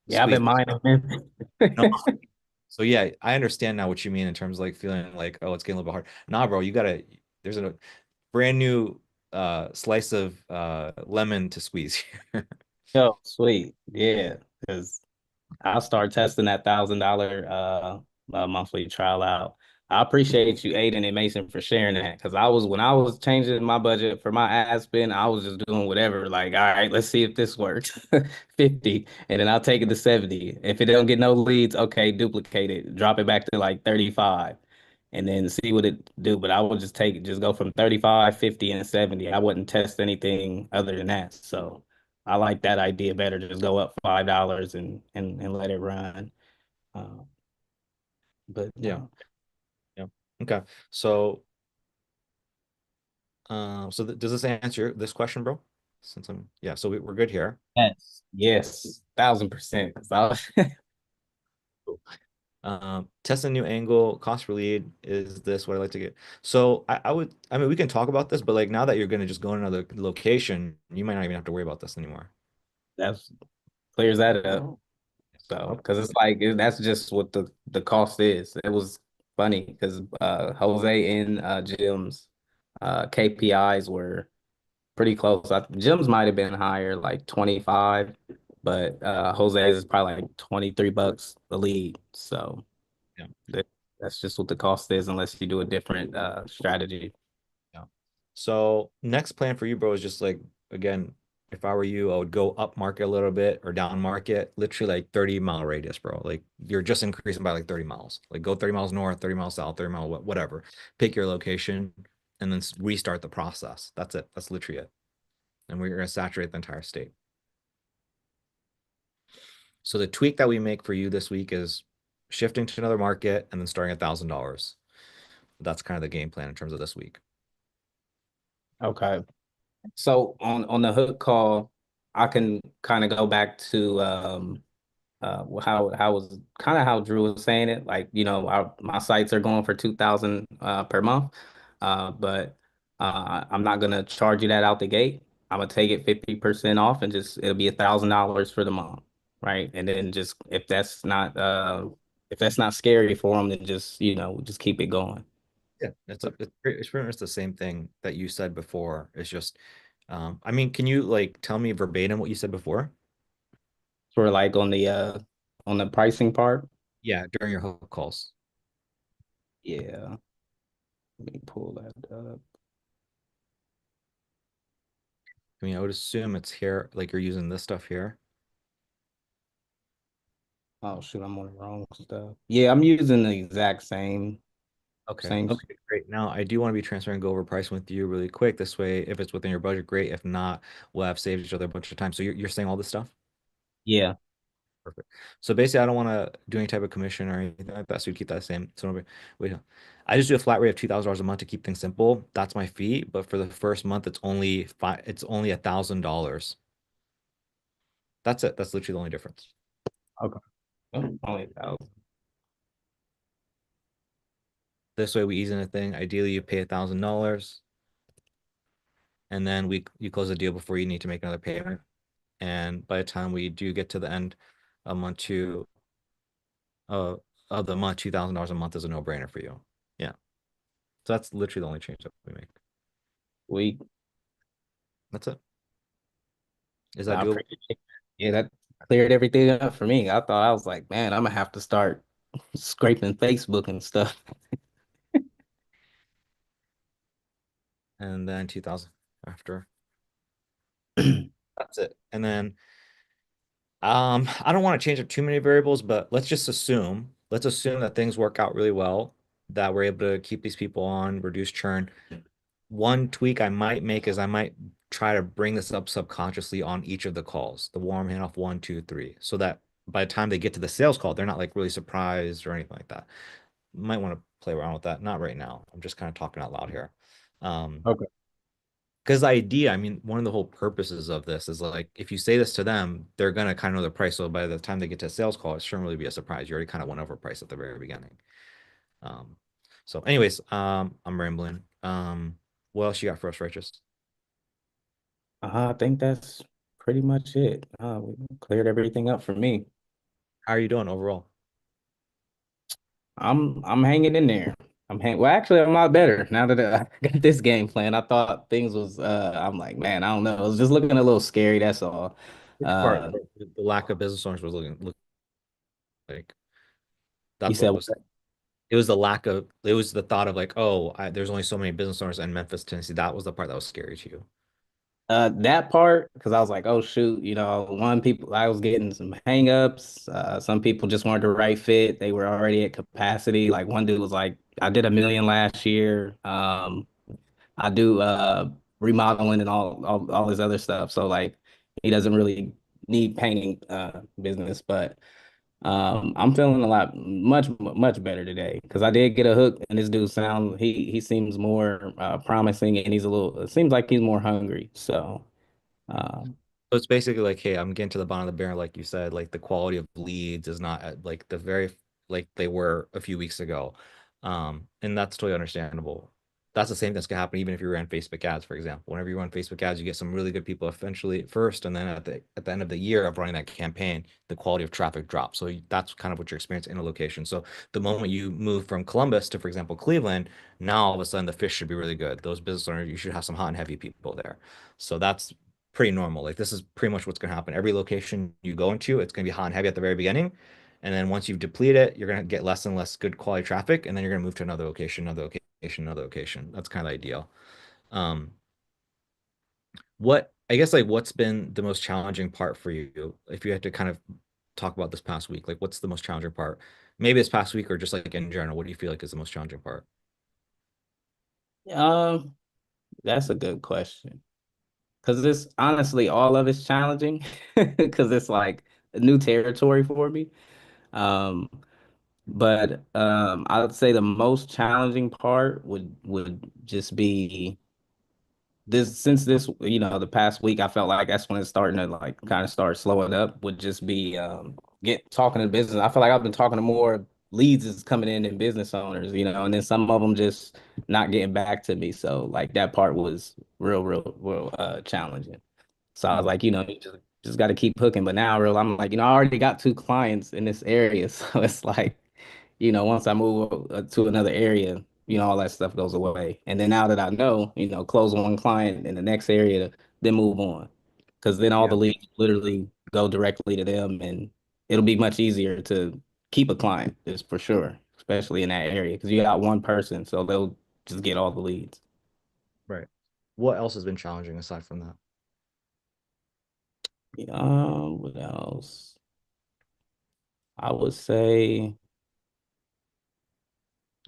Speaker 5: yeah, I've been
Speaker 1: squeezed.
Speaker 5: mining Memphis.
Speaker 1: No. So yeah, I understand now what you mean in terms of like feeling like, oh, it's getting a little bit hard. Nah, bro, there's a brand new slice of lemon to squeeze here.
Speaker 5: Yo, sweet. Yeah. Because I'll start testing that $1,000 monthly trial out. I appreciate you, Aiden and Mason, for sharing that. Because when I was changing my budget for my ad spend, I was just doing whatever. Like, all right, let's see if this works. 50, and then I'll take it to 70. If it don't get no leads, okay, duplicate it, drop it back to like 35, and then see what it do. But I would just go from 35, 50, and 70. I wouldn't test anything other than that. So I like that idea better. Just go up $5 and let it run. Uh, but
Speaker 1: Yeah. Yeah. Okay. So, does this answer this question, bro? Since I'm yeah, so we're good here.
Speaker 5: Yes, yes, 1,000%.
Speaker 1: Test a new angle, cost per lead is this what I like to get. So I mean we can talk about this, but like now that you're gonna just go in another location, you might not even have to worry about this anymore.
Speaker 5: That's clears that up. So,
Speaker 1: Okay.
Speaker 5: because it's like that's just what the cost is. It was funny because Jose and Jim's KPIs were pretty close. Jim's might have been higher, like 25, but Jose's is probably like 23 bucks a lead. So
Speaker 1: Yeah.
Speaker 5: that, that's just what the cost is, unless you do a different strategy.
Speaker 1: Yeah. So next plan for you, bro, is just like again, if I were you, I would go up market a little bit or down market, literally like 30-mile radius, bro. Like you're just increasing by like 30 miles. Like go 30 miles north, 30 miles south, 30 mile whatever. Pick your location and then restart the process. That's it. That's literally it. And we're gonna saturate the entire state. So the tweak that we make for you this week is shifting to another market and then starting $1,000. That's kind of the game plan in terms of this week.
Speaker 5: Okay. So on the hook call, I can kind of go back to how was kind of how Drew was saying it. Like, my sites are going for 2,000 per month. But I'm not gonna charge you that out the gate. I'm gonna take it 50% off and just it'll be $1,000 for the month, right? And then just if that's not scary for them, then just just keep it going.
Speaker 1: Yeah, it's pretty much the same thing that you said before. It's just, I mean, can you like tell me verbatim what you said before?
Speaker 5: For like on the pricing part.
Speaker 1: Yeah, during your hook calls.
Speaker 5: Yeah, let me pull that up.
Speaker 1: I mean, I would assume it's here, like you're using this stuff here.
Speaker 5: Oh shoot, I'm on the wrong stuff. Yeah, I'm using the exact same
Speaker 1: Okay.
Speaker 5: same.
Speaker 1: Okay, great. Now I do want to be transparent and go over pricing with you really quick. This way, if it's within your budget, great. If not, we'll have saved each other a bunch of time. So you're saying all this stuff?
Speaker 5: Yeah.
Speaker 1: Perfect. So basically, I don't want to do any type of commission or anything like that. So we keep that the same. So wait, I just do a flat rate of $2,000 a month to keep things simple. That's my fee. But for the first month, it's only five. It's only $1,000. That's it. That's literally the only difference.
Speaker 5: Okay. Oh, only 1,000.
Speaker 1: This way, we ease in a thing. Ideally, you pay $1,000, and then we you close the deal before you need to make another payment. And by the time we do get to the end of month two uh, of the month, $2,000 a month is a no-brainer for you. Yeah. So that's literally the only change that we make.
Speaker 5: We
Speaker 1: That's it. Is that
Speaker 5: I
Speaker 1: doable?
Speaker 5: appreciate it. Yeah, that cleared everything up for me. I thought I was like, man, I'm gonna have to start scraping Facebook and stuff.
Speaker 1: And then 2000 after. That's it. And then I don't want to change up too many variables, but let's assume that things work out really well, that we're able to keep these people on, reduce churn. One tweak I might make is I might try to bring this up subconsciously on each of the calls, the warm handoff one, two, three, so that by the time they get to the sales call, they're not like really surprised or anything like that. Might want to play around with that. Not right now. I'm just kind of talking out loud here.
Speaker 5: Okay.
Speaker 1: Because the idea, I mean, one of the whole purposes of this is like if you say this to them, they're gonna kind of know the price. So by the time they get to a sales call, it shouldn't really be a surprise. You already kind of went over price at the very beginning. Um, so anyways, I'm rambling. What else you got for us, Righteous?
Speaker 5: I think that's pretty much it. We cleared everything up for me.
Speaker 1: How are you doing overall?
Speaker 5: I'm hanging in there. Well, actually, I'm a lot better now that I got this game plan. I thought things was I'm like, man, I don't know. It was just looking a little scary, that's all.
Speaker 1: Which part?
Speaker 5: Uh
Speaker 1: The lack of business owners was look like
Speaker 5: you
Speaker 1: that's what
Speaker 5: said
Speaker 1: was it was the lack of it was the thought of like, oh, there's only so many business owners in Memphis, Tennessee. That was the part that was scary to you.
Speaker 5: that part because I was like, oh shoot, one people I was getting some hangups. Some people just weren't the right fit. They were already at capacity. Like one dude was like, I did 1 million last year. I do remodeling and all this other stuff. So like he doesn't really need painting business, but I'm feeling a lot much better today because I did get a hook and this dude he seems more promising and he's a little it seems like he's more hungry. So Um,
Speaker 1: So it's basically like, hey, I'm getting to the bottom of the barrel, like you said, like the quality of leads is not at like the very like they were a few weeks ago. And that's totally understandable. That's the same that's gonna happen even if you ran Facebook ads, for example. Whenever you run Facebook ads, you get some really good people eventually at first, and then at the end of the year of running that campaign, the quality of traffic drops. So that's kind of what you're experiencing in a location. So the moment you move from Columbus to, for example, Cleveland, now all of a sudden the fish should be really good. Those business owners, you should have some hot and heavy people there. So that's pretty normal. Like this is pretty much what's going to happen. Every location you go into, it's going to be hot and heavy at the very beginning. And then once you've depleted it, you're going to get less and less good quality traffic. And then you're going to move to another location, another location, another location. That's kind of ideal. Um, I guess like what's been the most challenging part for you? If you had to kind of talk about this past week, like what's the most challenging part? Maybe this past week or just like in general, what do you feel like is the most challenging part?
Speaker 5: um, that's a good question. Because this honestly, all of it's challenging because it's like a new territory for me. Um, but I would say the most challenging part would just be this since this the past week I felt like that's when it's starting to like kind of start slowing up would just be get talking to business. I feel like I've been talking to more leads is coming in than business owners, and then some of them just not getting back to me. So like that part was real challenging. So I was
Speaker 1: Mm.
Speaker 5: like, you just got to keep hooking. But now, I'm like, I already got two clients in this area, so it's like, once I move to another area, all that stuff goes away. And then now that I know, close one client in the next area, then move on, because then all
Speaker 1: Yeah.
Speaker 5: the leads literally go directly to them, and it'll be much easier to keep a client, is for sure, especially in that area, because you got one person, so they'll just get all the leads.
Speaker 1: Right. What else has been challenging aside from that?
Speaker 5: What else? I would say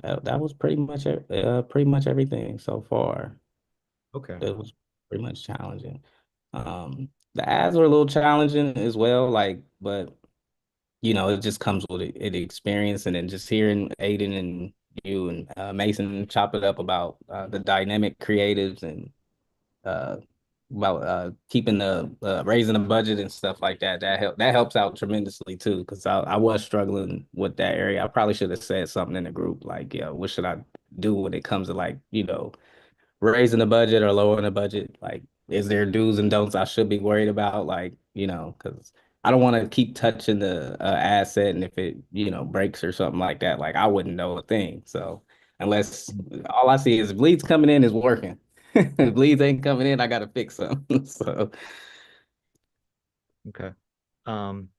Speaker 5: that was pretty much everything so far.
Speaker 1: Okay.
Speaker 5: That was pretty much challenging. The ads were a little challenging as well, like, but it just comes with experience, and then just hearing Aiden and you and Mason chop it up about the dynamic creatives and uh, about keeping the raising the budget and stuff like that. That helps out tremendously too, because I was struggling with that area. I probably should have said something in the group like, yeah, what should I do when it comes to like, raising the budget or lowering the budget? Like, is there do's and don'ts I should be worried about? Like, because I don't want to keep touching the asset, and if it, breaks or something like that, like I wouldn't know a thing. So unless all I see is bleeds coming in is working. If bleeds ain't coming in, I gotta fix them. So
Speaker 1: Okay. Um,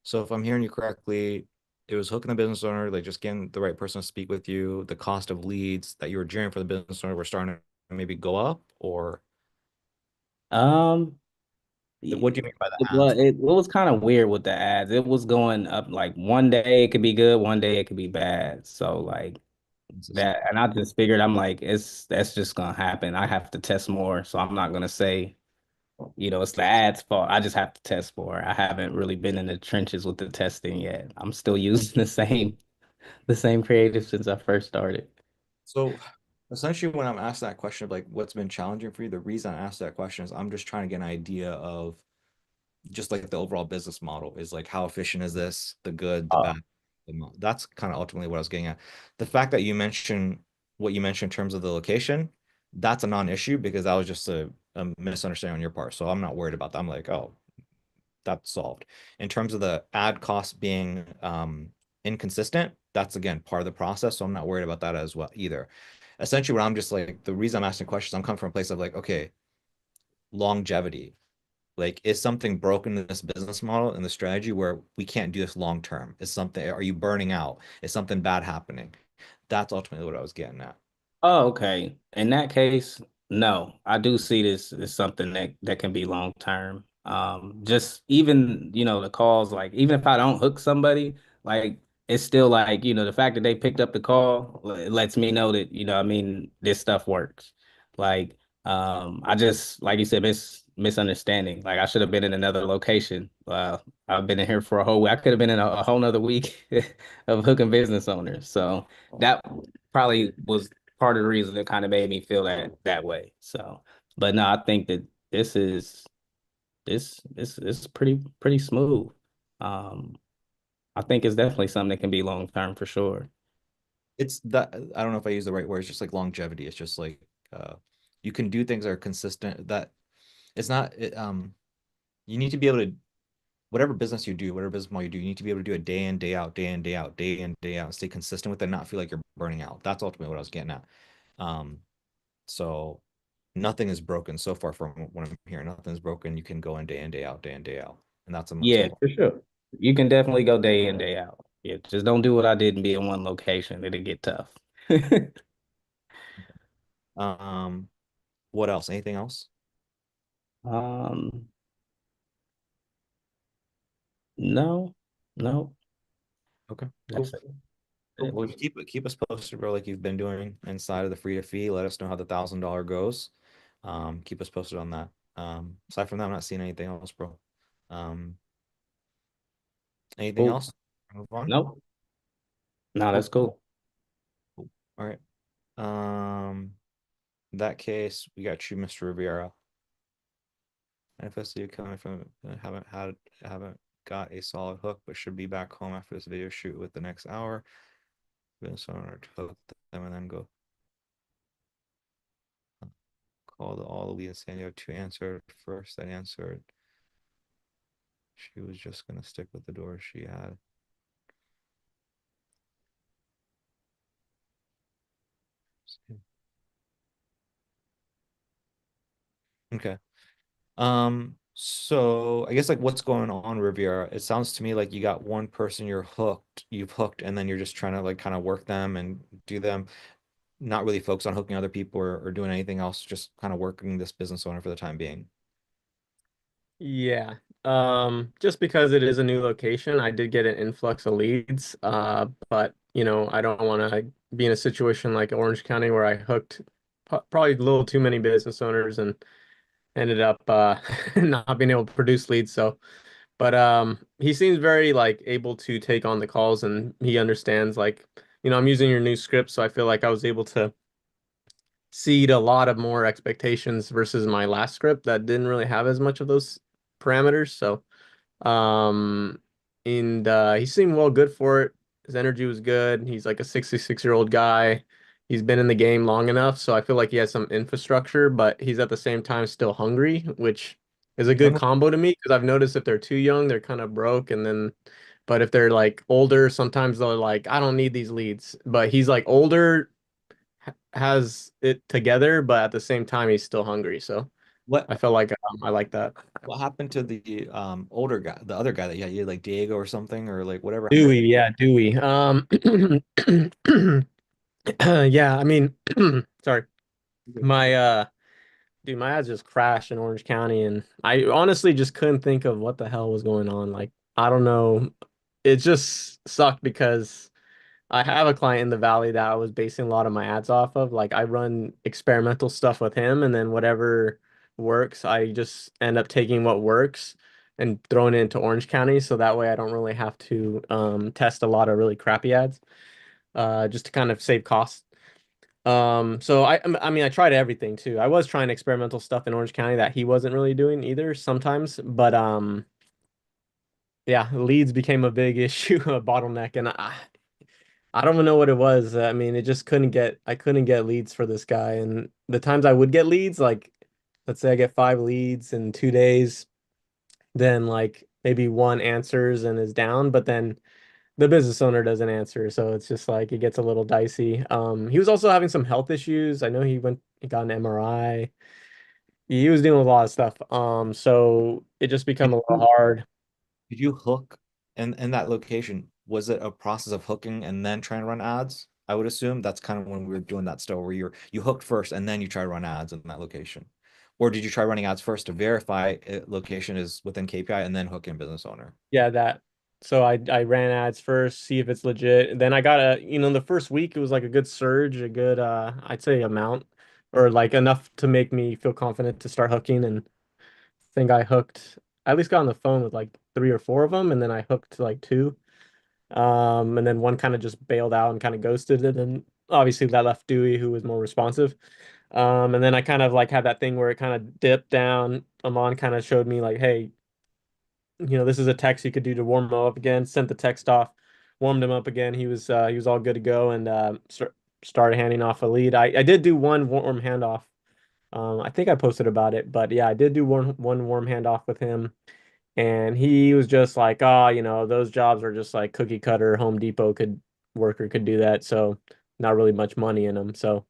Speaker 1: So if I'm hearing you correctly, it was hooking the business owner, like just getting the right person to speak with you. The cost of leads that you were generating for the business owner were starting to maybe go up, or
Speaker 5: um
Speaker 1: what do you mean by the ads?
Speaker 5: it was kind of weird with the ads. It was going up like one day it could be good, one day it could be bad. So like
Speaker 1: Consistent.
Speaker 5: that, and I just figured I'm like, that's just gonna happen. I have to test more, so I'm not gonna say, it's the ads fault. I just have to test more. I haven't really been in the trenches with the testing yet. I'm still using the same creative since I first started.
Speaker 1: So essentially, when I'm asked that question of like what's been challenging for you, the reason I asked that question is I'm just trying to get an idea of just like the overall business model is like how efficient is this, the good, the
Speaker 5: Uh,
Speaker 1: bad. That's kind of ultimately what I was getting at. The fact that you mentioned what you mentioned in terms of the location, that's a non-issue because that was just a misunderstanding on your part. So I'm not worried about that. I'm like, oh, that's solved. In terms of the ad costs being inconsistent, that's again part of the process. So I'm not worried about that as well either. Essentially, what I'm just like, the reason I'm asking questions, I'm coming from a place of like, okay, longevity. Like, is something broken in this business model and the strategy where we can't do this long term? Is something, are you burning out? Is something bad happening? That's ultimately what I was getting at.
Speaker 5: Oh, okay. In that case, no, I do see this as something that can be long term. Just even, the calls, like even if I don't hook somebody, like it's still like, the fact that they picked up the call, it lets me know that, I mean, this stuff works. Like, I just, like you said, misunderstanding. Like I should have been in another location. I've been in here for a whole week. I could have been in a whole nother week of hooking business owners. So that probably was part of the reason that kind of made me feel that way. So, but no, I think that this is it's pretty smooth. Um, I think it's definitely something that can be long term for sure.
Speaker 1: It's that I don't know if I use the right word. It's just like longevity. It's just like uh, you can do things that are consistent. That it's not. You need to be able to whatever business you do, whatever business model you do, you need to be able to do it day in, day out, day in, day out, day in, day out, stay consistent with it, and not feel like you're burning out. That's ultimately what I was getting at. Um, so nothing is broken so far from what I'm hearing. Nothing is broken. You can go in, day out, day in, day out, and that's the most
Speaker 5: Yeah,
Speaker 1: important.
Speaker 5: for sure. You can definitely go day in, day out. Yeah, just don't do what I did and be in one location. It'll get tough.
Speaker 1: Um, what else? Anything else?
Speaker 5: Um, no, no,
Speaker 1: Okay,
Speaker 5: that's
Speaker 1: cool.
Speaker 5: it.
Speaker 1: Cool. Well, keep us posted, bro, like you've been doing inside of the free to fee. Let us know how the $1,000 goes. Keep us posted on that. Aside from that, I'm not seeing anything else, bro. Um, anything
Speaker 5: Cool.
Speaker 1: else? Move on.
Speaker 5: Nope. No,
Speaker 1: Cool.
Speaker 5: that's cool.
Speaker 1: Cool. All right. In that case, we got you, Mr. Riviera. Manifested coming from haven't got a solid hook, but should be back home after this video shoot with the next hour. Been so to hook them and then go call all the lead in San Diego to answer first. That answered. She was just gonna stick with the door she had. Okay. So I guess like what's going on, Riviera? It sounds to me like you got one person you've hooked, and then you're just trying to like kind of work them and do them, not really focus on hooking other people or doing anything else, just kind of working this business owner for the time being.
Speaker 6: Yeah. Just because it is a new location, I did get an influx of leads. But I don't want to be in a situation like Orange County where I hooked probably a little too many business owners and ended up not being able to produce leads. So, but he seems very like able to take on the calls and he understands like, I'm using your new script, so I feel like I was able to seed a lot of more expectations versus my last script that didn't really have as much of those parameters. So, um, and he seemed well good for it. His energy was good. He's like a 66-year-old guy. He's been in the game long enough, so I feel like he has some infrastructure, but he's at the same time still hungry, which is a good
Speaker 1: When
Speaker 6: combo to me because I've noticed if they're too young, they're kind of broke, and then, but if they're like older, sometimes they're like, I don't need these leads. But he's like older, has it together, but at the same time, he's still hungry. So
Speaker 1: what
Speaker 6: I felt like I like that.
Speaker 1: what happened to the older guy, the other guy that you had like Diego or something or like whatever happened?
Speaker 6: Dewey, yeah, Dewey. Yeah, I mean, sorry. My dude, my ads just crashed in Orange County and I honestly just couldn't think of what the hell was going on. Like, I don't know. It just sucked because I have a client in the Valley that I was basing a lot of my ads off of. Like, I run experimental stuff with him and then whatever works, I just end up taking what works and throwing it into Orange County so that way I don't really have to test a lot of really crappy ads just to kind of save costs. So I mean I tried everything too. I was trying experimental stuff in Orange County that he wasn't really doing either sometimes, but yeah, leads became a big issue, a bottleneck, and I don't even know what it was. I mean, it just I couldn't get leads for this guy, and the times I would get leads, like let's say I get 5 leads in 2 days, then like maybe one answers and is down, but then the business owner doesn't answer, so it's just like it gets a little dicey. He was also having some health issues. I know he got an MRI. He was dealing with a lot of stuff. So it just become
Speaker 1: Did
Speaker 6: a little
Speaker 1: you
Speaker 6: hard.
Speaker 1: did you hook in that location? Was it a process of hooking and then trying to run ads? I would assume that's kind of when we were doing that still, where you hooked first and then you try to run ads in that location. Or did you try running ads first to verify location is within KPI and then hook in business owner?
Speaker 6: Yeah, that. So I ran ads first, see if it's legit. Then I got the first week it was like a good surge, a good I'd say amount or like enough to make me feel confident to start hooking. And I think I hooked, I at least got on the phone with like 3 or 4 of them, and then I hooked like two. And then one kind of just bailed out and kind of ghosted it. And obviously that left Dewey, who was more responsive. And then I kind of like had that thing where it kind of dipped down. Amon kind of showed me like, hey, this is a text you could do to warm him up again. Sent the text off, warmed him up again. He was all good to go, and started handing off a lead. I did do one warm handoff. I think I posted about it, but yeah, I did do one warm handoff with him, and he was just like, oh, those jobs are just like cookie cutter. Home Depot worker could do that, so not really much money in them. So,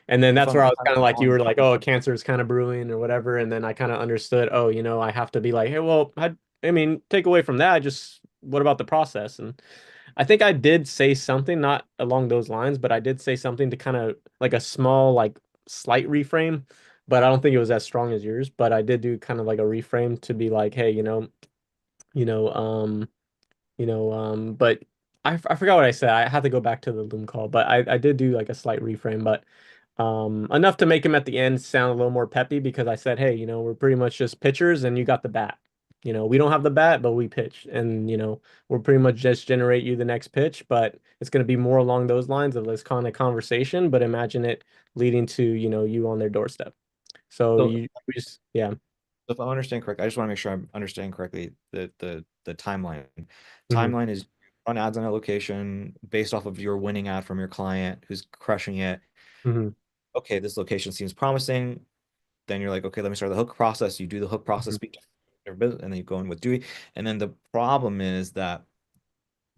Speaker 6: and then
Speaker 1: If
Speaker 6: that's where I was
Speaker 1: I'm
Speaker 6: kind of like, you were like, oh, cancer is kind of brewing or whatever, and then I kind of understood, oh, I have to be like, hey, well, I mean, take away from that, just what about the process? And I think I did say something, not along those lines, but I did say something to kind of like a small, like slight reframe, but I don't think it was as strong as yours. But I did do kind of like a reframe to be like, hey, you know, um, but I forgot what I said. I had to go back to the Loom call, but I did do like a slight reframe, but enough to make him at the end sound a little more peppy because I said, hey, we're pretty much just pitchers and you got the bat. We don't have the bat, but we pitch, and we'll pretty much just generate you the next pitch, but it's going to be more along those lines of this kind of conversation, but imagine it leading to, you on their doorstep. So
Speaker 1: so
Speaker 6: we just, yeah.
Speaker 1: if I understand correctly, I just want to make sure I'm understanding correctly the timeline.
Speaker 6: Hmm.
Speaker 1: Timeline is run ads on a location based off of your winning ad from your client who's crushing it.
Speaker 6: Hmm.
Speaker 1: Okay, this location seems promising. Then you're like, okay, let me start the hook process. You do the hook process,
Speaker 6: Hmm.
Speaker 1: speak to their business, and then you go in with Dewey. And then the problem is that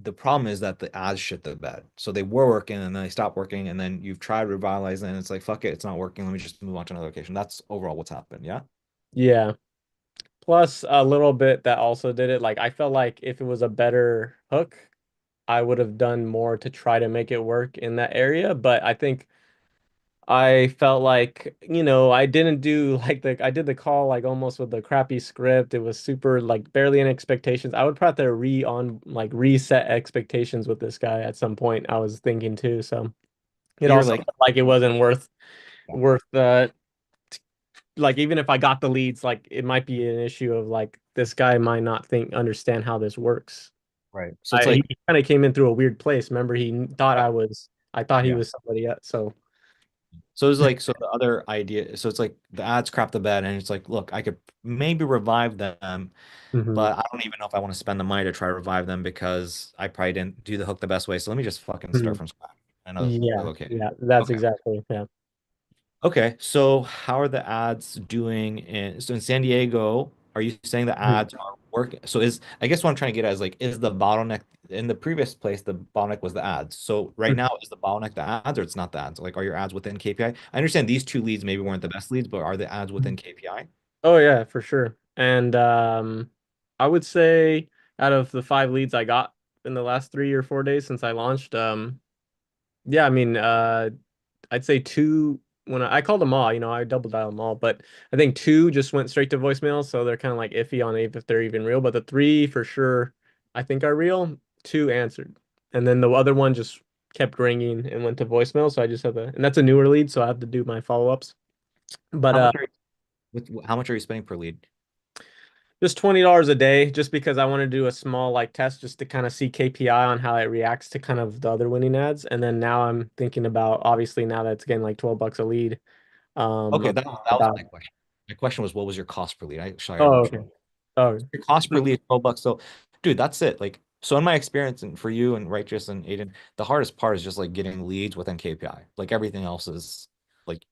Speaker 1: the ads shit the bed. So they were working and then they stopped working, and then you've tried revitalizing and it's like, fuck it, it's not working. Let me just move on to another location. That's overall what's happened. Yeah.
Speaker 6: Yeah. Plus a little bit that also did it. Like I felt like if it was a better hook, I would have done more to try to make it work in that area. But I think I felt like, I didn't do like I did the call like almost with the crappy script. It was super like barely in expectations. I would probably have to reset expectations with this guy at some point. I was thinking too. So it
Speaker 1: You're
Speaker 6: also
Speaker 1: like,
Speaker 6: felt like it wasn't worth like even if I got the leads, like it might be an issue of like this guy might not understand how this works.
Speaker 1: right. So it's
Speaker 6: He
Speaker 1: like,
Speaker 6: kind of came in through a weird place. Remember, thought
Speaker 1: yeah,
Speaker 6: I thought he
Speaker 1: yeah.
Speaker 6: was somebody else. So,
Speaker 1: So it's like, so the other idea, so it's like the ads crap the bed, and it's like, look, I could maybe revive them,
Speaker 6: mhm.
Speaker 1: but I don't even know if I want to spend the money to try to revive them because I probably didn't do the hook the best way. So let me just fucking start
Speaker 6: Mhm.
Speaker 1: from scratch. Another
Speaker 6: Yeah,
Speaker 1: location.
Speaker 6: yeah, that's
Speaker 1: Okay.
Speaker 6: exactly, yeah.
Speaker 1: Okay. So how are the ads doing in San Diego? Are you saying the
Speaker 6: Mhm.
Speaker 1: ads are working? So I guess what I'm trying to get at is like, is the bottleneck in the previous place, the bottleneck was the ads. So right now, is the bottleneck the ads or it's not the ads? Like, are your ads within KPI? I understand these two leads maybe weren't the best leads, but are the ads within
Speaker 6: Mhm.
Speaker 1: KPI?
Speaker 6: Oh yeah, for sure. And I would say out of the 5 leads I got in the last 3 or 4 days since I launched, yeah, I mean, I'd say two when I called them all, I double dialed them all, but I think two just went straight to voicemail, so they're kind of like iffy on if they're even real. But the three for sure, I think are real. Two answered, and then the other one just kept ringing and went to voicemail. So I just have and that's a newer lead, so I have to do my follow-ups. But
Speaker 1: How much are you how much are you spending per lead?
Speaker 6: just $20 a day, just because I want to do a small like test, just to kind of see KPI on how it reacts to kind of the other winning ads. And then now I'm thinking about obviously now that it's getting like $12 a lead.
Speaker 1: Okay,
Speaker 6: I'm
Speaker 1: that
Speaker 6: thinking
Speaker 1: was
Speaker 6: about
Speaker 1: my question. My question was, what was your cost per lead? I
Speaker 6: oh,
Speaker 1: want you
Speaker 6: okay. Oh,
Speaker 1: your cost per lead is $12. So, dude, that's it. Like, so in my experience, and for you and Righteous and Aiden, the hardest part is just like getting leads within KPI. Like everything else is like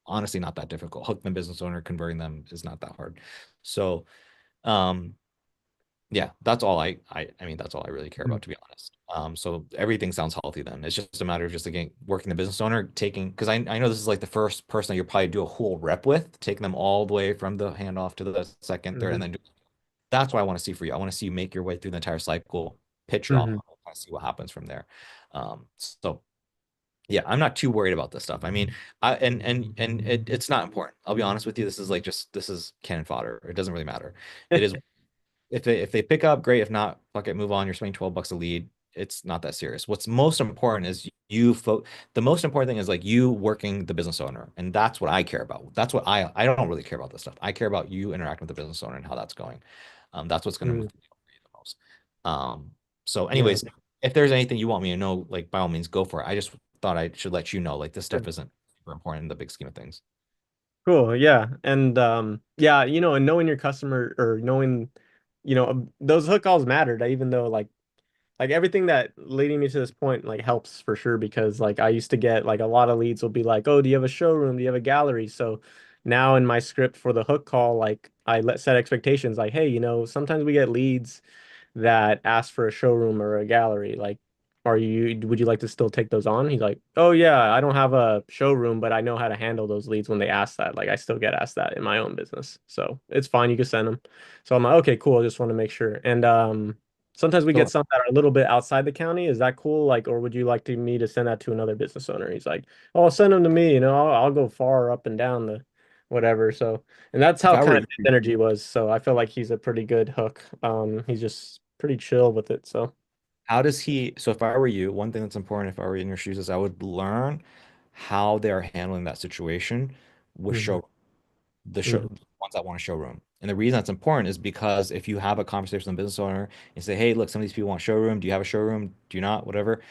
Speaker 1: honestly not that difficult. Hook them business owner, converting them is not that hard. So, um, yeah, that's all I mean, that's all I really care
Speaker 6: mhm,
Speaker 1: about, to be honest. So everything sounds healthy then. It's just a matter of just again working the business owner, taking because I know this is like the first person that you'll probably do a whole rep with, taking them all the way from the handoff to the second, third, and
Speaker 6: mhm,
Speaker 1: then that's what I want to see for you. I want to see you make your way through the entire cycle, pitch your offer,
Speaker 6: mhm,
Speaker 1: kind of see what happens from there. So yeah, I'm not too worried about this stuff. I mean, it's not important. I'll be honest with you. This is cannon fodder. It doesn't really matter. It is if they pick up, great. If not, fuck it, move on. You're spending $12 a lead. It's not that serious. What's most important is the most important thing is like you working the business owner. And that's what I care about. That's what I don't really care about this stuff. I care about you interacting with the business owner and how that's going. That's what's going to
Speaker 6: mhm.
Speaker 1: move the needle for you the most. So
Speaker 6: Yeah.
Speaker 1: anyways, if there's anything you want me to know, like by all means go for it. I just thought I should let you know, like this stuff isn't super important in the big scheme of things.
Speaker 6: Cool. Yeah. And yeah, and knowing your customer or knowing, those hook calls mattered, even though like everything that leading me to this point like helps for sure because like I used to get like a lot of leads will be like, "Oh, do you have a showroom? Do you have a gallery?" So now in my script for the hook call, like I let set expectations like, "Hey, sometimes we get leads that ask for a showroom or a gallery. Like, would you like to still take those on?" He's like, "Oh yeah, I don't have a showroom, but I know how to handle those leads when they ask that. Like I still get asked that in my own business. So it's fine, you can send them." So I'm like, "Okay, cool. I just want to make sure." And sometimes we get
Speaker 1: So
Speaker 6: some that are a little bit outside the county. Is that cool? Like, or would you like me to send that to another business owner? He's like, "Oh, send them to me, I'll go far up and down the whatever." So and that's
Speaker 1: if
Speaker 6: how
Speaker 1: I
Speaker 6: kind
Speaker 1: were
Speaker 6: of his
Speaker 1: you,
Speaker 6: energy was. So I feel like he's a pretty good hook. He's just pretty chill with it. So
Speaker 1: how does he? So if I were you, one thing that's important if I were in your shoes is I would learn how they're handling that situation with
Speaker 6: hmm
Speaker 1: the show
Speaker 6: hmm
Speaker 1: ones that want a showroom. And the reason that's important is because if you have a conversation with a business owner and say, "Hey, look, some of these people want showroom. Do you have a showroom? Do you not? Whatever."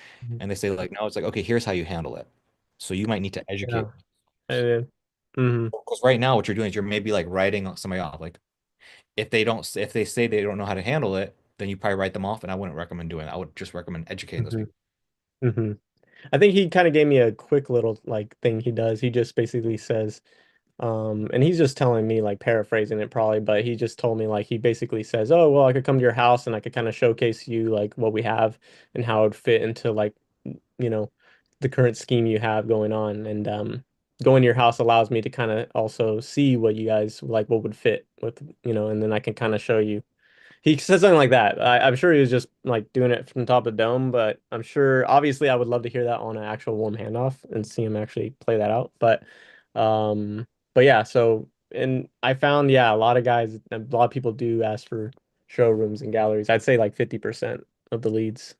Speaker 1: And they say like, "No," it's like, "Okay, here's how you handle it." So you might need to educate.
Speaker 6: yeah. Mm-hmm.
Speaker 1: Because right now, what you're doing is you're maybe like writing somebody off. Like if they say they don't know how to handle it, then you probably write them off. And I wouldn't recommend doing that. I would just recommend educating those
Speaker 6: hmm
Speaker 1: people.
Speaker 6: hmm I think he kind of gave me a quick little like thing he does. He just basically says, and he's just telling me like paraphrasing it probably, but he just told me like he basically says, "Oh, well, I could come to your house and I could kind of showcase you like what we have and how it would fit into like you know the current scheme you have going on." And going to your house allows me to kind of also see what you guys like what would fit with and then I can kind of show you. He said something like that. I'm sure he was just like doing it from top of dome, but I'm sure obviously I would love to hear that on an actual warm handoff and see him actually play that out. Um but yeah, so and I found yeah, a lot of people do ask for showrooms and galleries. I'd say like 50% of the leads.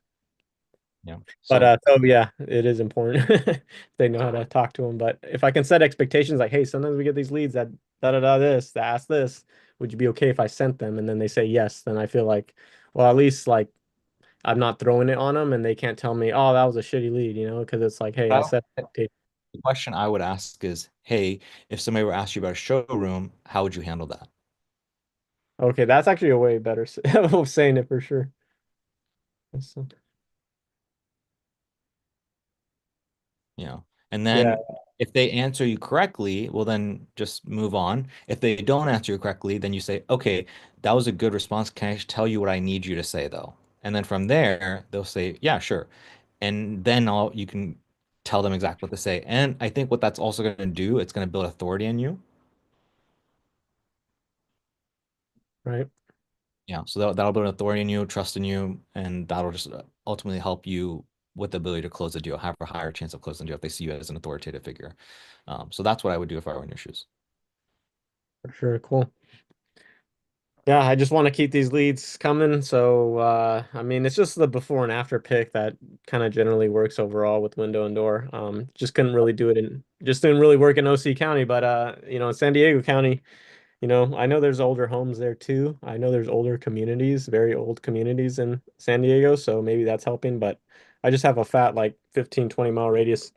Speaker 1: Yeah.
Speaker 6: But
Speaker 1: So
Speaker 6: so yeah, it is important they know how to talk to them. But if I can set expectations like, hey, sometimes we get these leads that da da da this, that ask this, would you be okay if I sent them? And then they say yes, then I feel like, well, at least like I'm not throwing it on them and they can't tell me, oh, that was a shitty lead, because it's like, hey, I
Speaker 1: well,
Speaker 6: set expectations.
Speaker 1: the question I would ask is, hey, if somebody were to ask you about a showroom, how would you handle that?
Speaker 6: Okay, that's actually a way better of saying it for sure. So,
Speaker 1: You know, and
Speaker 6: yeah,
Speaker 1: then if they answer you correctly, well, then just move on. If they don't answer you correctly, then you say, okay, that was a good response. Can I tell you what I need you to say though? And then from there, they'll say, yeah, sure. And then you can tell them exactly what to say. And I think what that's also going to do, it's going to build authority in you.
Speaker 6: right.
Speaker 1: Yeah. So that'll build authority in you, trust in you, and that'll just ultimately help you with the ability to close the deal, have a higher chance of closing the deal if they see you as an authoritative figure. So that's what I would do if I were in your shoes.
Speaker 6: For sure. Cool. Yeah, I just want to keep these leads coming. So, I mean, it's just the before and after pick that kind of generally works overall with window and door. Just couldn't really do it just didn't really work in OC County, but in San Diego County, I know there's older homes there too. I know there's older communities, very old communities in San Diego, so maybe that's helping, but I just have a fat like 15, 20 mile radius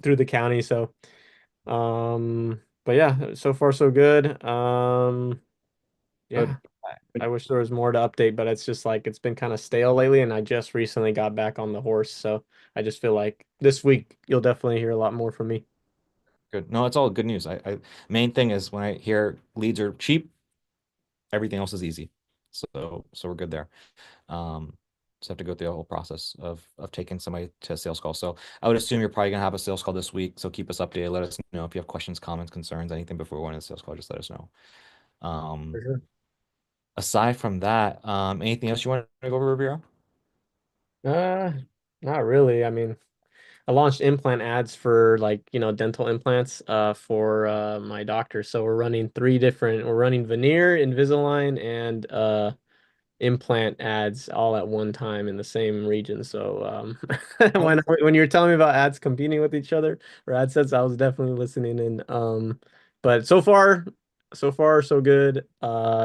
Speaker 6: through the county, so but yeah, so far so good.
Speaker 1: Good.
Speaker 6: Yeah. I wish there was more to update, but it's just like it's been kind of stale lately, and I just recently got back on the horse, so I just feel like this week you'll definitely hear a lot more from me.
Speaker 1: Good. No, it's all good news. Main thing is when I hear leads are cheap, everything else is easy. So we're good there. Just have to go through the whole process of taking somebody to a sales call. So I would assume you're probably gonna have a sales call this week. So keep us updated. Let us know if you have questions, comments, concerns, anything before we go into the sales call. Just let us know.
Speaker 6: For
Speaker 1: Um,
Speaker 6: sure.
Speaker 1: aside from that, anything else you want to go over, Rivera?
Speaker 6: Uh, Not really. I mean, I launched implant ads for like, dental implants for my doctor. So we're running veneer, Invisalign, and implant ads all at one time in the same region. So when you were telling me about ads competing with each other or ad sets, I was definitely listening in. But so far so good.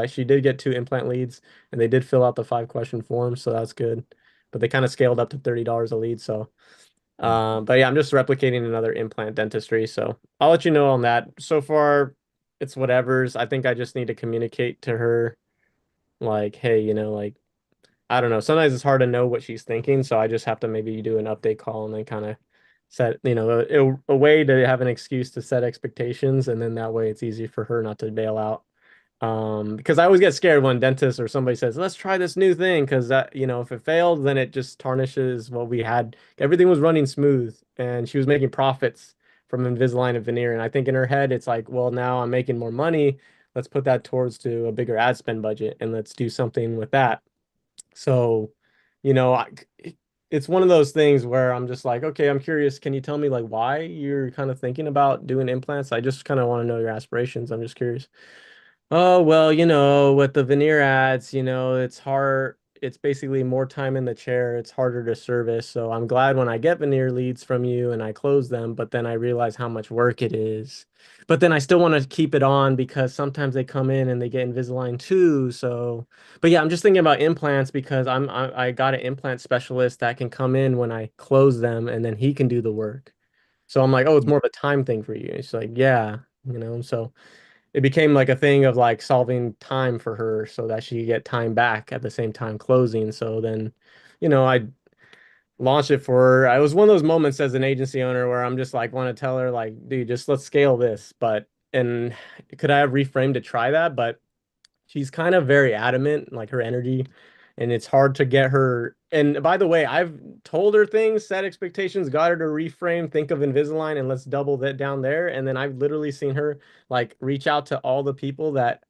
Speaker 6: She did get 2 implant leads and they did fill out the 5 question form, so that's good. But they kind of scaled up to $30 a lead, so
Speaker 1: Mm.
Speaker 6: But yeah, I'm just replicating another implant dentistry. So I'll let you know on that. So far, it's whatever's. I think I just need to communicate to her, like, hey, like, I don't know. Sometimes it's hard to know what she's thinking. So I just have to maybe do an update call and then kind of set, a way to have an excuse to set expectations. And then that way it's easy for her not to bail out. Because I always get scared when dentists or somebody says, let's try this new thing. Because that, if it failed, then it just tarnishes what we had. Everything was running smooth and she was making profits from Invisalign and veneer. And I think in her head, it's like, well, now I'm making more money. Let's put that towards to a bigger ad spend budget and let's do something with that. So, you know, I, it's one of those things where I'm just like, okay, I'm curious. Can you tell me like why you're kind of thinking about doing implants? I just kind of want to know your aspirations. I'm just curious. Oh, well, with the veneer ads, it's hard. It's basically more time in the chair. It's harder to service. So I'm glad when I get veneer leads from you and I close them, but then I realize how much work it is. But then I still want to keep it on because sometimes they come in and they get Invisalign too. So, but yeah, I'm just thinking about implants because I got an implant specialist that can come in when I close them and then he can do the work. So I'm like, oh, it's more of a time thing for you. It's like, yeah, so it became like a thing of like solving time for her so that she could get time back at the same time closing. So then, I launched it for her. I was one of those moments as an agency owner where I'm just like want to tell her like, dude, just let's scale this. And could I have reframed to try that? But she's kind of very adamant, like her energy, and it's hard to get her. And by the way, I've told her things, set expectations, got her to reframe, think of Invisalign, and let's double that down there. And then I've literally seen her like reach out to all the people that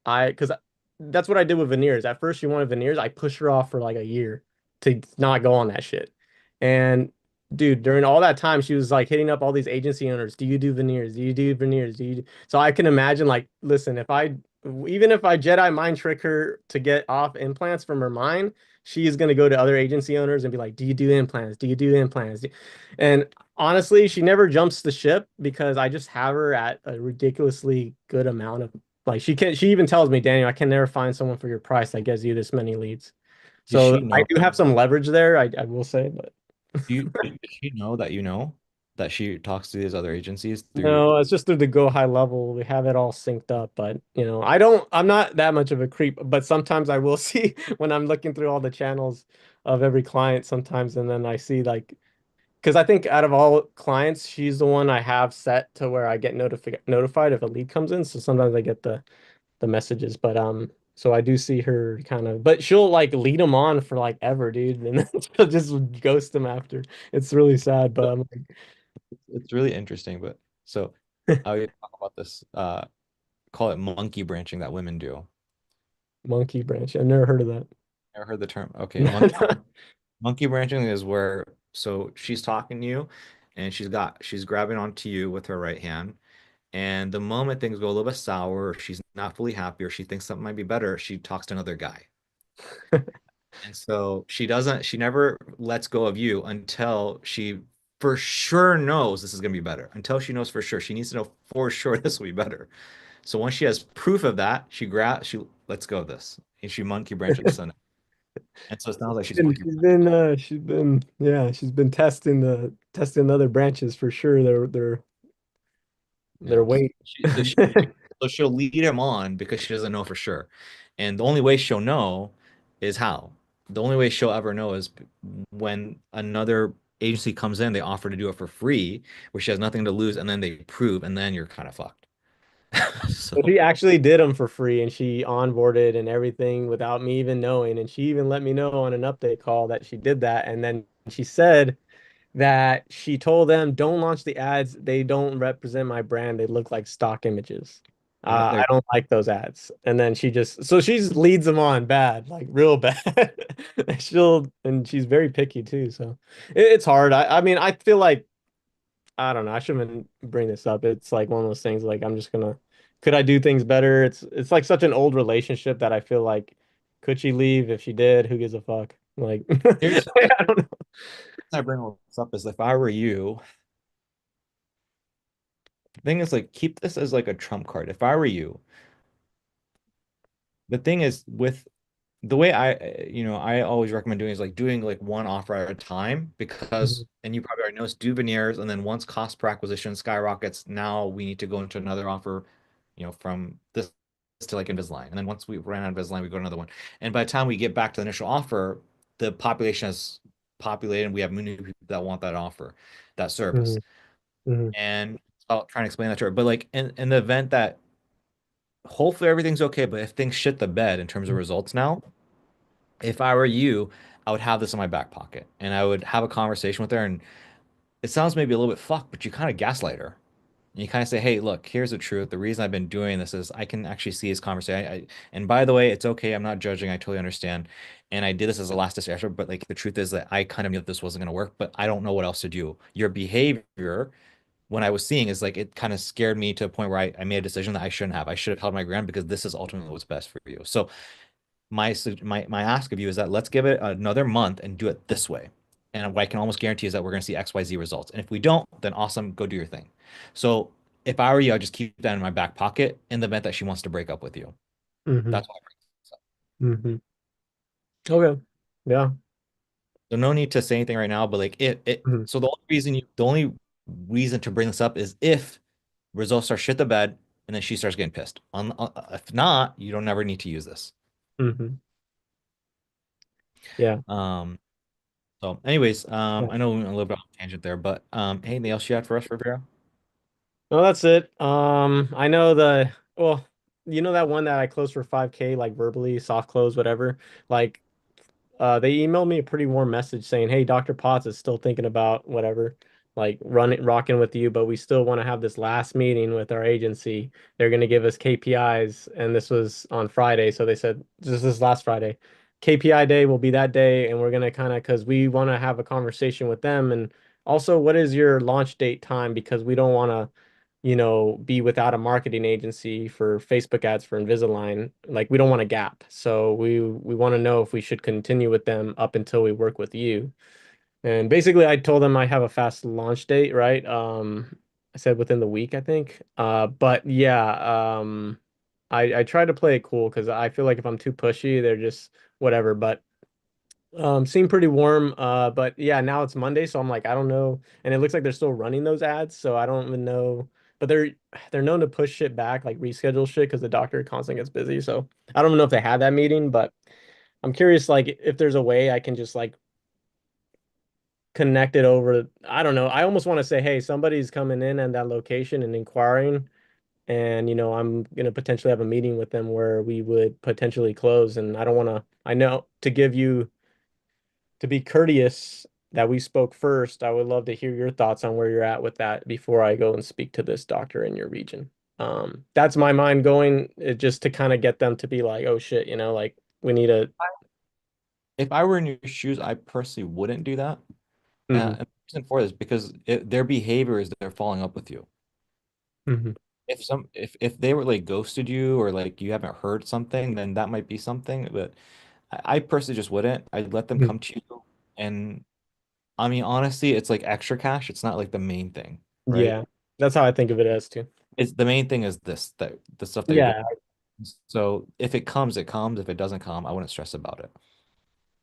Speaker 6: because that's what I did with veneers. At first, she wanted veneers. I pushed her off for like a year to not go on that shit. And dude, during all that time, she was like hitting up all these agency owners. Do you do veneers? Do you do veneers? Do you? So I can imagine like, listen, even if I Jedi mind trick her to get off implants from her mind, she is going to go to other agency owners and be like, do you do implants? Do you do implants? And honestly, she never jumps the ship because I just have her at a ridiculously good amount of like she even tells me, Daniel, I can never find someone for your price that gives you this many leads.
Speaker 1: Does
Speaker 6: So
Speaker 1: she
Speaker 6: I
Speaker 1: know?
Speaker 6: do have some leverage there, I will say, but
Speaker 1: Does she know that that she talks to these other agencies through?
Speaker 6: no, it's just through the go high level. We have it all synced up, but I'm not that much of a creep, but sometimes I will see when I'm looking through all the channels of every client sometimes, and then I see like because I think out of all clients, she's the one I have set to where I get notified if a lead comes in. So sometimes I get the messages. But so I do see her kind of, but she'll like lead them on for like ever, dude, and then she'll just ghost them after. It's really sad, but I'm
Speaker 1: It's really interesting, but so
Speaker 6: like,
Speaker 1: I talk about this, call it monkey branching that women do.
Speaker 6: monkey branch. I've never heard of that.
Speaker 1: Ever heard the term? Okay,
Speaker 6: No.
Speaker 1: monkey branching is where so she's talking to you and she's grabbing onto you with her right hand. And the moment things go a little bit sour, or she's not fully happy, or she thinks something might be better, she talks to another guy. And so she never lets go of you until she for sure knows this is going to be better. Until she knows for sure. She needs to know for sure this will be better. So once she has proof of that, she lets go of this. And she monkey branches on it. And so it sounds like she's
Speaker 6: And
Speaker 1: monkey
Speaker 6: she's been testing other branches for sure.
Speaker 1: yeah.
Speaker 6: Their weight.
Speaker 1: So she'll lead him on because she doesn't know for sure. And the only way she'll know is how. The only way she'll ever know is when another agency comes in, they offer to do it for free, where she has nothing to lose, and then they prove, and then you're kind of fucked.
Speaker 6: So
Speaker 1: So
Speaker 6: she actually did them for free and she onboarded and everything without me even knowing. And she even let me know on an update call that she did that. And then she said that she told them, don't launch the ads. They don't represent my brand. They look like stock images.
Speaker 1: yeah,
Speaker 6: I
Speaker 1: there.
Speaker 6: don't like those ads. And then so she just leads them on bad, like real bad. And she's very picky too. So it's hard. I mean, I feel like I don't know. I shouldn't bring this up. It's like one of those things like I'm just gonna could I do things better? It's like such an old relationship that I feel like could she leave? If she did, who gives a fuck? Like
Speaker 1: Here's
Speaker 6: I don't know.
Speaker 1: I bring all this up is if I were you, the thing is like keep this as like a trump card. If I were you, the thing is with the way I always recommend doing is like doing like one offer at a time because,
Speaker 6: Mhm.
Speaker 1: and you probably already noticed, do veneers, and then once cost per acquisition skyrockets, now we need to go into another offer, from this to like Invisalign. And then once we ran out of Invisalign, we go to another one. And by the time we get back to the initial offer, the population has populated and we have many people that want that offer, that service.
Speaker 6: Mhm. Mhm.
Speaker 1: And I'll try and explain that to her. But like in the event that hopefully everything's okay, but if things shit the bed in terms of results now, if I were you, I would have this in my back pocket and I would have a conversation with her. And it sounds maybe a little bit fucked, but you kind of gaslight her. And you kind of say, hey, look, here's the truth. The reason I've been doing this is I can actually see his conversation. And by the way, it's okay. I'm not judging. I totally understand. And I did this as a last ditch effort, but like the truth is that I kind of knew that this wasn't going to work, but I don't know what else to do. Your behavior when I was seeing is like it kind of scared me to a point where I made a decision that I shouldn't have. I should have held my ground because this is ultimately what's best for you. So my ask of you is that let's give it another month and do it this way. And what I can almost guarantee is that we're going to see XYZ results. And if we don't, then awesome, go do your thing. So if I were you, I'd just keep that in my back pocket in the event that she wants to break up with you.
Speaker 6: Mhm.
Speaker 1: That's why I bring this up.
Speaker 6: Mhm. Okay. Yeah.
Speaker 1: So no need to say anything right now, but like it
Speaker 6: Mhm.
Speaker 1: so the only reason to bring this up is if results start shit the bed and then she starts getting pissed. If not, you don't never need to use this.
Speaker 6: Mhm. Yeah.
Speaker 1: Um, so anyways,
Speaker 6: Yeah.
Speaker 1: I know we went a little bit off tangent there, but anything else you had for us, Rivera?
Speaker 6: No, that's it. I know well, you know that one that I closed for 5K, like verbally, soft close, whatever. Like they emailed me a pretty warm message saying, "Hey, Dr. Potts is still thinking about whatever, like running, rocking with you, but we still want to have this last meeting with our agency. They're going to give us KPIs, and this was on Friday, so they said this last Friday. KPI day will be that day, and we're going to kind of because we want to have a conversation with them, and also, what is your launch date time? Because we don't want to." Be without a marketing agency for Facebook ads for Invisalign. Like we don't want a gap. So we want to know if we should continue with them up until we work with you. And basically I told them I have a fast launch date, right? I said within the week, I think. But yeah, I try to play it cool because I feel like if I'm too pushy, they're just whatever. But seemed pretty warm. But yeah, now it's Monday, so I'm like, I don't know. And it looks like they're still running those ads, so I don't even know. But they're known to push shit back, like reschedule shit, because the doctor constantly gets busy. So I don't know if they had that meeting, but I'm curious, like, if there's a way I can just like connect it over. I don't know. I almost want to say, hey, somebody's coming in at that location and inquiring, and I'm gonna potentially have a meeting with them where we would potentially close. And I don't want to. I know to give you to be courteous that we spoke first, I would love to hear your thoughts on where you're at with that before I go and speak to this doctor in your region. That's my mind going, just to kind of get them to be like, oh shit, like we need a.
Speaker 1: If I were in your shoes, I personally wouldn't do that.
Speaker 6: Mhm,
Speaker 1: And the reason for this because their behavior is they're following up with you.
Speaker 6: mhm.
Speaker 1: If they were like ghosted you or like you haven't heard something, then that might be something. But I personally just wouldn't. I'd let them
Speaker 6: Mhm.
Speaker 1: come to you. And I mean, honestly, it's like extra cash. It's not like the main thing, right?
Speaker 6: Yeah, that's how I think of it as too.
Speaker 1: It's the main thing is this, that the stuff that you're doing.
Speaker 6: Yeah,
Speaker 1: So if it comes, it comes. If it doesn't come, I wouldn't stress about it.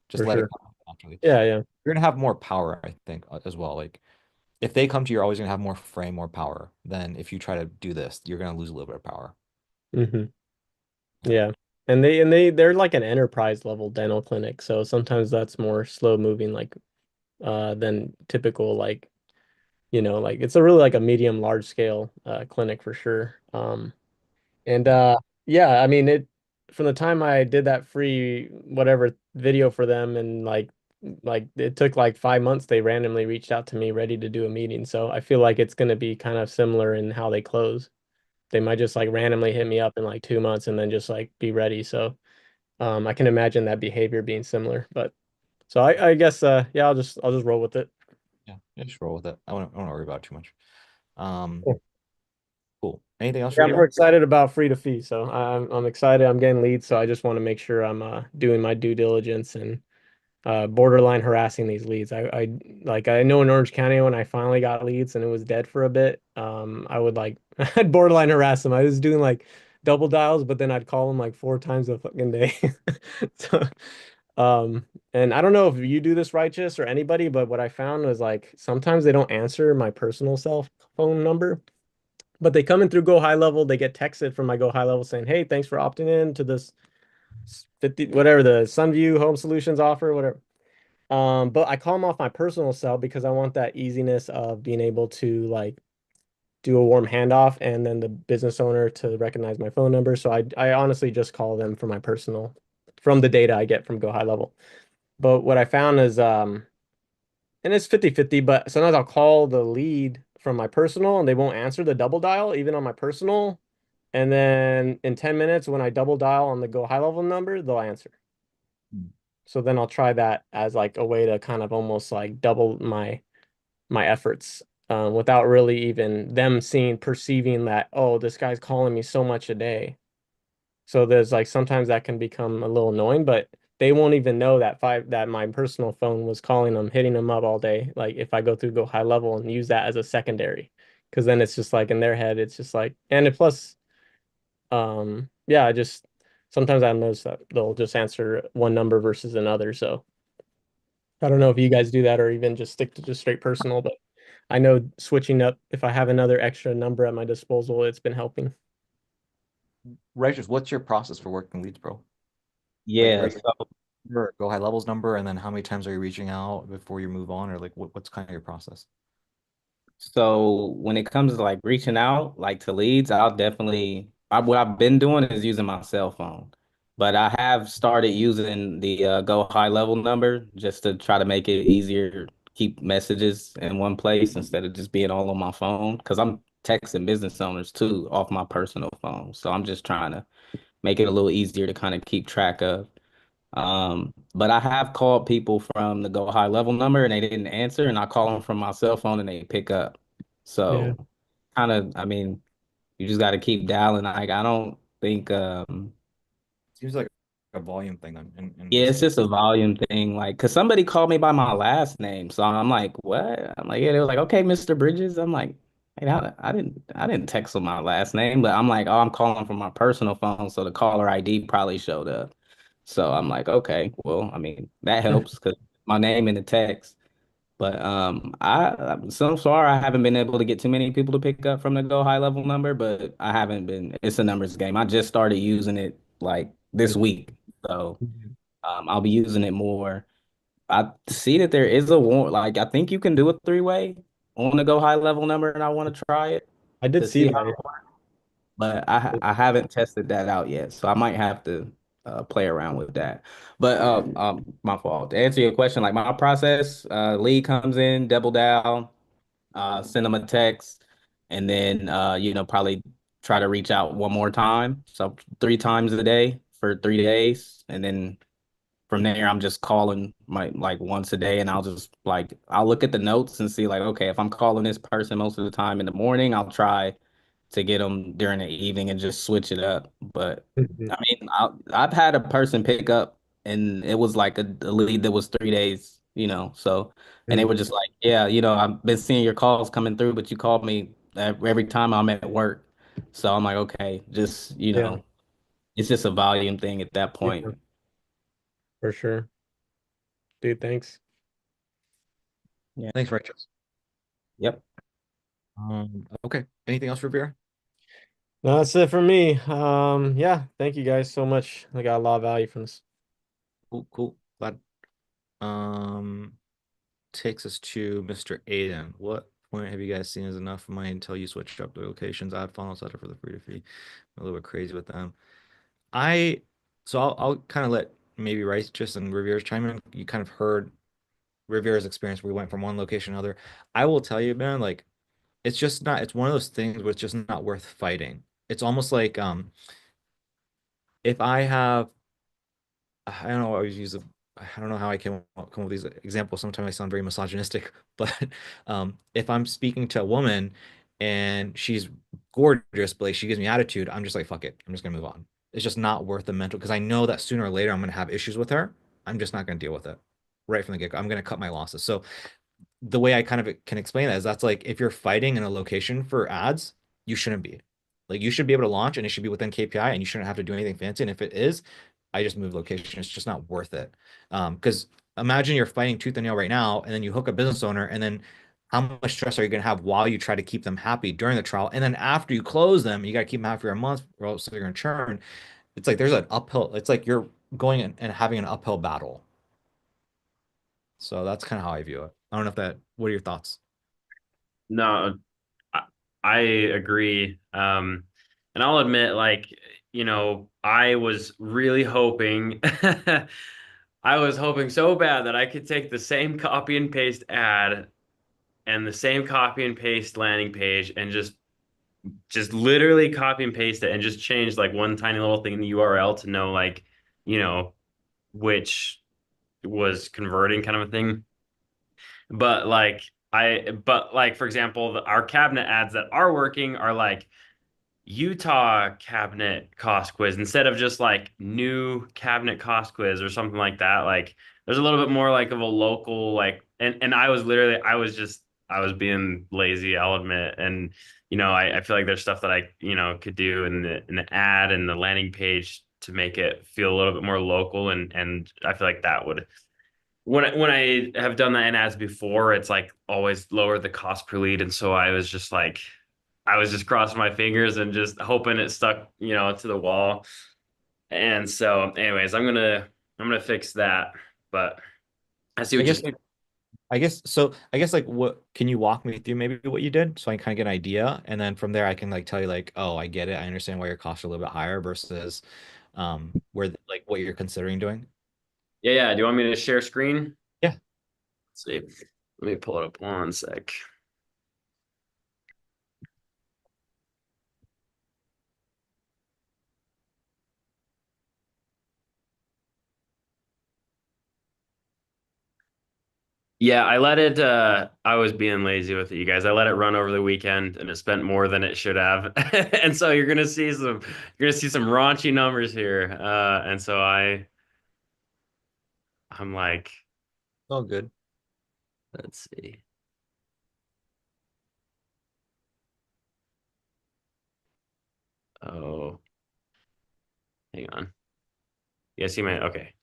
Speaker 1: Just
Speaker 6: for
Speaker 1: let it
Speaker 6: sure.
Speaker 1: come naturally.
Speaker 6: Yeah, yeah,
Speaker 1: You're gonna have more power, I think, as well. Like if they come to you, you're always gonna have more frame, more power than if you try to do this. You're gonna lose a little bit of power.
Speaker 6: hmm
Speaker 1: Yeah.
Speaker 6: yeah. And they're like an enterprise level dental clinic, so sometimes that's more slow moving, like than typical, like like it's a really like a medium large scale clinic for sure. And yeah, I mean it from the time I did that free whatever video for them, and like it took like 5 months, they randomly reached out to me ready to do a meeting. So I feel like it's going to be kind of similar in how they close. They might just like randomly hit me up in like 2 months and then just like be ready. So I can imagine that behavior being similar. But so I guess yeah, I'll just roll with it.
Speaker 1: Yeah. Yeah, just roll with it. I won't worry about it too much. Um,
Speaker 6: Cool.
Speaker 1: cool. Anything else,
Speaker 6: Yeah, I'm more
Speaker 1: Riviera?
Speaker 6: excited about free to fee. So I'm excited. I'm getting leads. So I just want to make sure I'm doing my due diligence and borderline harassing these leads. I know in Orange County when I finally got leads and it was dead for a bit, I would like I'd borderline harass them. I was doing like double dials, but then I'd call them like 4 times a fucking day. So, and I don't know if you do this righteous or anybody, but what I found was like sometimes they don't answer my personal cell phone number, but they come in through Go High Level. They get texted from my Go High Level saying, "Hey, thanks for opting in to this 50 whatever the Sunview Home Solutions offer, whatever." But I call them off my personal cell because I want that easiness of being able to like do a warm handoff and then the business owner to recognize my phone number. So I honestly just call them from my personal from the data I get from Go High Level. But what I found is and it's 50-50, but sometimes I'll call the lead from my personal and they won't answer the double dial even on my personal. And then in 10 minutes when I double dial on the Go High Level number, they'll answer. So then I'll try that as like a way to kind of almost like double my efforts without really even them perceiving that, oh, this guy's calling me so much a day. So there's like sometimes that can become a little annoying, but they won't even know that my personal phone was calling them, hitting them up all day. Like if I go through Go High Level and use that as a secondary, because then it's just like in their head, it's just like, and it plus, yeah, I just sometimes I notice that they'll just answer one number versus another. So I don't know if you guys do that or even just stick to just straight personal, but I know switching up, if I have another extra number at my disposal, it's been helping.
Speaker 1: Righteous, what's your process for working leads, bro? Like,
Speaker 5: Yeah.
Speaker 1: are you your Go High Levels number, and then how many times are you reaching out before you move on, or like what's kind of your process?
Speaker 5: So when it comes to like reaching out, like to leads, what I've been doing is using my cell phone. But I have started using the Go High Level number just to try to make it easier, keep messages in one place instead of just being all on my phone. Because I'm texting business owners too off my personal phone. So I'm just trying to make it a little easier to kind of keep track of. But I have called people from the Go High Level number and they didn't answer, and I call them from my cell phone and they pick up.
Speaker 6: Yeah.
Speaker 5: So kind of, I mean, you just got to keep dialing. Like I don't think,
Speaker 1: Seems like a volume thing in
Speaker 5: yeah,
Speaker 1: this
Speaker 5: it's
Speaker 1: case.
Speaker 5: just a volume thing. Like, cause somebody called me by my last name, so I'm like, what? I'm like, yeah. They were like, okay, Mr. Bridges. I'm like, hey, I didn't text with my last name, but I'm like, oh, I'm calling from my personal phone, so the caller ID probably showed up. So I'm like, okay, well, I mean, that helps because my name in the text. But so far I haven't been able to get too many people to pick up from the Go High Level number, but I haven't been. It's a numbers game. I just started using it like this week, so I'll be using it more. I see that there is a war. Like I think you can do a three-way on the Go High Level number, and I want to try it
Speaker 6: I did
Speaker 5: to
Speaker 6: see
Speaker 5: see
Speaker 6: that.
Speaker 5: how. But I haven't tested that out yet, so I might have to play around with that. But my fault. To answer your question, like my process, lead comes in, double down, send them a text, and then probably try to reach out one more time. So 3 times a day for 3 days, and then from there I'm just calling my like once a day, and I'll look at the notes and see like okay if I'm calling this person most of the time in the morning, I'll try to get them during the evening and just switch it up. But
Speaker 6: Mhm.
Speaker 5: I mean, I've had a person pick up and it was like a lead that was 3 days, so, and they were
Speaker 6: Mhm.
Speaker 5: just like, yeah, I've been seeing your calls coming through, but you called me every time I'm at work. So I'm like, okay, just,
Speaker 6: Yeah.
Speaker 5: it's just a volume thing at that point.
Speaker 6: Yeah, for sure. Dude, thanks.
Speaker 5: Yeah.
Speaker 1: Thanks, Righteous.
Speaker 5: Yep.
Speaker 1: Okay. Anything else for Vera?
Speaker 6: No, that's it for me. Yeah, thank you guys so much. I got a lot of value from this.
Speaker 1: Cool, cool. Glad. Um, Takes us to Mr. Aiden. What point have you guys seen as enough money until you switched up the locations, add funnel setter for the free to fee? I'm a little bit crazy with them. I so I'll kind of let maybe Righteous and Rivera's chime in. You kind of heard Rivera's experience where we went from one location to another. I will tell you, man, like it's just not, it's one of those things where it's just not worth fighting. It's almost like if I have I don't know, I always use I don't know how I can come up with these examples. Sometimes I sound very misogynistic, but if I'm speaking to a woman and she's gorgeous, but like she gives me attitude, I'm just like, fuck it. I'm just gonna move on. It's just not worth the mental because I know that sooner or later I'm gonna have issues with her. I'm just not gonna deal with it right from the get-go. I'm gonna cut my losses. So the way I kind of can explain that is that's like if you're fighting in a location for ads, you shouldn't be. Like you should be able to launch and it should be within KPI and you shouldn't have to do anything fancy. And if it is, I just move location. It's just not worth it. Because imagine you're fighting tooth and nail right now, and then you hook a business owner, and then how much stress are you going to have while you try to keep them happy during the trial? And then after you close them, you got to keep them happy for a month, or else they're going to churn. It's like there's an uphill, it's like you're going and having an uphill battle. So that's kind of how I view it. I don't know if that, what are your thoughts?
Speaker 4: No, I, I agree. And I'll admit, like, I was really hoping, I was hoping so bad that I could take the same copy and paste ad and the same copy and paste landing page and just literally copy and paste it and just change like one tiny little thing in the URL to know like, you know, which was converting kind of a thing. But like for example, our cabinet ads that are working are like Utah cabinet cost quiz instead of just like new cabinet cost quiz or something like that. Like there's a little bit more like of a local like and I was being lazy, I'll admit. And I feel like there's stuff that I, could do in the ad and the landing page to make it feel a little bit more local and I feel like that would when I have done that in ads before, it's like always lower the cost per lead. And so I was just crossing my fingers and just hoping it stuck, to the wall. And so, anyways, I'm gonna fix that. But I see
Speaker 1: I
Speaker 4: what you
Speaker 1: guess like I guess like what can you walk me through maybe what you did so I can kind of get an idea and then from there I can like tell you like, oh, I get it. I understand why your costs are a little bit higher versus where like what you're considering doing.
Speaker 4: yeah. Do you want me to share screen?
Speaker 1: Yeah.
Speaker 4: Let's see. Let me pull it up one sec. Yeah, I was being lazy with it, you guys. I let it run over the weekend and it spent more than it should have. And so you're gonna see some raunchy numbers here. And so I'm like,
Speaker 1: All good.
Speaker 4: let's see. Oh, hang on. You guys see my okay.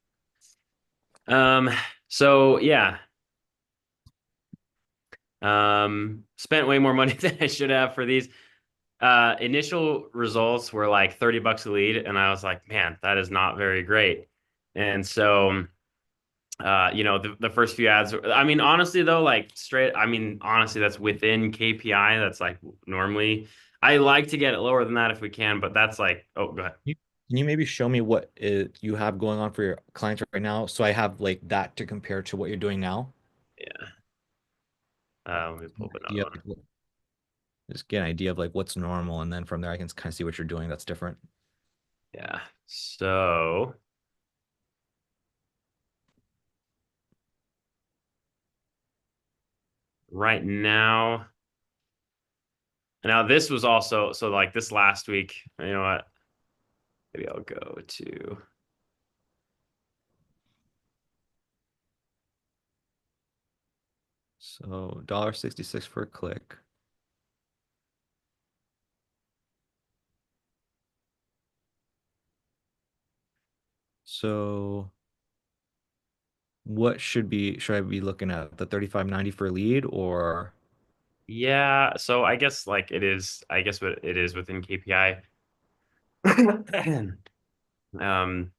Speaker 4: Um, so yeah. Spent way more money than I should have for these. Initial results were like 30 bucks a lead, and I was like, man, that is not very great. And so the first few ads, I mean, honestly though, like honestly, that's within KPI. That's like normally I like to get it lower than that if we can, but that's like, oh, go ahead.
Speaker 1: Can you maybe show me what you have going on for your clients right now so I have like that to compare to what you're doing now?
Speaker 4: Yeah. Let me pull up another
Speaker 1: Idea
Speaker 4: one.
Speaker 1: just get an idea of like what's normal and then from there I can kind of see what you're doing that's different.
Speaker 4: Yeah. So right now, this was also so like this last week, you know what? Maybe I'll go to
Speaker 1: So $1.66 for a click. So what should I be looking at? The 35.90 for a lead or
Speaker 4: yeah. So I guess like it is. I guess what it is within KPI. Um.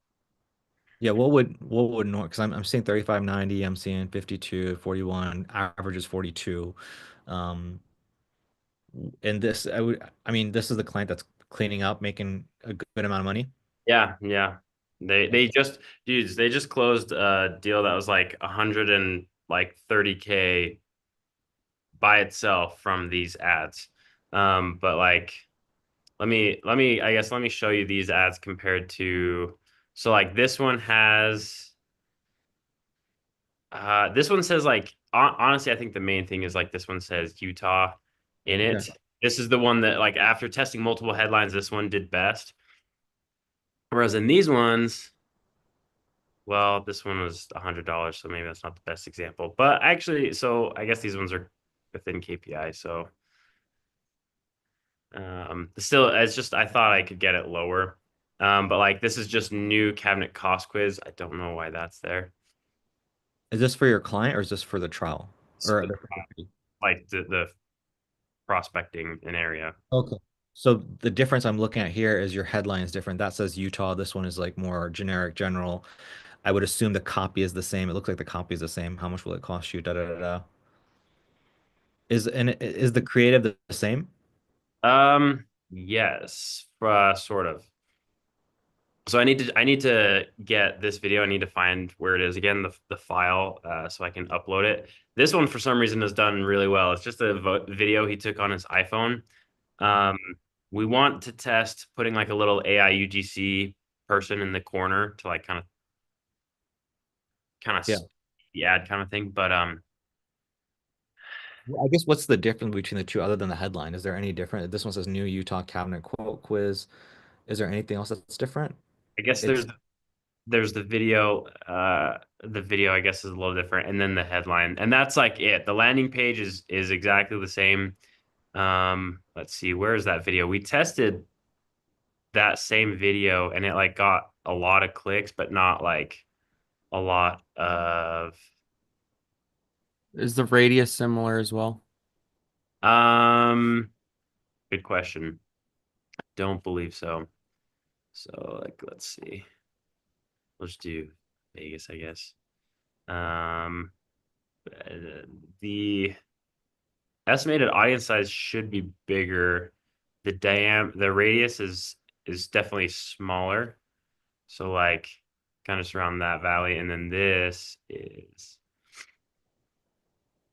Speaker 1: yeah, what would normal because I'm seeing 35.90, I'm seeing 52, 41, average is 42. Um and this I mean this is the client that's cleaning up, making a good amount of money.
Speaker 4: Yeah. Yeah. They just dudes. They just closed a deal that was like 130K by itself from these ads. But like let me show you these ads compared to so like this one says like honestly I think the main thing is like this one says Utah in
Speaker 1: Yeah.
Speaker 4: it. This is the one that like after testing multiple headlines this one did best. Whereas in these ones, well, this one was $100, so maybe that's not the best example. But actually, so I guess these ones are within KPI. So Still, it's just I thought I could get it lower. But like this is just new cabinet cost quiz. I don't know why that's there.
Speaker 1: Is this for your client or is this for the trial
Speaker 4: It's
Speaker 1: or
Speaker 4: for, like the prospecting an area.
Speaker 1: okay. So the difference I'm looking at here is your headline is different. That says Utah. This one is like more generic, general. I would assume the copy is the same. It looks like the copy is the same. How much will it cost you? Da da da da. Is the creative the same?
Speaker 4: Yes, sort of. So I need to get this video. I need to find where it is again, the file, so I can upload it. This one for some reason is done really well. It's just a video he took on his iPhone. Um, we want to test putting like a little AI UGC person in the corner to like kind of
Speaker 1: Yeah.
Speaker 4: the ad kind of thing. But
Speaker 1: I guess what's the difference between the two other than the headline? Is there any different? This one says new Utah cabinet quote quiz. Is there anything else that's different?
Speaker 4: I guess
Speaker 1: It's
Speaker 4: there's the video. The video I guess is a little different, and then the headline, and that's like it. The landing page is exactly the same. Let's see, where is that video? We tested that same video, and it like got a lot of clicks, but not like a lot of.
Speaker 3: Is the radius similar as well?
Speaker 4: Um, Good question. Don't believe so. So like, let's see. Let's do Vegas, I guess. Um, the estimated audience size should be bigger. The radius is definitely smaller. So like kind of surround that valley. And then this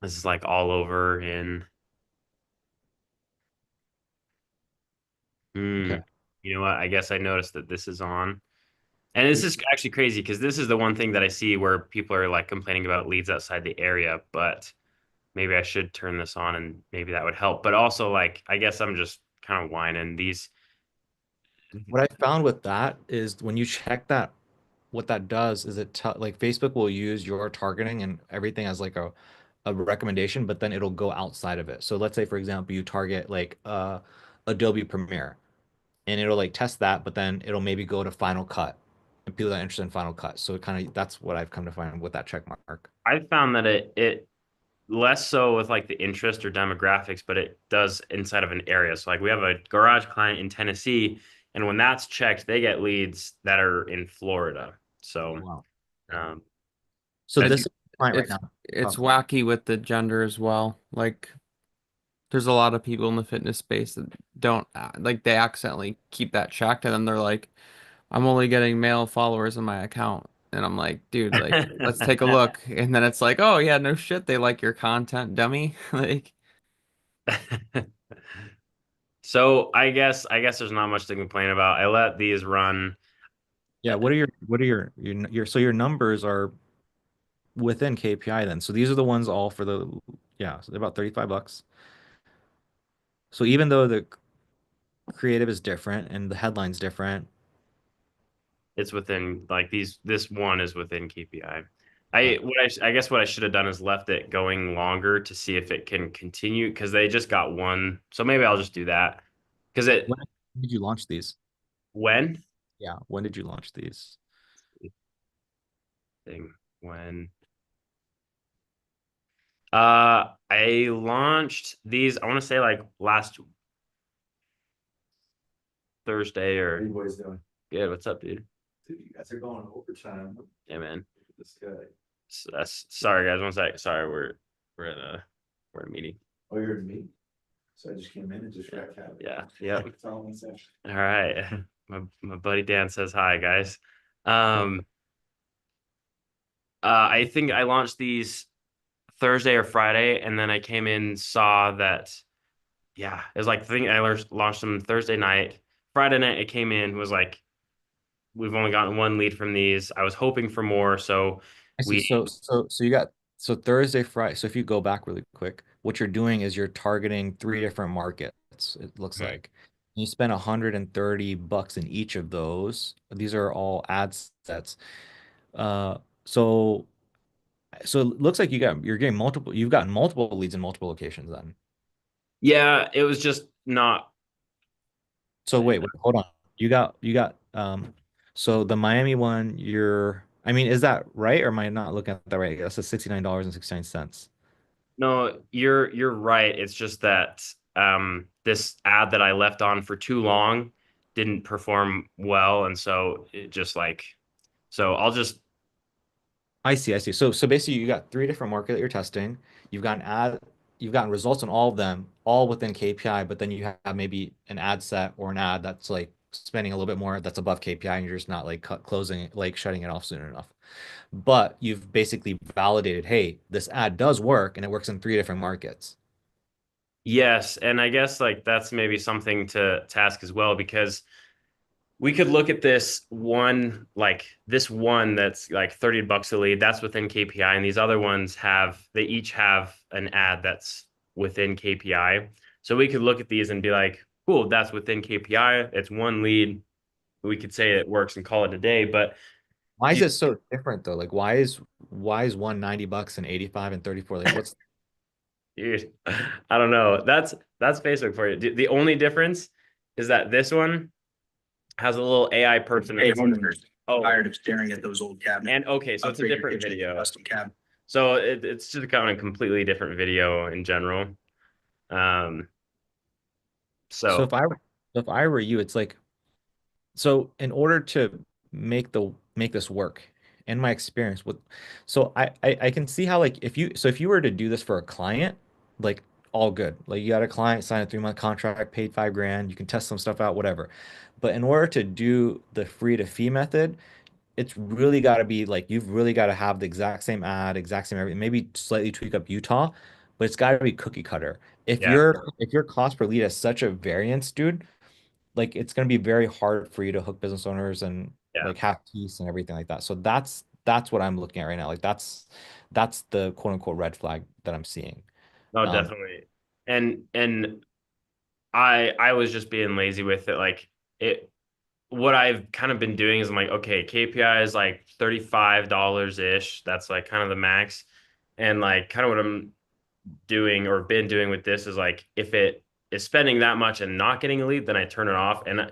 Speaker 4: is like all over in hmm.
Speaker 1: okay.
Speaker 4: You know what? I guess I noticed that this is on. And this is actually crazy because this is the one thing that I see where people are like complaining about leads outside the area, but maybe I should turn this on and maybe that would help. But also like I guess I'm just kind of whining these.
Speaker 1: What I found with that is when you check that, what that does is like Facebook will use your targeting and everything as like a recommendation, but then it'll go outside of it. So let's say, for example, you target like Adobe Premiere and it'll like test that, but then it'll maybe go to Final Cut and people that are interested in Final Cut. So it kind of that's what I've come to find with that check mark.
Speaker 4: I found that it less so with like the interest or demographics, but it does inside of an area. So like we have a garage client in Tennessee, and when that's checked, they get leads that are in Florida. So
Speaker 1: Wow.
Speaker 4: um,
Speaker 1: So
Speaker 4: that's
Speaker 1: this is the client right
Speaker 3: It's
Speaker 1: now.
Speaker 3: it's
Speaker 1: Oh,
Speaker 3: wacky with the gender as well. Like there's a lot of people in the fitness space that don't like they accidentally keep that checked and then they're like, I'm only getting male followers in my account. And I'm like, dude, like let's take a look. And then it's like, oh yeah, no shit, they like your content, dummy. Like
Speaker 4: so I guess there's not much to complain about. I let these run.
Speaker 1: yeah. What are your so your numbers are within KPI then. So these are the ones all for the yeah, so they're about 35 bucks. So even though the creative is different and the headline's different,
Speaker 4: It's within like these. This one is within KPI.
Speaker 1: uh,
Speaker 4: I guess what I should have done is left it going longer to see if it can continue because they just got one. So maybe I'll just do that because
Speaker 1: when did you launch these?
Speaker 4: when
Speaker 1: Yeah, when did you launch these?
Speaker 4: thing when I launched these. I want to say like last Thursday
Speaker 7: How
Speaker 4: or
Speaker 7: you boys doing?
Speaker 4: good. What's up, dude?
Speaker 7: Dude, you guys are going overtime.
Speaker 4: Yeah, man.
Speaker 7: This guy.
Speaker 4: Sorry, guys. One sec. Sorry, we're in a meeting.
Speaker 7: Oh, you're in me? So I just came in and just got cat.
Speaker 4: Yeah. Yep.
Speaker 7: Tell me something.
Speaker 4: All right. My buddy Dan says hi, guys. Um, I think I launched these Thursday or Friday, and then I came in, saw that, yeah, it was like, I think I launched them Thursday night. Friday night, it came in, was like, we've only gotten one lead from these. I was hoping for more, so
Speaker 1: I see.
Speaker 4: we,
Speaker 1: So you got so Thursday, Friday. So if you go back really quick, what you're doing is you're targeting three different markets, it looks
Speaker 4: Mhm.
Speaker 1: like. You spend 130 bucks in each of those. These are all ad sets. Uh, so so it looks like you've gotten multiple leads in multiple locations then.
Speaker 4: Yeah, it was just not.
Speaker 1: So wait, hold on. You got so the Miami one, I mean, is that right or am I not looking at that right? That's a $69.69.
Speaker 4: No, you're right. It's just that this ad that I left on for too long didn't perform well, and so it just like so I'll just
Speaker 1: I see, I see. So basically you got three different market that you're testing. You've got an ad, you've gotten results on all of them, all within KPI, but then you have maybe an ad set or an ad that's like spending a little bit more that's above KPI and you're just not like closing it, like shutting it off soon enough. But you've basically validated, hey, this ad does work and it works in three different markets.
Speaker 4: yes, and I guess like that's maybe something to ask as well because we could look at this one that's like 30 bucks a lead, that's within KPI, and these other ones they each have an ad that's within KPI. So we could look at these and be like, cool, that's within KPI. It's one lead. We could say it works and call it a day. But
Speaker 1: Why is
Speaker 4: you,
Speaker 1: it so different though? Like why is one 90 bucks and 85 and 34? Like what's
Speaker 4: dude, I don't know. That's Facebook for you. The only difference is that this one has a little AI person.
Speaker 8: Hey, homeowners,
Speaker 4: Oh,
Speaker 8: tired of staring at those old cabinets.
Speaker 4: and okay, so it's a
Speaker 8: Upgrade your
Speaker 4: different
Speaker 8: kitchen with a
Speaker 4: video.
Speaker 8: custom cabinet.
Speaker 4: So it's just kind of a completely different video in general. Um,
Speaker 1: so
Speaker 4: so
Speaker 1: if I were you, it's like so in order to make this work, in my experience with so I can see how like if you were to do this for a client, like all good. Like you got a client, sign a 3 month contract, paid 5 grand, you can test some stuff out, whatever. But in order to do the free to fee method, it's really got to be like you've really got to have the exact same ad, exact same everything, maybe slightly tweak up Utah, but it's got to be cookie cutter.
Speaker 4: yeah,
Speaker 1: If your cost per lead has such a variance, dude, like it's going to be very hard for you to hook business owners and
Speaker 4: yeah,
Speaker 1: like have peace and everything like that. So that's what I'm looking at right now. Like that's the quote unquote red flag that I'm seeing.
Speaker 4: no,
Speaker 1: Um,
Speaker 4: definitely. And I was just being lazy with it. Like it, what I've kind of been doing is I'm like, okay, KPI is like $35 ish. That's like kind of the max. And like kind of what I'm doing or been doing with this is like if it is spending that much and not getting a lead, then I turn it off. And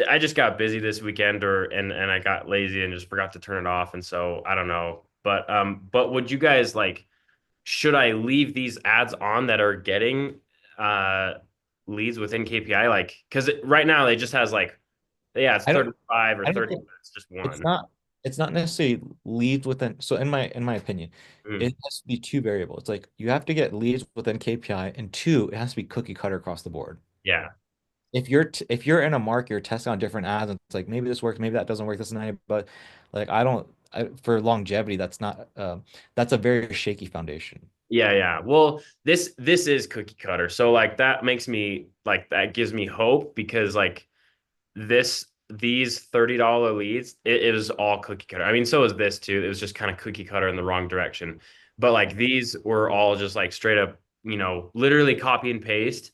Speaker 4: I just got busy this weekend and I got lazy and just forgot to turn it off. And so I don't know. But would you guys like should I leave these ads on that are getting uh leads within KPI? Like because right now it just has like yeah, it's
Speaker 1: I don't
Speaker 4: 35 or
Speaker 1: I don't
Speaker 4: 30,
Speaker 1: think
Speaker 4: but it's just
Speaker 1: it's
Speaker 4: one.
Speaker 1: not it's not necessarily leads within. So in my opinion,
Speaker 4: Mm,
Speaker 1: it has to be two variables. It's like you have to get leads within KPI, and two, it has to be cookie cutter across the board.
Speaker 4: yeah.
Speaker 1: If you're in a market, you're testing on different ads, and it's like maybe this works, maybe that doesn't work, this is not, but like for longevity, that's a very shaky foundation.
Speaker 4: Yeah, yeah. Well, this is cookie cutter. So like that makes me like that gives me hope because like these $30 leads, it was all cookie cutter. I mean, so is this too. It was just kind of cookie cutter in the wrong direction. But like these were all just like straight up, literally copy and paste.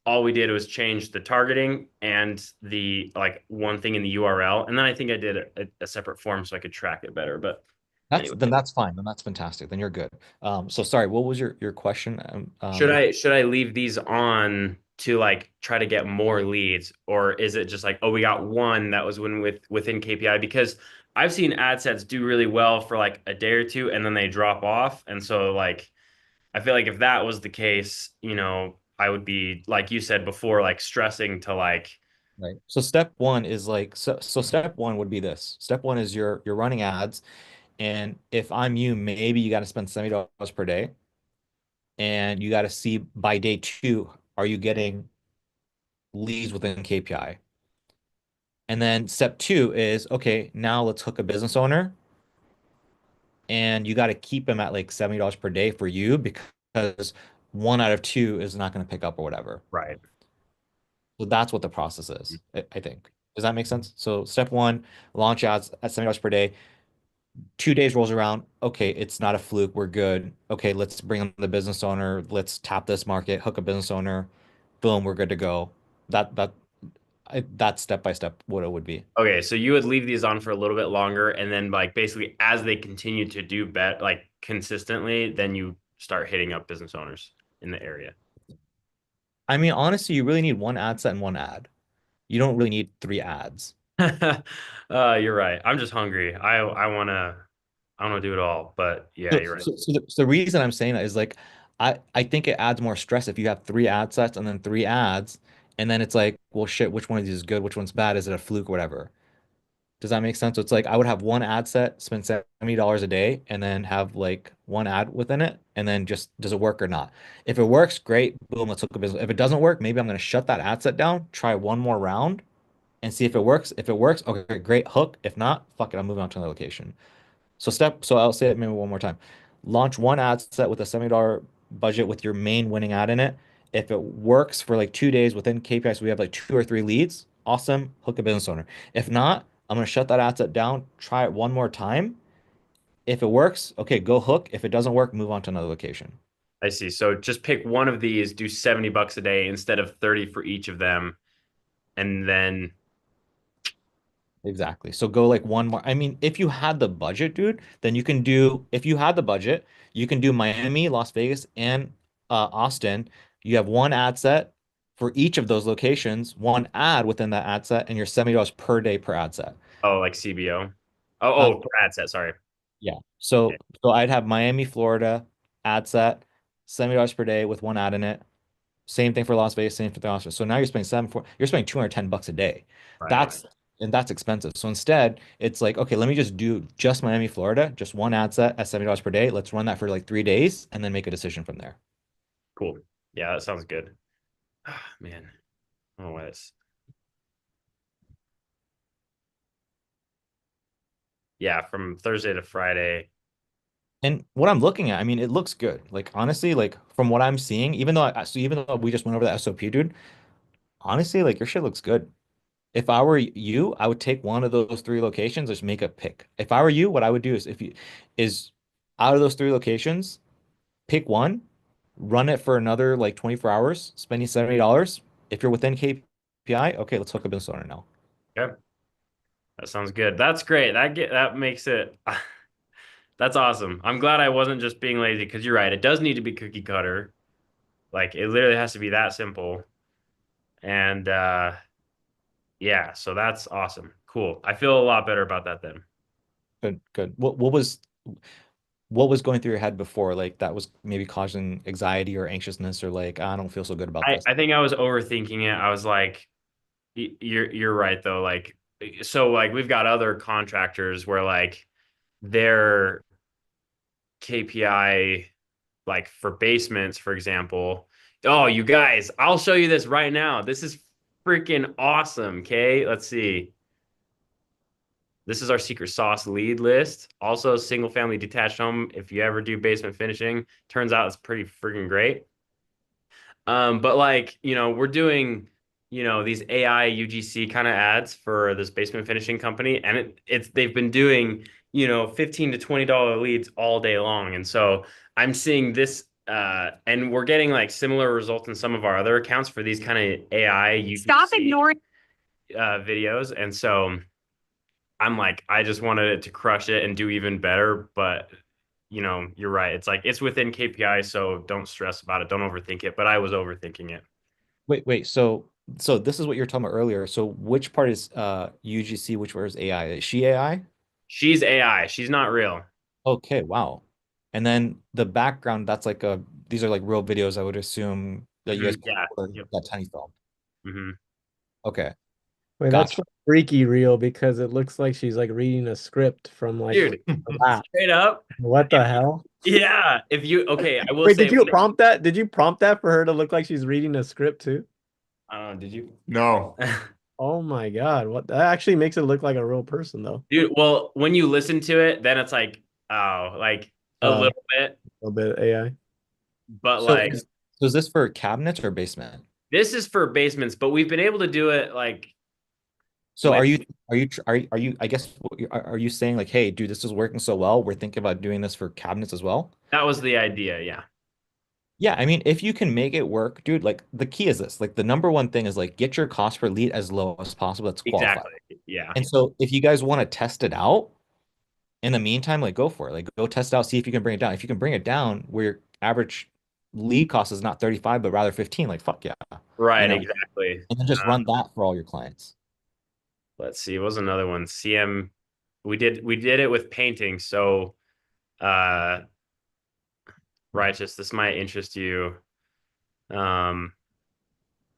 Speaker 4: All we did was change the targeting and the like one thing in the URL. And then I think I did a separate form so I could track it better. But anyway.
Speaker 1: That's fine. Then that's fantastic. Then you're good. So sorry, what was your question?
Speaker 4: Should I leave these on to like try to get more leads, or is it just like, oh, we got one that was within KPI? Because I've seen ad sets do really well for like a day or two and then they drop off. And so like I feel like if that was the case, I would be like you said before, like stressing to like,
Speaker 1: Right. So step one is like so step one would be this. Step one is you're running ads, and if I'm you, maybe you got to spend $70 per day, and you got to see by day two, are you getting leads within KPI? And then step two is okay, now let's hook a business owner, and you got to keep him at like $70 per day for you because one out of two is not going to pick up or whatever.
Speaker 4: right.
Speaker 1: So that's what the process is, I think. Does that make sense? So step one, launch ads at $70 per day. 2 days rolls around. Okay, it's not a fluke. We're good. Okay, let's bring on the business owner. Let's tap this market, hook a business owner. Boom, we're good to go. That's step by step what it would be.
Speaker 4: Okay, so you would leave these on for a little bit longer, and then like basically as they continue to do bet like consistently, then you start hitting up business owners in the area.
Speaker 1: I mean, honestly, you really need one ad set and one ad. You don't really need three ads.
Speaker 4: You're right. I'm just hungry. I wanna do it all. But yeah,
Speaker 1: So,
Speaker 4: you're right.
Speaker 1: so the reason I'm saying that is like, I think it adds more stress if you have three ad sets and then three ads, and then it's like, well, shit, which one of these is good, which one's bad? Is it a fluke or whatever? Does that make sense? So it's like I would have one ad set, spend $70 a day, and then have like one ad within it, and then just does it work or not? If it works, great, boom, let's hook a business. If it doesn't work, maybe I'm gonna shut that ad set down, try one more round, and see if it works. If it works, okay, great, hook. If not, fuck it, I'm moving on to another location. So I'll say it maybe one more time. Launch one ad set with a $70 budget with your main winning ad in it. If it works for like 2 days within KPIs, we have like two or three leads. Awesome. Hook a business owner. If not, I'm gonna shut that ad set down, try it one more time. If it works, okay, go hook. If it doesn't work, move on to another location.
Speaker 4: I see. So just pick one of these, do 70 bucks a day instead of 30 for each of them. And then,
Speaker 1: Exactly. So go like one more. I mean, if you had the budget, dude, then you can do, if you had the budget, you can do Miami, Las Vegas, and Austin. You have one ad set for each of those locations, one ad within that ad set, and you're $70 per day per ad set.
Speaker 4: oh, like CBO.
Speaker 1: Uh,
Speaker 4: Per ad set, sorry.
Speaker 1: yeah.
Speaker 4: Okay.
Speaker 1: So I'd have Miami, Florida ad set, $70 per day with one ad in it. Same thing for Las Vegas, same for the Austin. So now you're spending 210 bucks a day.
Speaker 4: Right.
Speaker 1: That's and that's expensive. So instead, it's like, okay, let me just do just Miami, Florida, just one ad set at $70 per day. Let's run that for like 3 days and then make a decision from there.
Speaker 4: Cool. Yeah, that sounds good. Man. Oh, that's yeah, from Thursday to Friday.
Speaker 1: And what I'm looking at, I mean, it looks good. Like honestly, like from what I'm seeing, even though we just went over the SOP, dude, honestly, like your shit looks good. If I were you, I would take one of those three locations, just make a pick. If I were you, what I would do is is out of those three locations, pick one, run it for another like 24 hours, spending $70. If you're within KPI, okay, let's hook a business owner now.
Speaker 4: Okay. That sounds good. That's great. That makes it that's awesome. I'm glad I wasn't just being lazy because you're right. It does need to be cookie cutter. Like it literally has to be that simple. And yeah, so that's awesome. Cool. I feel a lot better about that then.
Speaker 1: Good, good. What was going through your head before? Like that was maybe causing anxiety or anxiousness or like, I don't feel so good about
Speaker 4: I,
Speaker 1: this.
Speaker 4: I think I was overthinking it. I was like, you're right though. Like so like we've got other contractors where like their KPI like for basements, for example. Oh, you guys, I'll show you this right now. This is freaking awesome. Okay, let's see. This is our secret sauce lead list. Also, single family detached home. If you ever do basement finishing, turns out it's pretty freaking great. But like, we're doing, these AI UGC kind of ads for this basement finishing company, and it's they've been doing, $15 to $20 leads all day long. And so I'm seeing this, and we're getting like similar results in some of our other accounts for these kind of AI UGC
Speaker 9: Stop ignoring.
Speaker 4: videos. And so I'm like, I just wanted it to crush it and do even better. But you're right. It's like it's within KPI, so don't stress about it. Don't overthink it. But I was overthinking it.
Speaker 1: Wait. So this is what you were talking about earlier. So which part is UGC, which part is AI? Is she AI?
Speaker 4: She's AI. She's not real.
Speaker 1: Okay, wow. And then the background, that's like these are like real videos, I would assume that you guys
Speaker 4: Yeah.
Speaker 1: recorded
Speaker 4: Yep.
Speaker 1: that tiny film.
Speaker 4: hmm
Speaker 1: Okay,
Speaker 6: Wait, that's
Speaker 1: gotcha.
Speaker 6: freaky real because it looks like she's like reading a script from like
Speaker 4: Dude,
Speaker 6: a lap.
Speaker 4: straight up.
Speaker 6: What the hell?
Speaker 4: Yeah. If you okay, I will
Speaker 6: Wait,
Speaker 4: say.
Speaker 6: did you prompt that? Did you prompt that for her to look like she's reading a script too?
Speaker 4: Did you?
Speaker 10: No.
Speaker 6: Oh my God. What that actually makes it look like a real person though.
Speaker 4: Dude, well, when you listen to it, then it's like, oh, like a
Speaker 6: Uh,
Speaker 4: little bit,
Speaker 6: a little bit AI.
Speaker 4: but
Speaker 1: So
Speaker 4: like
Speaker 1: is this for cabinets or basement?
Speaker 4: this is for basements, but we've been able to do it like
Speaker 1: So
Speaker 4: with
Speaker 1: are you I guess are you saying like, hey, dude, this is working so well, we're thinking about doing this for cabinets as well?
Speaker 4: that was the idea, yeah.
Speaker 1: Yeah, I mean, if you can make it work, dude, like the key is this, like the number one thing is like get your cost per lead as low as possible. That's qualified.
Speaker 4: Exactly. Yeah.
Speaker 1: And so if you guys want to test it out, in the meantime, like go for it. Like go test it out, see if you can bring it down. If you can bring it down where your average lead cost is not 35, but rather 15. Like, fuck yeah. You
Speaker 4: Right,
Speaker 1: know,
Speaker 4: exactly.
Speaker 1: and then just
Speaker 4: Uh,
Speaker 1: run that for all your clients.
Speaker 4: let's see, what was another one? CM. We did it with painting. So, uh, righteous. This might interest you. Um,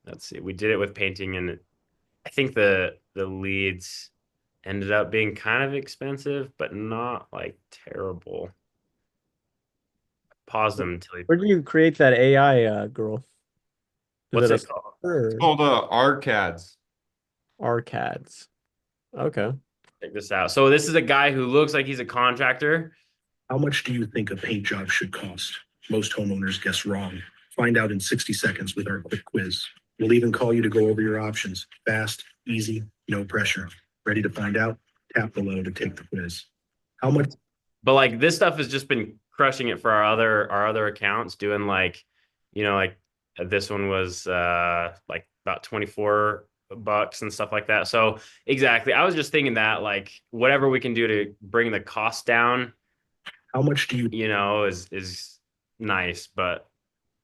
Speaker 4: let's see. We did it with painting, and I think the leads ended up being kind of expensive, but not like terrible. Pause them until he.
Speaker 6: Where do you create that AI girl? Is
Speaker 4: What's
Speaker 6: it a
Speaker 4: it called?
Speaker 6: server
Speaker 3: It's
Speaker 6: or
Speaker 3: called ARCADs.
Speaker 6: arcads? Okay.
Speaker 4: Check this out. So this is a guy who looks like he's a contractor.
Speaker 8: How much do you think a paint job should cost? Most homeowners guess wrong. Find out in 60 seconds with our quick quiz. We'll even call you to go over your options. Fast, easy, no pressure. Ready to find out? Tap below to take the quiz. How much?
Speaker 4: But like this stuff has just been crushing it for our other accounts, doing like, like this one was like about 24 bucks and stuff like that. So exactly. I was just thinking that like whatever we can do to bring the cost down,
Speaker 8: How much do you?
Speaker 4: is nice. But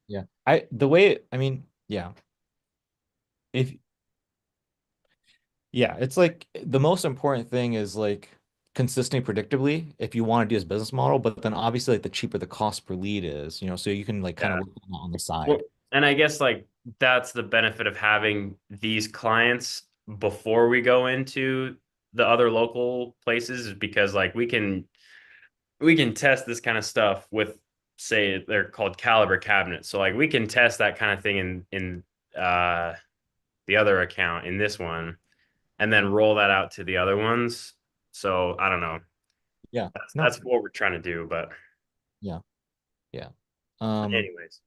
Speaker 1: Yeah. The way, I mean, yeah. If, yeah, it's like the most important thing is like consistently predictably if you want to do this business model, but then obviously like the cheaper the cost per lead is, so you can like kind of
Speaker 4: yeah.
Speaker 1: work on that on the
Speaker 4: Well,
Speaker 1: side.
Speaker 4: and I guess like that's the benefit of having these clients before we go into the other local places is because like we can test this kind of stuff with, say, they're called caliber cabinets. So like we can test that kind of thing in uh the other account in this one and then roll that out to the other ones. So I don't know.
Speaker 1: Yeah.
Speaker 4: That's
Speaker 1: No.
Speaker 4: that's what we're trying to do. But
Speaker 1: Yeah. Yeah. Um,
Speaker 4: anyways.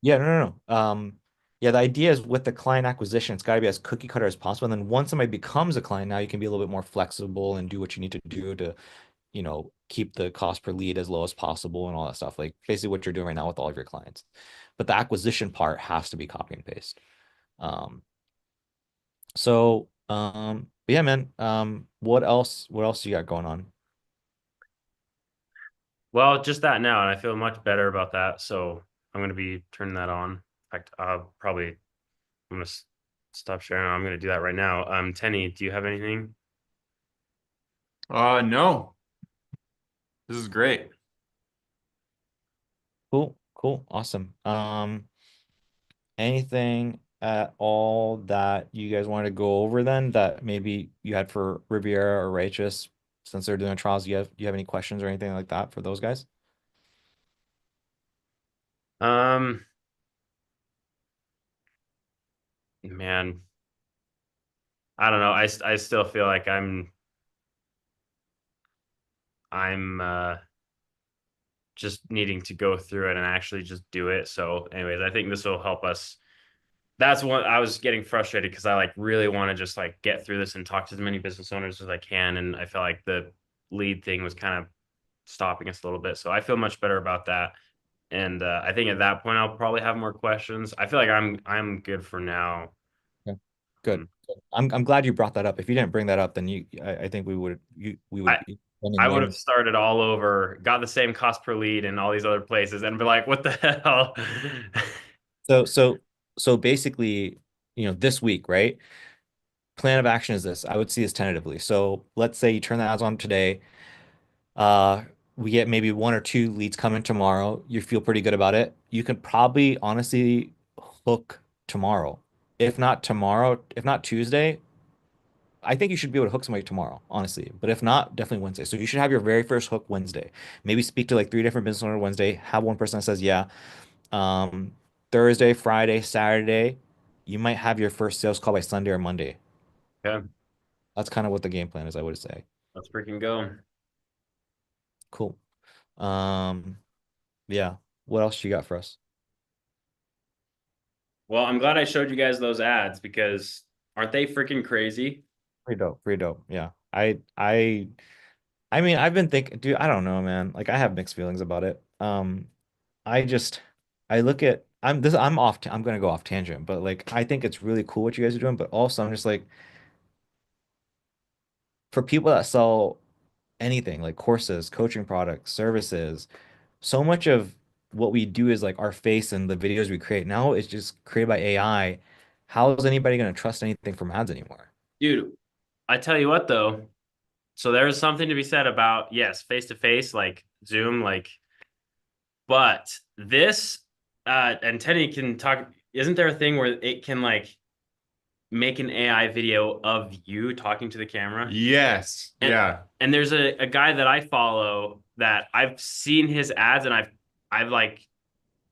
Speaker 1: yeah, no, no, no. Yeah, the idea is with the client acquisition, it's got to be as cookie cutter as possible. And then once somebody becomes a client, now you can be a little bit more flexible and do what you need to do to, keep the cost per lead as low as possible and all that stuff. Like basically what you're doing right now with all of your clients. But the acquisition part has to be copy and paste. Um, but yeah, man. What else you got going on?
Speaker 4: Well, just that now, and I feel much better about that. So I'm gonna be turning that on. In fact, I'm gonna stop sharing. I'm gonna do that right now. Tenny, do you have anything?
Speaker 3: No, this is great.
Speaker 1: Cool, cool, awesome. Anything at all that you guys wanted to go over then that maybe you had for Riviera or Righteous since they're doing trials? Do you have any questions or anything like that for those guys?
Speaker 4: Um, man, I don't know. I still feel like I'm just needing to go through it and actually just do it. So, anyways, I think this will help us. That's what I was getting frustrated because I like really want to just like get through this and talk to as many business owners as I can. And I felt like the lead thing was kind of stopping us a little bit. So I feel much better about that. And I think at that point I'll probably have more questions. I feel like I'm good for now.
Speaker 1: Yeah. Good.
Speaker 4: Um,
Speaker 1: Good. I'm glad you brought that up. If you didn't bring that up, then I think we would
Speaker 4: I
Speaker 1: be spending
Speaker 4: I would
Speaker 1: many.
Speaker 4: have started all over, got the same cost per lead in all these other places, and be like, "What the hell?"
Speaker 1: So basically, this week, right? Plan of action is this. I would see this tentatively. So let's say you turn the ads on today. Uh, we get maybe one or two leads coming tomorrow. You feel pretty good about it. You could probably honestly hook tomorrow. If not tomorrow, if not Tuesday, I think you should be able to hook somebody tomorrow, honestly. But if not, definitely Wednesday. So you should have your very first hook Wednesday. Maybe speak to like three different business owners Wednesday. Have one person that says yeah. Um, Thursday, Friday, Saturday, you might have your first sales call by Sunday or Monday.
Speaker 4: Okay,
Speaker 1: That's kind of what the game plan is, I would say.
Speaker 4: let's freaking go.
Speaker 1: Cool. Um, yeah. What else you got for us?
Speaker 4: Well, I'm glad I showed you guys those ads because aren't they freaking crazy?
Speaker 1: Pretty dope. Pretty dope. Yeah. I mean, I've been thinking, dude, I don't know, man. Like I have mixed feelings about it. I just I look at I'm gonna go off tangent, but like I think it's really cool what you guys are doing, but also I'm just like for people that sell anything like courses, coaching products, services, so much of what we do is like our face and the videos we create. Now it's just created by AI. How is anybody going to trust anything from ads anymore?
Speaker 4: Dude, I tell you what though. So there's something to be said about, yes, face to face, like Zoom, like, but this, and Teddy can talk, isn't there a thing where it can like make an AI video of you talking to the camera?
Speaker 9: Yes.
Speaker 4: And,
Speaker 9: Yeah.
Speaker 4: and there's a guy that I follow that I've seen his ads and I've like,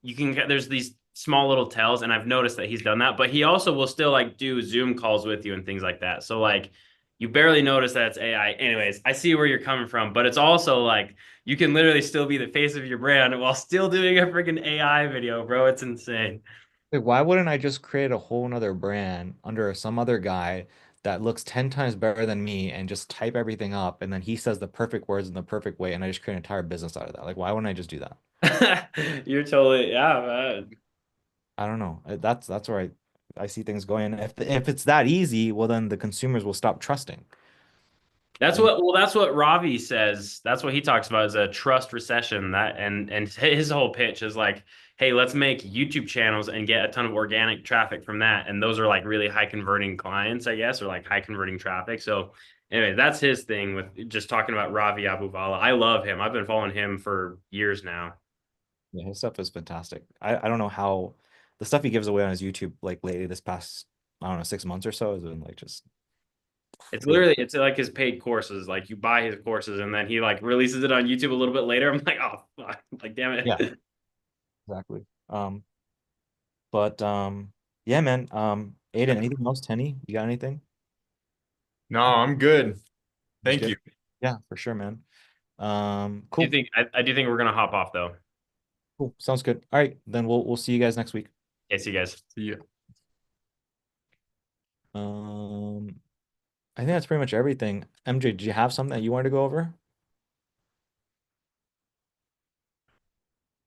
Speaker 4: you can get, there's these small little tells and I've noticed that he's done that, but he also will still like do Zoom calls with you and things like that. So like you barely notice that it's AI. Anyways, I see where you're coming from, but it's also like you can literally still be the face of your brand while still doing a freaking AI video, bro. It's insane.
Speaker 1: Like, why wouldn't I just create a whole nother brand under some other guy that looks 10 times better than me and just type everything up and then he says the perfect words in the perfect way and I just create an entire business out of that? Like, why wouldn't I just do that?
Speaker 4: You're totally, yeah, man.
Speaker 1: I don't know. That's where I see things going. If it's that easy, well then the consumers will stop trusting.
Speaker 4: That's what Ravi says. That's what he talks about is a trust recession. That and his whole pitch is like, hey, let's make YouTube channels and get a ton of organic traffic from that. And those are like really high converting clients, I guess, or like high converting traffic. So anyway, that's his thing with just talking about Ravi Abuvala. I love him. I've been following him for years now.
Speaker 1: Yeah, his stuff is fantastic. I don't know how the stuff he gives away on his YouTube like lately this past, I don't know, 6 months or so has been like just
Speaker 4: It's
Speaker 1: crazy.
Speaker 4: literally it's like his paid courses. Like you buy his courses and then he like releases it on YouTube a little bit later. I'm like, oh fuck. Like damn
Speaker 1: Yeah,
Speaker 4: it.
Speaker 1: exactly. But yeah, man. Aiden, anything else, Tenny? You got anything?
Speaker 9: No, I'm good.
Speaker 1: You
Speaker 9: Thank
Speaker 1: good?
Speaker 9: you.
Speaker 1: Yeah, for sure, man.
Speaker 4: Do you
Speaker 1: Cool.
Speaker 4: think I do think we're gonna hop off though.
Speaker 1: Cool. Sounds good. All right, then we'll see you guys next week.
Speaker 4: Okay, see you guys.
Speaker 9: See you.
Speaker 1: Um, I think that's pretty much everything. MJ, did you have something that you wanted to go over?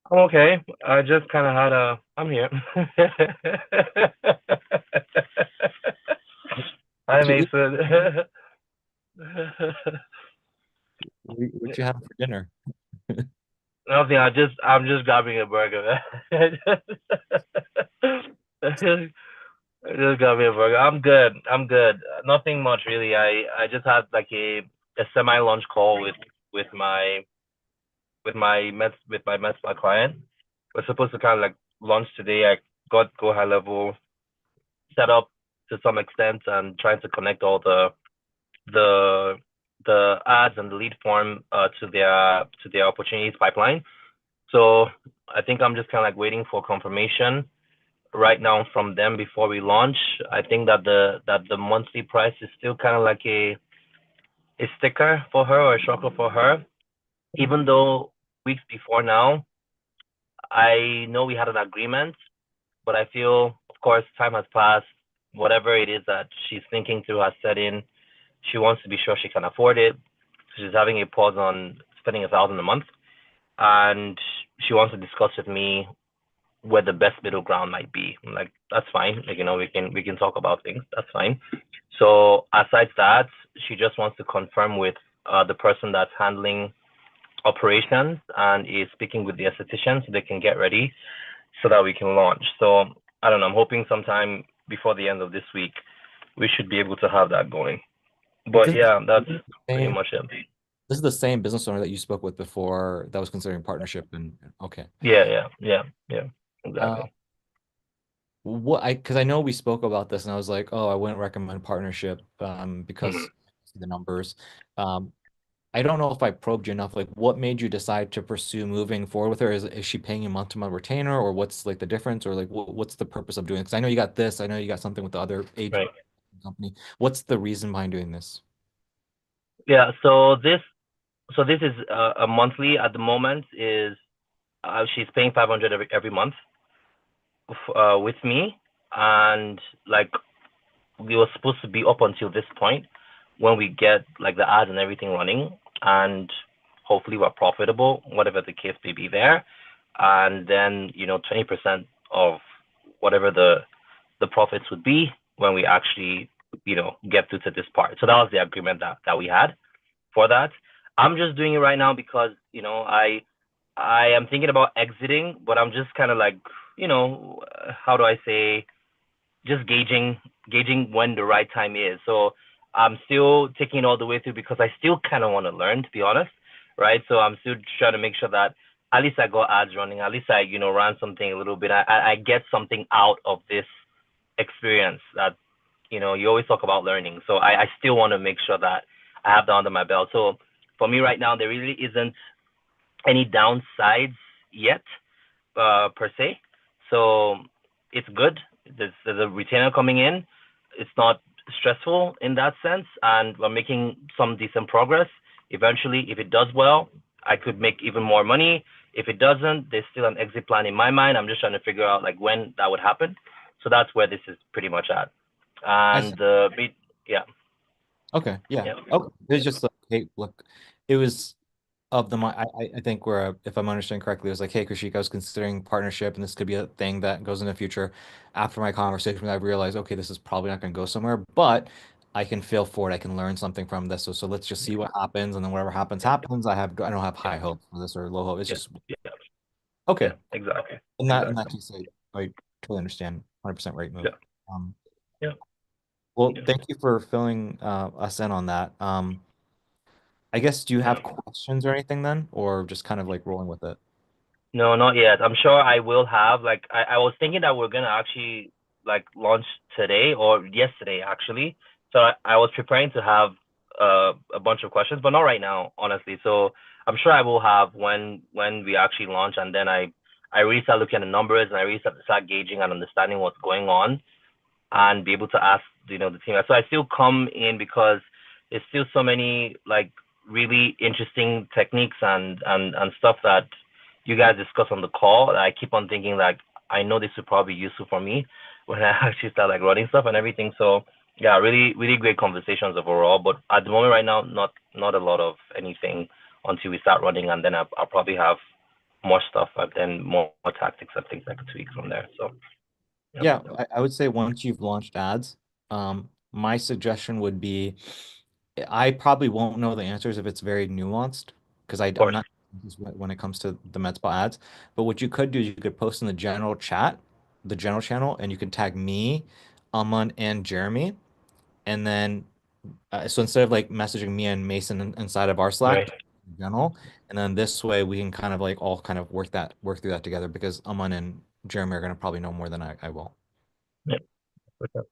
Speaker 10: I'm okay. I just kind of had a. I'm here. Hi,
Speaker 1: What you,
Speaker 10: Mason.
Speaker 1: what you having for dinner?
Speaker 10: Nothing. I'm just grabbing a burger. I just got me a burger. I'm good. I'm good. Nothing much really. I just had like a semi lunch call with my with my Mets client. We're supposed to kind of like launch today. I got go high level set up to some extent and trying to connect all the the ads and the lead form to their opportunities pipeline. So I think I'm just kind of like waiting for confirmation right now from them before we launch. I think that the monthly price is still kind of like a sticker for her or a shocker for her, even though weeks before now I know we had an agreement, but I feel, of course, time has passed. Whatever it is that she's thinking through has set in. She wants to be sure she can afford it. So she's having a pause on spending 1,000 a month, and she wants to discuss with me where the best middle ground might be. I'm like, that's fine. Like, we can talk about things. That's fine. So aside that, she just wants to confirm with the person that's handling operations and is speaking with the esthetician so they can get ready so that we can launch. So I don't know. I'm hoping sometime before the end of this week we should be able to have that going. But
Speaker 1: This
Speaker 10: yeah, that's
Speaker 1: is the
Speaker 10: pretty
Speaker 1: same,
Speaker 10: much it.
Speaker 1: this is the same business owner that you spoke with before that was considering partnership and okay.
Speaker 10: Yeah.
Speaker 1: Uh,
Speaker 10: Exactly.
Speaker 1: because I know we spoke about this and I was like, oh, I wouldn't recommend partnership
Speaker 10: Mhm.
Speaker 1: because the numbers. Um, I don't know if I probed you enough. Like, what made you decide to pursue moving forward with her? Is she paying you month to month retainer, or what's like the difference, or like what's the purpose of doing it? Because I know you got this. I know you got something with the other agent
Speaker 10: Right.
Speaker 1: company. What's the reason behind doing this?
Speaker 10: Yeah. So this is a monthly at the moment. Is she's paying 500 every month with me, and like we were supposed to be up until this point when we get like the ads and everything running, and hopefully we're profitable, whatever the case may be there, and then 20% of whatever the profits would be when we actually get through to this part. So that was the agreement that we had for that. I'm just doing it right now because I am thinking about exiting, but I'm just kind of like, how do I say, just gauging when the right time is. So I'm still taking it all the way through because I still kind of want to learn, to be honest, right? So I'm still trying to make sure that at least I got ads running, at least I run something a little bit. I get something out of this experience that you always talk about learning. So I still want to make sure that I have that under my belt. So for me right now, there really isn't any downsides yet, per se. So it's good. There's a retainer coming in. It's not stressful in that sense, and we're making some decent progress. Eventually, if it does well, I could make even more money. If it doesn't, there's still an exit plan in my mind. I'm just trying to figure out like when that would happen. So that's where this is pretty much at.
Speaker 1: I
Speaker 10: And
Speaker 1: see.
Speaker 10: yeah,
Speaker 1: Okay, yeah.
Speaker 10: yeah,
Speaker 1: Okay. It's just like, hey, look, it was of the I think where if I'm understanding correctly, it was like, hey, Krishik, I was considering partnership, and this could be a thing that goes in the future. After my conversation, I realized, okay, this is probably not going to go somewhere, but I can feel for it. I can learn something from this. So let's just see what happens, and then whatever happens, happens. I don't have
Speaker 10: yeah,
Speaker 1: high hopes for this or low hope. It's
Speaker 10: yeah,
Speaker 1: just
Speaker 10: yeah, yeah,
Speaker 1: okay.
Speaker 10: exactly,
Speaker 1: In that
Speaker 10: exactly.
Speaker 1: case, I totally understand. 100% right move.
Speaker 10: Yeah,
Speaker 1: Um,
Speaker 10: yeah,
Speaker 1: well,
Speaker 10: yeah,
Speaker 1: thank you for filling us in on that. I guess, do you
Speaker 10: yeah.
Speaker 1: have questions or anything then, or just kind of like rolling with it?
Speaker 10: No, not yet. I'm sure I will have. Like, I was thinking that we're gonna actually like launch today or yesterday actually. So I was preparing to have a bunch of questions, but not right now, honestly. So I'm sure I will have when we actually launch, and then I really start looking at the numbers and I really start gauging and understanding what's going on and be able to ask the team. So I still come in because there's still so many like really interesting techniques and stuff that you guys discuss on the call that I keep on thinking like I know this would probably be useful for me when I actually start like running stuff and everything. So yeah, really really great conversations overall. But at the moment right now, not a lot of anything until we start running, and then I'll probably have more stuff and then more tactics and things I could tweak from there. So yeah,
Speaker 1: Yeah, I would say once you've launched ads, my suggestion would be I probably won't know the answers if it's very nuanced because
Speaker 10: of
Speaker 1: I'm
Speaker 10: course.
Speaker 1: not when it comes to the med spa ads. But what you could do is you could post in the general chat, the general channel, and you can tag me, Aman, and Jeremy. And then so instead of like messaging me and Mason inside of our Slack,
Speaker 10: Right.
Speaker 1: in general, and then this way we can kind of like all kind of work through that together because Aman and Jeremy are gonna probably know more than I will.
Speaker 10: Yeah. Okay.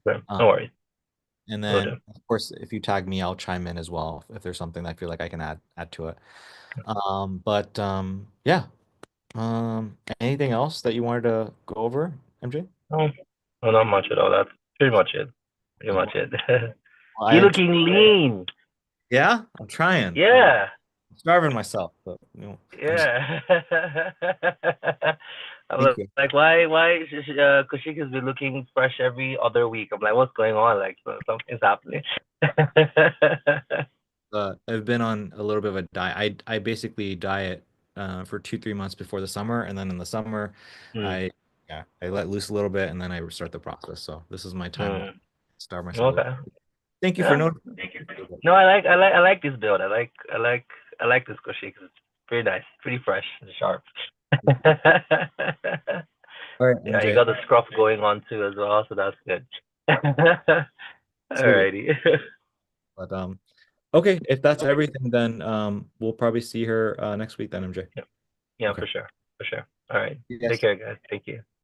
Speaker 10: Okay.
Speaker 1: Um,
Speaker 10: No worries.
Speaker 1: and
Speaker 10: Will
Speaker 1: then
Speaker 10: do.
Speaker 1: of course if you tag me, I'll chime in as well if there's something that I feel like I can add to it. But yeah. Anything else that you wanted to go over, MJ?
Speaker 10: No, no, not much at all. That's pretty much it. Pretty
Speaker 1: Okay.
Speaker 10: much it.
Speaker 1: Well,
Speaker 10: You looking lean.
Speaker 1: yeah, I'm trying. I'm
Speaker 10: Yeah.
Speaker 1: starving myself, but I'm just
Speaker 10: Yeah. I'm
Speaker 1: thank you.
Speaker 10: like, why? Kushika's been looking fresh every other week. I'm like, what's going on? Like, something's happening.
Speaker 1: I've been on a little bit of a diet. I basically diet for 2, 3 months before the summer, and then in the summer,
Speaker 10: Hmm.
Speaker 1: I yeah I let loose a little bit, and then I restart the process. So this is my time to
Speaker 10: Hmm.
Speaker 1: starve myself a little.
Speaker 10: Okay.
Speaker 1: Thank you for
Speaker 10: Yeah.
Speaker 1: noticing.
Speaker 10: No, I like this build. I like this Kushika. It's pretty nice, pretty fresh and sharp.
Speaker 1: All right,
Speaker 10: Yeah, you
Speaker 1: MJ,
Speaker 10: got the scruff going on too as well, so that's good.
Speaker 1: sweet.
Speaker 10: Alrighty.
Speaker 1: But okay, if that's everything, then we'll probably see her next week then, MJ.
Speaker 10: Yeah, yeah,
Speaker 1: Okay.
Speaker 10: for sure. For sure. All right. Take
Speaker 1: Yes.
Speaker 10: care, guys. Thank you.